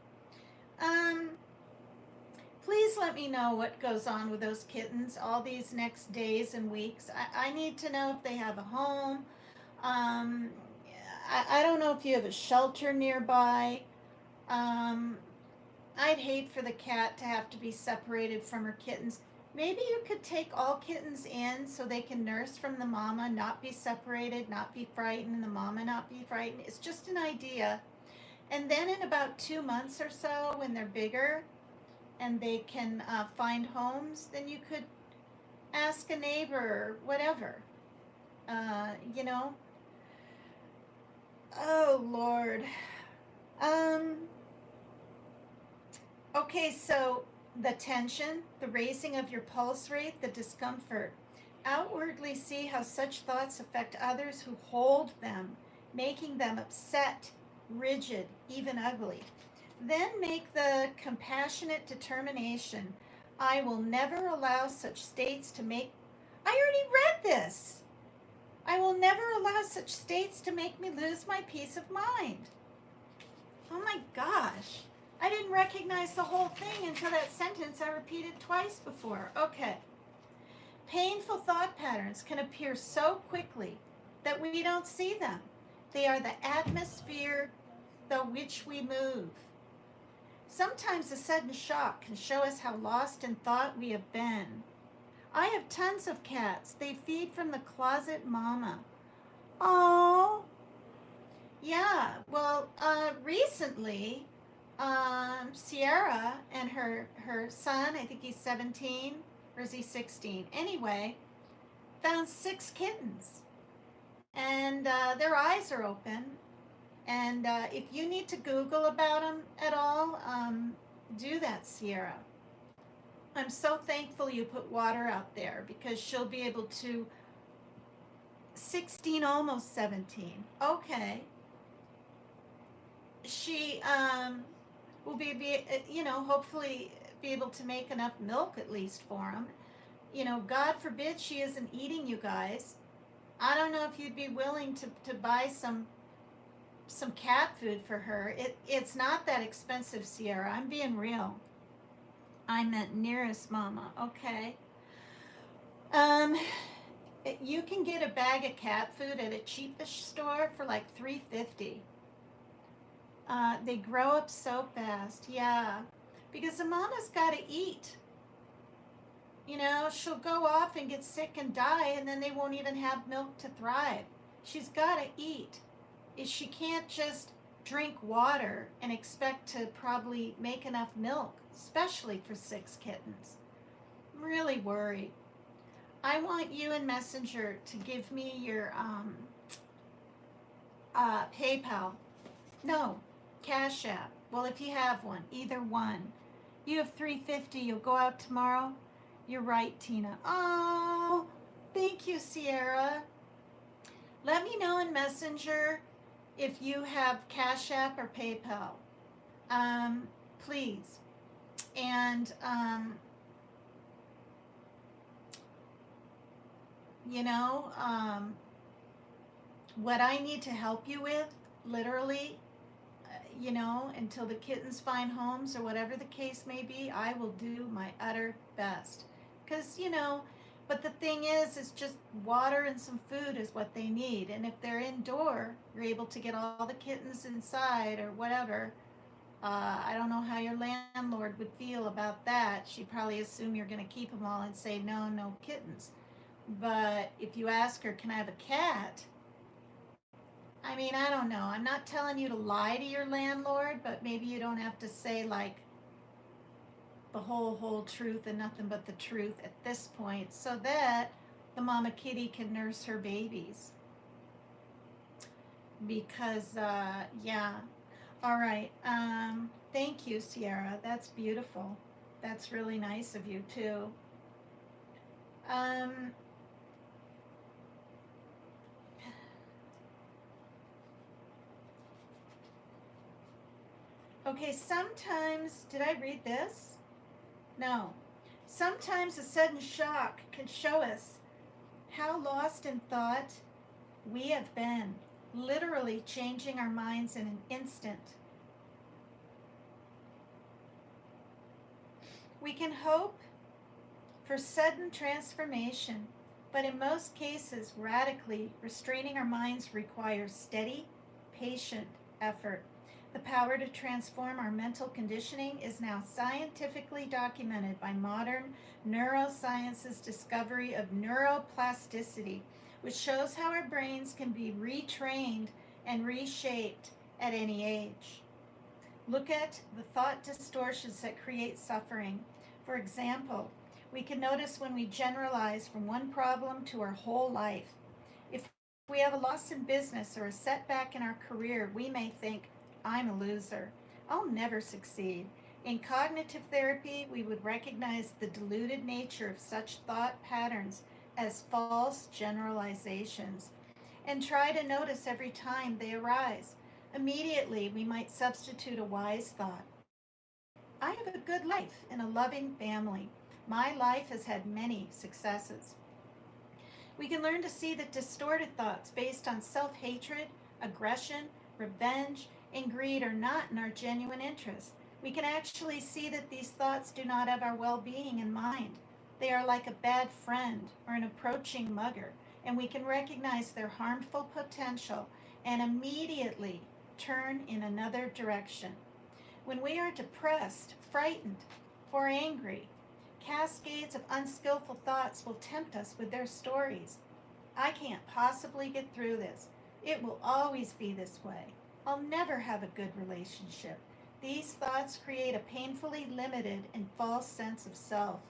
Please let me know what goes on with those kittens all these next days and weeks. I need to know if they have a home. I don't know if you have a shelter nearby. I'd hate for the cat to have to be separated from her kittens. Maybe you could take all kittens in so they can nurse from the mama, not be separated, not be frightened, and the mama not be frightened. It's just an idea. And then in about 2 months or so, when they're bigger and they can find homes, then you could ask a neighbor or whatever. You know? Oh, Lord. Okay, so the tension, the raising of your pulse rate, the discomfort. Outwardly see how such thoughts affect others who hold them, making them upset, rigid, even ugly. Then make the compassionate determination. I will never allow such states to make... I already read this. I will never allow such states to make me lose my peace of mind. Oh my gosh. I didn't recognize the whole thing until that sentence I repeated twice before. Okay. Painful thought patterns can appear so quickly that we don't see them. They are the atmosphere through which we move. Sometimes a sudden shock can show us how lost in thought we have been. I have tons of cats. They feed from the closet mama. Oh. Yeah, well, recently, Sierra and her son, I think he's 17, or is he 16? Anyway, found 6 kittens. And their eyes are open. And if you need to Google about them at all, do that, Sierra. I'm so thankful you put water out there because she'll be able to... 16, almost 17. Okay. She will be hopefully be able to make enough milk at least for him. God forbid she isn't eating, you guys. I don't know if you'd be willing to buy some cat food for her. It's not that expensive, Sierra. I'm being real. I meant nearest mama. Okay. Um, you can get a bag of cat food at a cheapish store for like $3.50. They grow up so fast. Yeah, because the mama's got to eat. She'll go off and get sick and die, and then they won't even have milk to thrive. She's got to eat. She can't just drink water and expect to probably make enough milk, especially for 6 kittens. I'm really worried. I want you and Messenger to give me your PayPal. No, Cash App. Well, if you have one, either one. You have $3.50. You'll go out tomorrow. You're right, Tina. Oh, thank you, Sierra. Let me know in Messenger if you have Cash App or PayPal. Please. And, what I need to help you with, literally, until the kittens find homes or whatever the case may be, I will do my utter best. Because, but the thing is just water and some food is what they need. And if they're indoor, you're able to get all the kittens inside or whatever. I don't know how your landlord would feel about that. She'd probably assume you're going to keep them all and say, no, no kittens. But if you ask her, can I have a cat? I mean, I don't know. I'm not telling you to lie to your landlord, but maybe you don't have to say like the whole truth and nothing but the truth at this point, so that the mama kitty can nurse her babies. Because, yeah. All right. Thank you, Sierra. That's beautiful. That's really nice of you, too. Okay, sometimes, did I read this? No. Sometimes a sudden shock can show us how lost in thought we have been, literally changing our minds in an instant. We can hope for sudden transformation, but in most cases, radically restraining our minds requires steady, patient effort. The power to transform our mental conditioning is now scientifically documented by modern neuroscience's discovery of neuroplasticity, which shows how our brains can be retrained and reshaped at any age. Look at the thought distortions that create suffering. For example, we can notice when we generalize from one problem to our whole life. If we have a loss in business or a setback in our career, we may think, I'm a loser. I'll never succeed. In cognitive therapy, we would recognize the diluted nature of such thought patterns as false generalizations and try to notice every time they arise. Immediately, we might substitute a wise thought. I have a good life in a loving family. My life has had many successes. We can learn to see that distorted thoughts based on self-hatred, aggression, revenge, and greed are not in our genuine interest. We can actually see that these thoughts do not have our well-being in mind. They are like a bad friend or an approaching mugger, and we can recognize their harmful potential and immediately turn in another direction. When we are depressed, frightened, or angry, cascades of unskillful thoughts will tempt us with their stories. I can't possibly get through this. It will always be this way. I'll never have a good relationship. These thoughts create a painfully limited and false sense of self.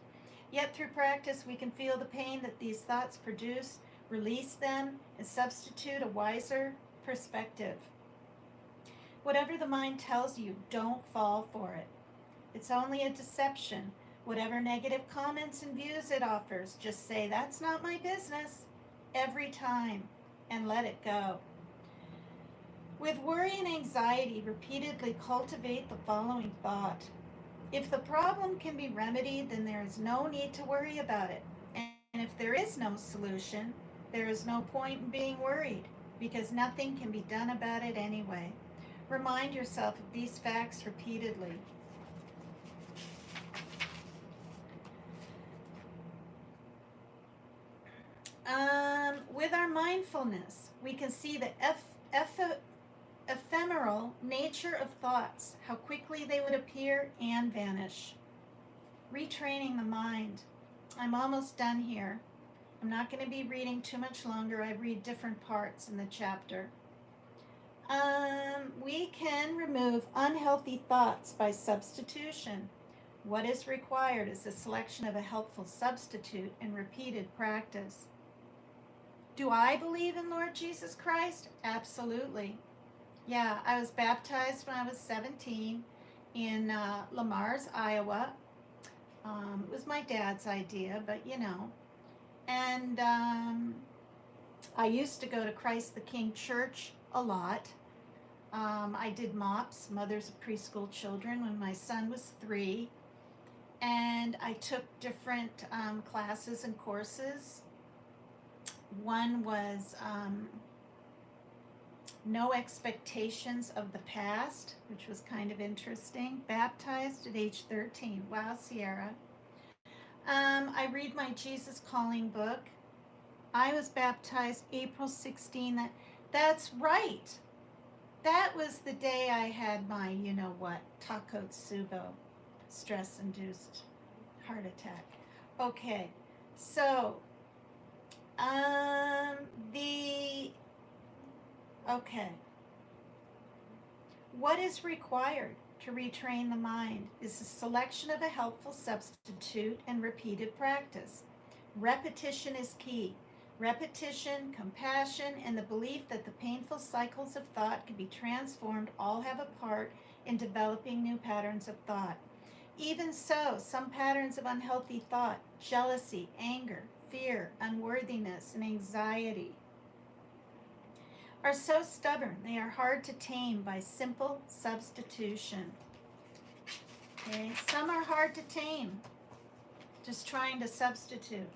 Yet through practice, we can feel the pain that these thoughts produce, release them, and substitute a wiser perspective. Whatever the mind tells you, don't fall for it. It's only a deception. Whatever negative comments and views it offers, just say, that's not my business, every time, and let it go. With worry and anxiety, repeatedly cultivate the following thought. If the problem can be remedied, then there is no need to worry about it. if there is no solution, there is no point in being worried because nothing can be done about it anyway. Remind yourself of these facts repeatedly. With our mindfulness, we can see the ephemeral nature of thoughts, how quickly they would appear and vanish. Retraining the mind. I'm almost done here. I'm not going to be reading too much longer. I read different parts in the chapter. We can remove unhealthy thoughts by substitution. What is required is the selection of a helpful substitute and repeated practice. Do I believe in Lord Jesus Christ? Absolutely. Yeah, I was baptized when I was 17 in Lamar's, Iowa. It was my dad's idea, but you know. And I used to go to Christ the King Church a lot. I did MOPS, Mothers of Preschool Children, when my son was 3. And I took different classes and courses. One was No Expectations of the Past, which was kind of interesting. Baptized at age 13. Wow, Sierra. I read my Jesus Calling book. I was baptized April 16. That's right. That was the day I had my, you know what, Takotsubo, stress-induced heart attack. Okay, so what is required to retrain the mind is the selection of a helpful substitute and repeated practice. Repetition is key. Repetition, compassion, and the belief that the painful cycles of thought can be transformed all have a part in developing new patterns of thought. Even so, some patterns of unhealthy thought, jealousy, anger, fear, unworthiness, and anxiety, are so stubborn they are hard to tame by simple substitution. Okay, some are hard to tame, just trying to substitute.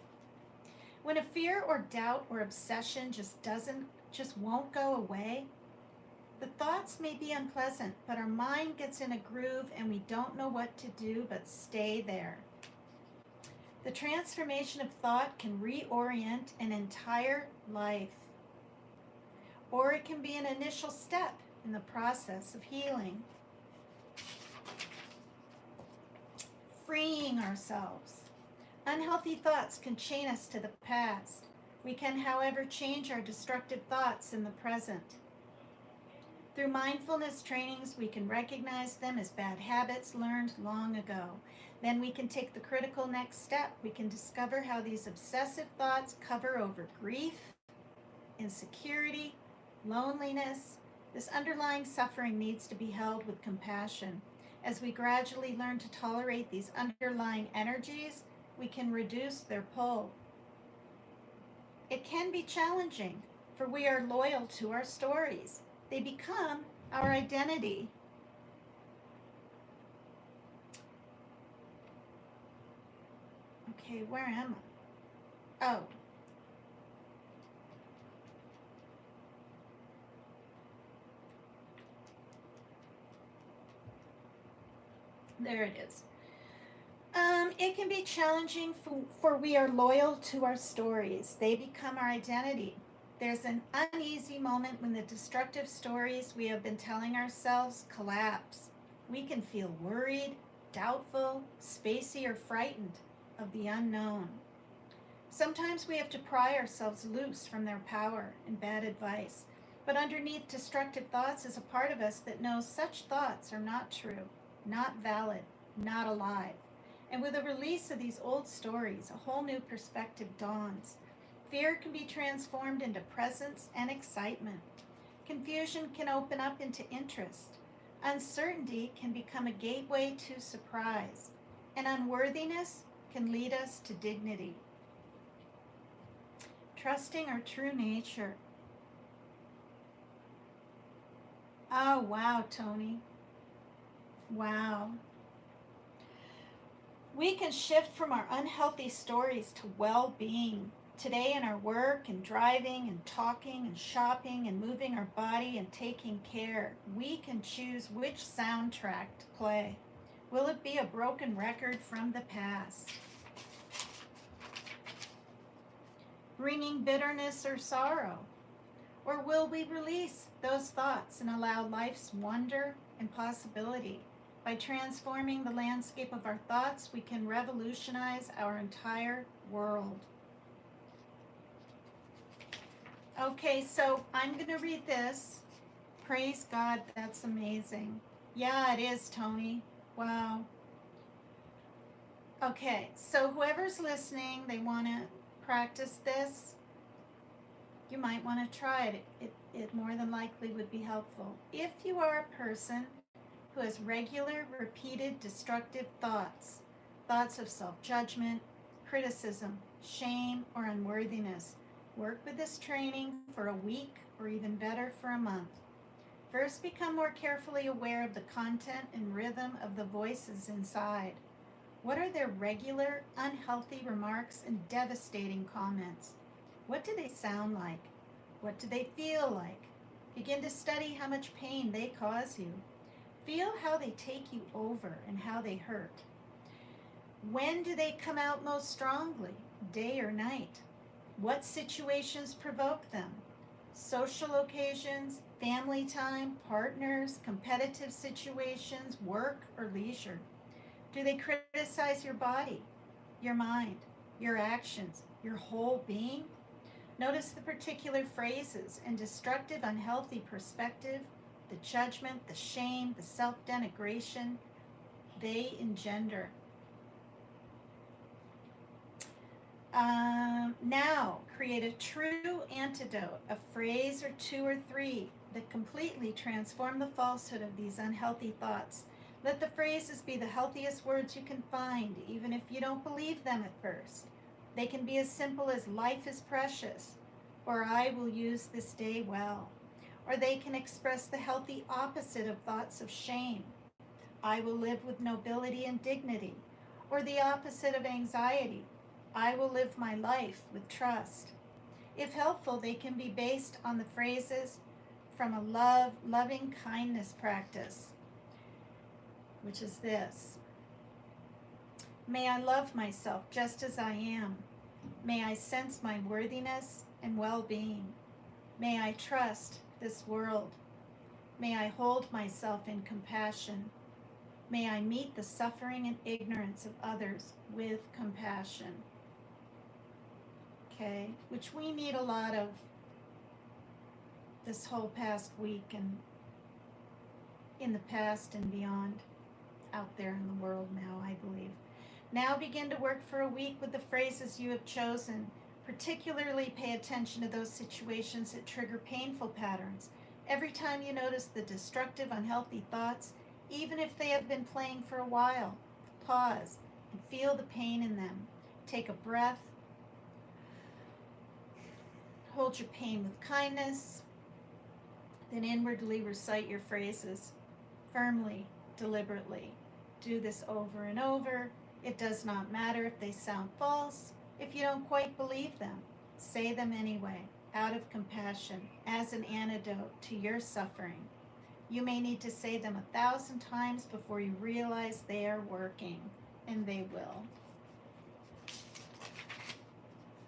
When a fear or doubt or obsession just won't go away, the thoughts may be unpleasant, but our mind gets in a groove and we don't know what to do but stay there. The transformation of thought can reorient an entire life, or it can be an initial step in the process of healing. Freeing ourselves. Unhealthy thoughts can chain us to the past. We can, however, change our destructive thoughts in the present. Through mindfulness trainings, we can recognize them as bad habits learned long ago. Then we can take the critical next step. We can discover how these obsessive thoughts cover over grief, insecurity, loneliness. This underlying suffering needs to be held with compassion. As we gradually learn to tolerate these underlying energies, we can reduce their pull. It can be challenging, for we are loyal to our stories. They become our identity. Okay, where am I? Oh. There it is. It can be challenging for we are loyal to our stories. They become our identity. There's an uneasy moment when the destructive stories we have been telling ourselves collapse. We can feel worried, doubtful, spacey, or frightened of the unknown. Sometimes we have to pry ourselves loose from their power and bad advice. But underneath destructive thoughts is a part of us that knows such thoughts are not true, not valid, not alive. And with the release of these old stories, a whole new perspective dawns. Fear can be transformed into presence and excitement. Confusion can open up into interest. Uncertainty can become a gateway to surprise. And unworthiness can lead us to dignity. Trusting our true nature. Oh, wow, Tony. Wow. We can shift from our unhealthy stories to well-being. Today in our work and driving and talking and shopping and moving our body and taking care, we can choose which soundtrack to play. Will it be a broken record from the past, bringing bitterness or sorrow? Or will we release those thoughts and allow life's wonder and possibility? By transforming the landscape of our thoughts, we can revolutionize our entire world. Okay, so I'm going to read this. Praise God, that's amazing. Yeah, it is, Tony. Wow. Okay, so whoever's listening, they want to practice this, you might want to try it. It more than likely would be helpful. If you are a person who has regular, repeated, destructive thoughts, thoughts of self-judgment, criticism, shame, or unworthiness, work with this training for a week or even better for a month. First, become more carefully aware of the content and rhythm of the voices inside. What are their regular, unhealthy remarks and devastating comments? What do they sound like? What do they feel like? Begin to study how much pain they cause you. Feel how they take you over and how they hurt. When do they come out most strongly, day or night? What situations provoke them? Social occasions, family time, partners, competitive situations, work or leisure? Do they criticize your body, your mind, your actions, your whole being? Notice the particular phrases and destructive, unhealthy perspective, the judgment, the shame, the self-denigration they engender. Now, create a true antidote, a phrase or two or three that completely transform the falsehood of these unhealthy thoughts. Let the phrases be the healthiest words you can find, even if you don't believe them at first. They can be as simple as life is precious, or I will use this day well. Or they can express the healthy opposite of thoughts of shame. I will live with nobility and dignity. Or the opposite of anxiety. I will live my life with trust. If helpful, they can be based on the phrases from a loving kindness practice, which is this. May I love myself just as I am. May I sense my worthiness and well-being. May I trust this world. May I hold myself in compassion. May I meet the suffering and ignorance of others with compassion. Okay, which we need a lot of this whole past week and in the past and beyond out there in the world now, I believe. Now begin to work for a week with the phrases you have chosen. Particularly pay attention to those situations that trigger painful patterns. Every time you notice the destructive, unhealthy thoughts, even if they have been playing for a while, pause and feel the pain in them. Take a breath. Hold your pain with kindness. Then inwardly recite your phrases firmly, deliberately. Do this over and over. It does not matter if they sound false, if you don't quite believe them. Say them anyway, out of compassion, as an antidote to your suffering. You may need to say them 1,000 times before you realize they are working, and they will.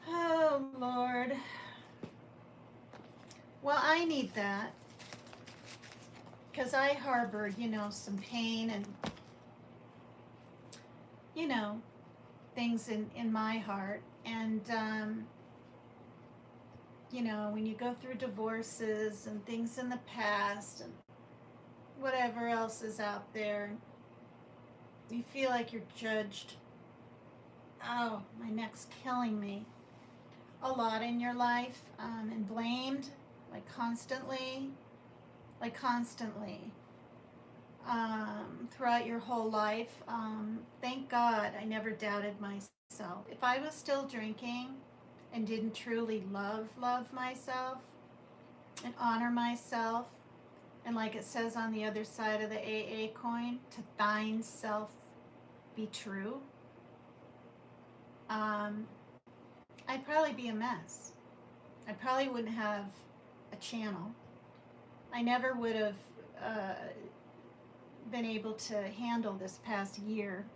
Oh, Lord. Well, I need that because I harbored, some pain and, things in my heart. And, when you go through divorces and things in the past and whatever else is out there, you feel like you're judged. Oh, my neck's killing me. A lot in your life, and blamed, constantly, throughout your whole life. Thank God I never doubted myself. If I was still drinking and didn't truly love myself and honor myself, and like it says on the other side of the AA coin, to thine self be true, I'd probably be a mess. I probably wouldn't have a channel. I never would have been able to handle this past year.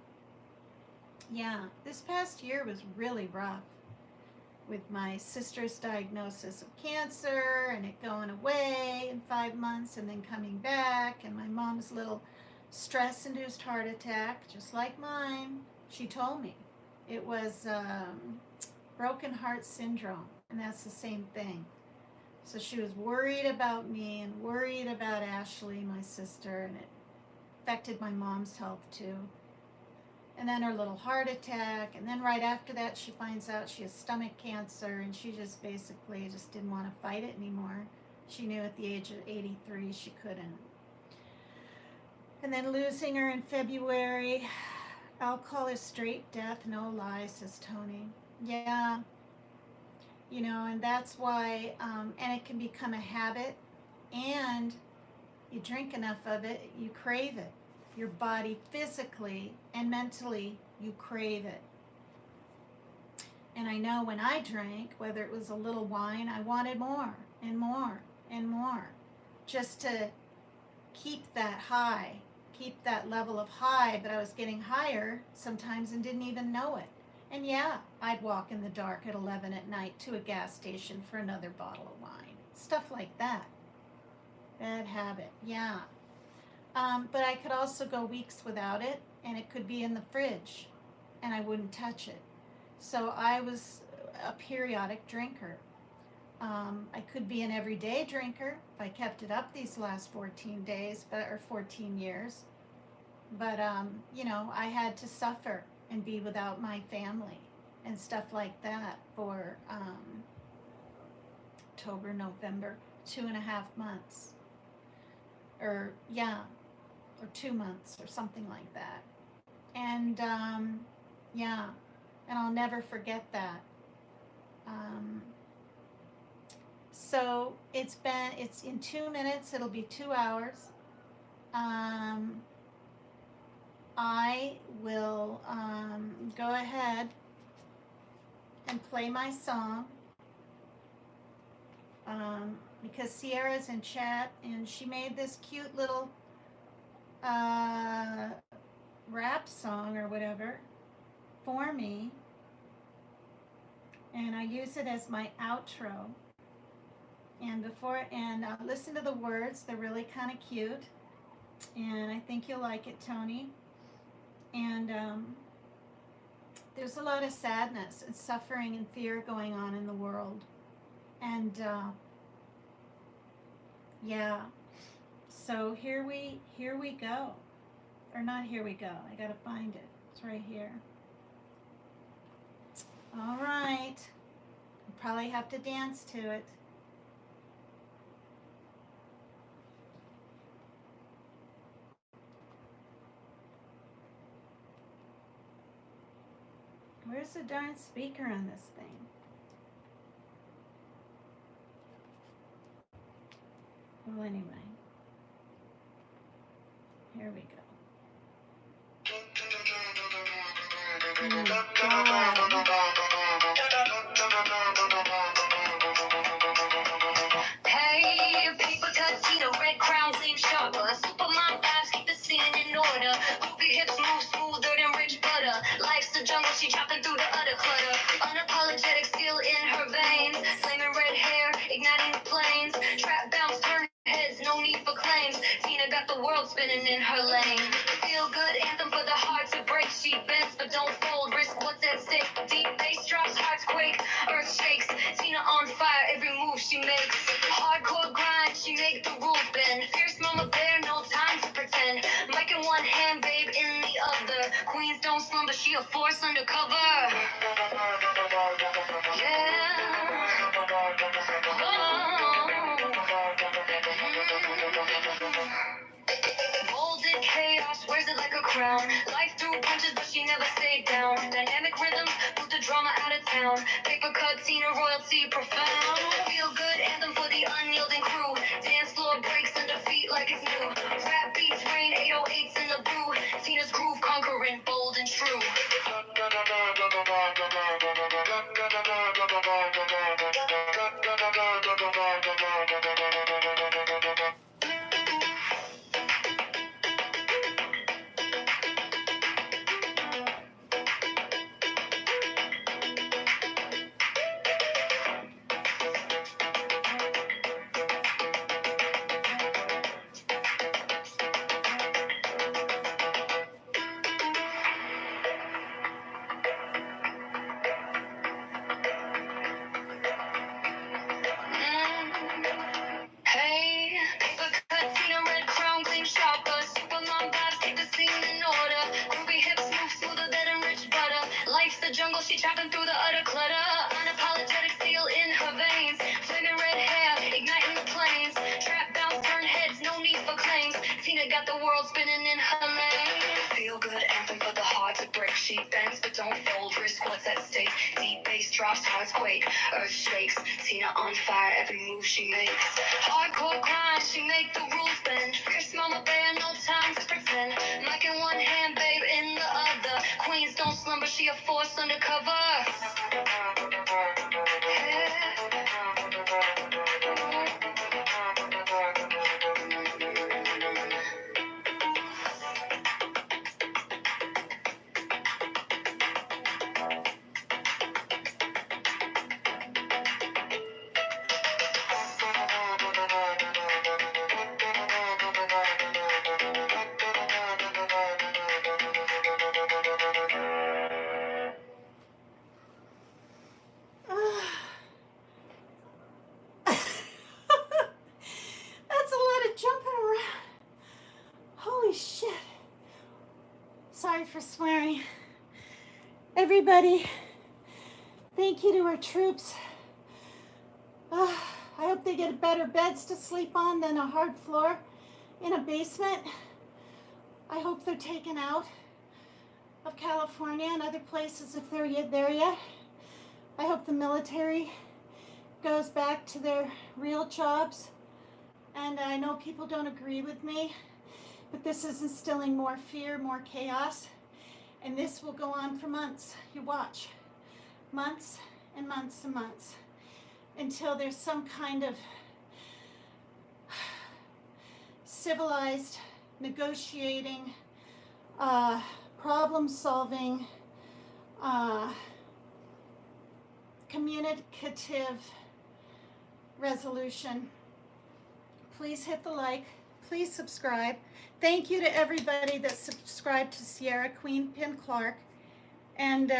Yeah, this past year was really rough with my sister's diagnosis of cancer and it going away in 5 months and then coming back, and my mom's little stress-induced heart attack, just like mine. She told me it was broken heart syndrome, and that's the same thing. So she was worried about me and worried about Ashley, my sister, and it affected my mom's health too. And then her little heart attack, and then right after that she finds out she has stomach cancer, and she just basically just didn't want to fight it anymore. She knew at the age of 83 she couldn't. And then losing her in February. Alcohol is straight death, no lie, says Tony. Yeah. You know, and that's why, and it can become a habit, and you drink enough of it, you crave it. Your body physically and mentally, you crave it. And I know when I drank, whether it was a little wine, I wanted more and more and more, just to keep that high, keep that level of high, but I was getting higher sometimes and didn't even know it. And yeah, I'd walk in the dark at 11 at night to a gas station for another bottle of wine. Stuff like that. Bad habit, yeah. But I could also go weeks without it, and it could be in the fridge, and I wouldn't touch it. So I was a periodic drinker. I could be an everyday drinker if I kept it up these last 14 days, or 14 years. But, you know, I had to suffer and be without my family and stuff like that for October, November, 2.5 months. Or, yeah, or 2 months or something like that. And, yeah, and I'll never forget that. So it's in 2 minutes, it'll be 2 hours. I will go ahead and play my song because Sierra's in chat, and she made this cute little rap song or whatever for me, and I use it as my outro. And listen to the words, they're really kind of cute, and I think you'll like it, Tony. And there's a lot of sadness and suffering and fear going on in the world, and yeah, so here we go, or not here we go, I gotta find it, it's right here. All right, I'll probably have to dance to it. Where's the darn speaker on this thing? Well, anyway, here we go. Oh, God. Hey, paper cuts, red crowns lean sharper. Supermom vibes keep the scene in order. Groovy hips move smoother than rich butter. Life's the jungle, she chopping through the utter clutter. Unapologetic skill in her veins. Flaming red hair, igniting the flames. Trap bounce, turn heads, no need for claims. Tina got the world spinning in her lane. Feel good anthem for the heart to break. She bends but don't fold. Risk what's at stake. Deep bass drops, hearts quake, earth shakes. Tina on fire, every move she makes. Hardcore grind, she make the rules bend. Fierce mama bear, no time to pretend. Mic in one hand, babe in the other. Queens don't slumber, she a force undercover. Yeah. Molded chaos, wears it like a crown. Life threw punches, but she never stayed down. Dynamic rhythms, put the drama out of town. Paper cut, Tina royalty profound. Feel good anthem for the unyielding crew. Dance floor breaks under feet like it's new. Rap beats rain, 808s in the brew. Tina's groove conquering, bold and true. She chopping through the utter clutter. Unapologetic steel in her veins. Flaming red hair, igniting the flames. Trap bounce, turn heads, no need for claims. Tina got the world spinning in her lane. Feel good anthem for the heart to break. She bends but don't fold. Risk what's at stake. Deep bass drops, hearts quake. Earth shakes. Tina on fire, every move she makes. Hardcore grind, she make the rules bend. Fierce mama bear, no time to pretend. Mic in one hand, babe in the other. Queens don't slumber, she a force undercover. That's a lot of jumping around. Holy shit. Sorry for swearing. Everybody, thank you to our troops. I hope they get better beds to sleep on than a hard floor in a basement. I hope they're taken out of California and other places if they're there yet. I hope the military goes back to their real jobs. And I know people don't agree with me, but this is instilling more fear, more chaos. And this will go on for months. You watch. Months and months and months. Until there's some kind of civilized, negotiating, problem-solving, communicative resolution. Please hit the like. Please subscribe. Thank you to everybody that subscribed to Sierra Queen Pin Clark. And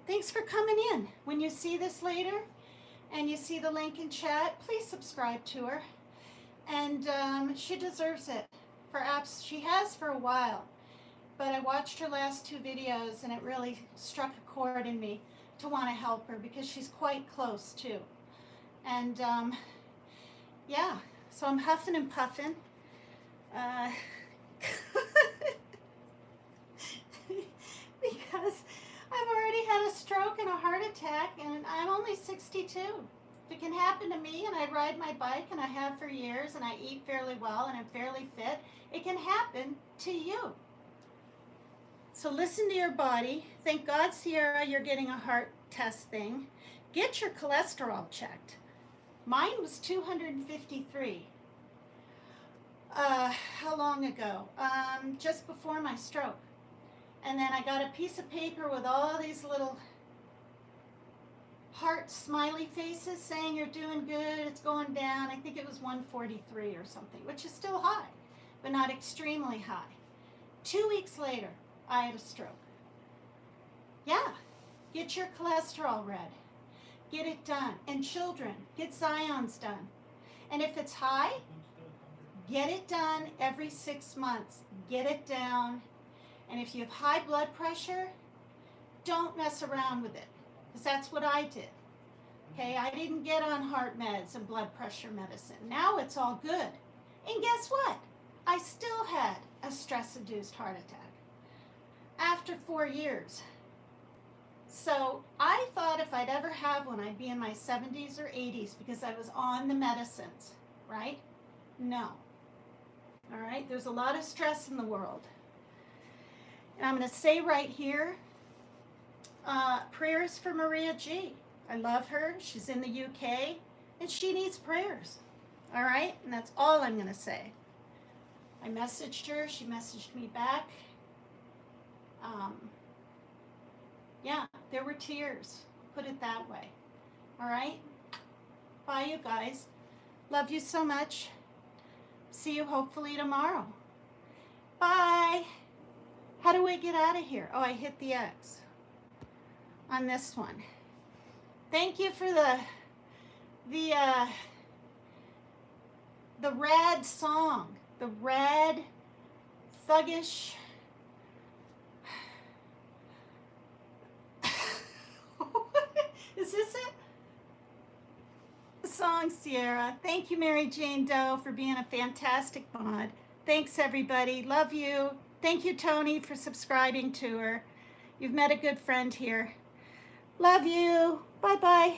thanks for coming in. When you see this later and you see the link in chat, please subscribe to her. And she deserves it for apps. She has for a while. But I watched her last two videos and it really struck a chord in me to want to help her because she's quite close too. And yeah, so I'm huffing and puffing. Because I've already had a stroke and a heart attack and I'm only 62. If it can happen to me and I ride my bike and I have for years and I eat fairly well and I'm fairly fit, it can happen to you. So listen to your body. Thank God, Sierra, you're getting a heart test thing. Get your cholesterol checked. Mine was 253. How long ago? Just before my stroke. And then I got a piece of paper with all these little heart smiley faces saying you're doing good, it's going down. I think it was 143 or something, which is still high, but not extremely high. 2 weeks later, I had a stroke. Yeah, get your cholesterol read. Get it done. And children, get Zion's done. And if it's high, get it done every 6 months. Get it down. And if you have high blood pressure, don't mess around with it. Because that's what I did. Okay, I didn't get on heart meds and blood pressure medicine. Now it's all good. And guess what? I still had a stress-induced heart attack after 4 years. So I thought if I'd ever have one, I'd be in my 70s or 80s because I was on the medicines, right? No. All right, there's a lot of stress in the world. And I'm going to say right here, Prayers for Maria G. I love her. She's in the UK, and she needs prayers. All right? And that's all I'm going to say. I messaged her. She messaged me back. Yeah, there were tears. Put it that way. All right? Bye, you guys. Love you so much. See you hopefully tomorrow. Bye. How do I get out of here? Oh, I hit the X on this one. Thank you for the red song, the red thuggish. Is this it? The song, Sierra. Thank you, Mary Jane Doe, for being a fantastic mod. Thanks, everybody. Love you. Thank you, Tony, for subscribing to her. You've met a good friend here. Love you. Bye-bye.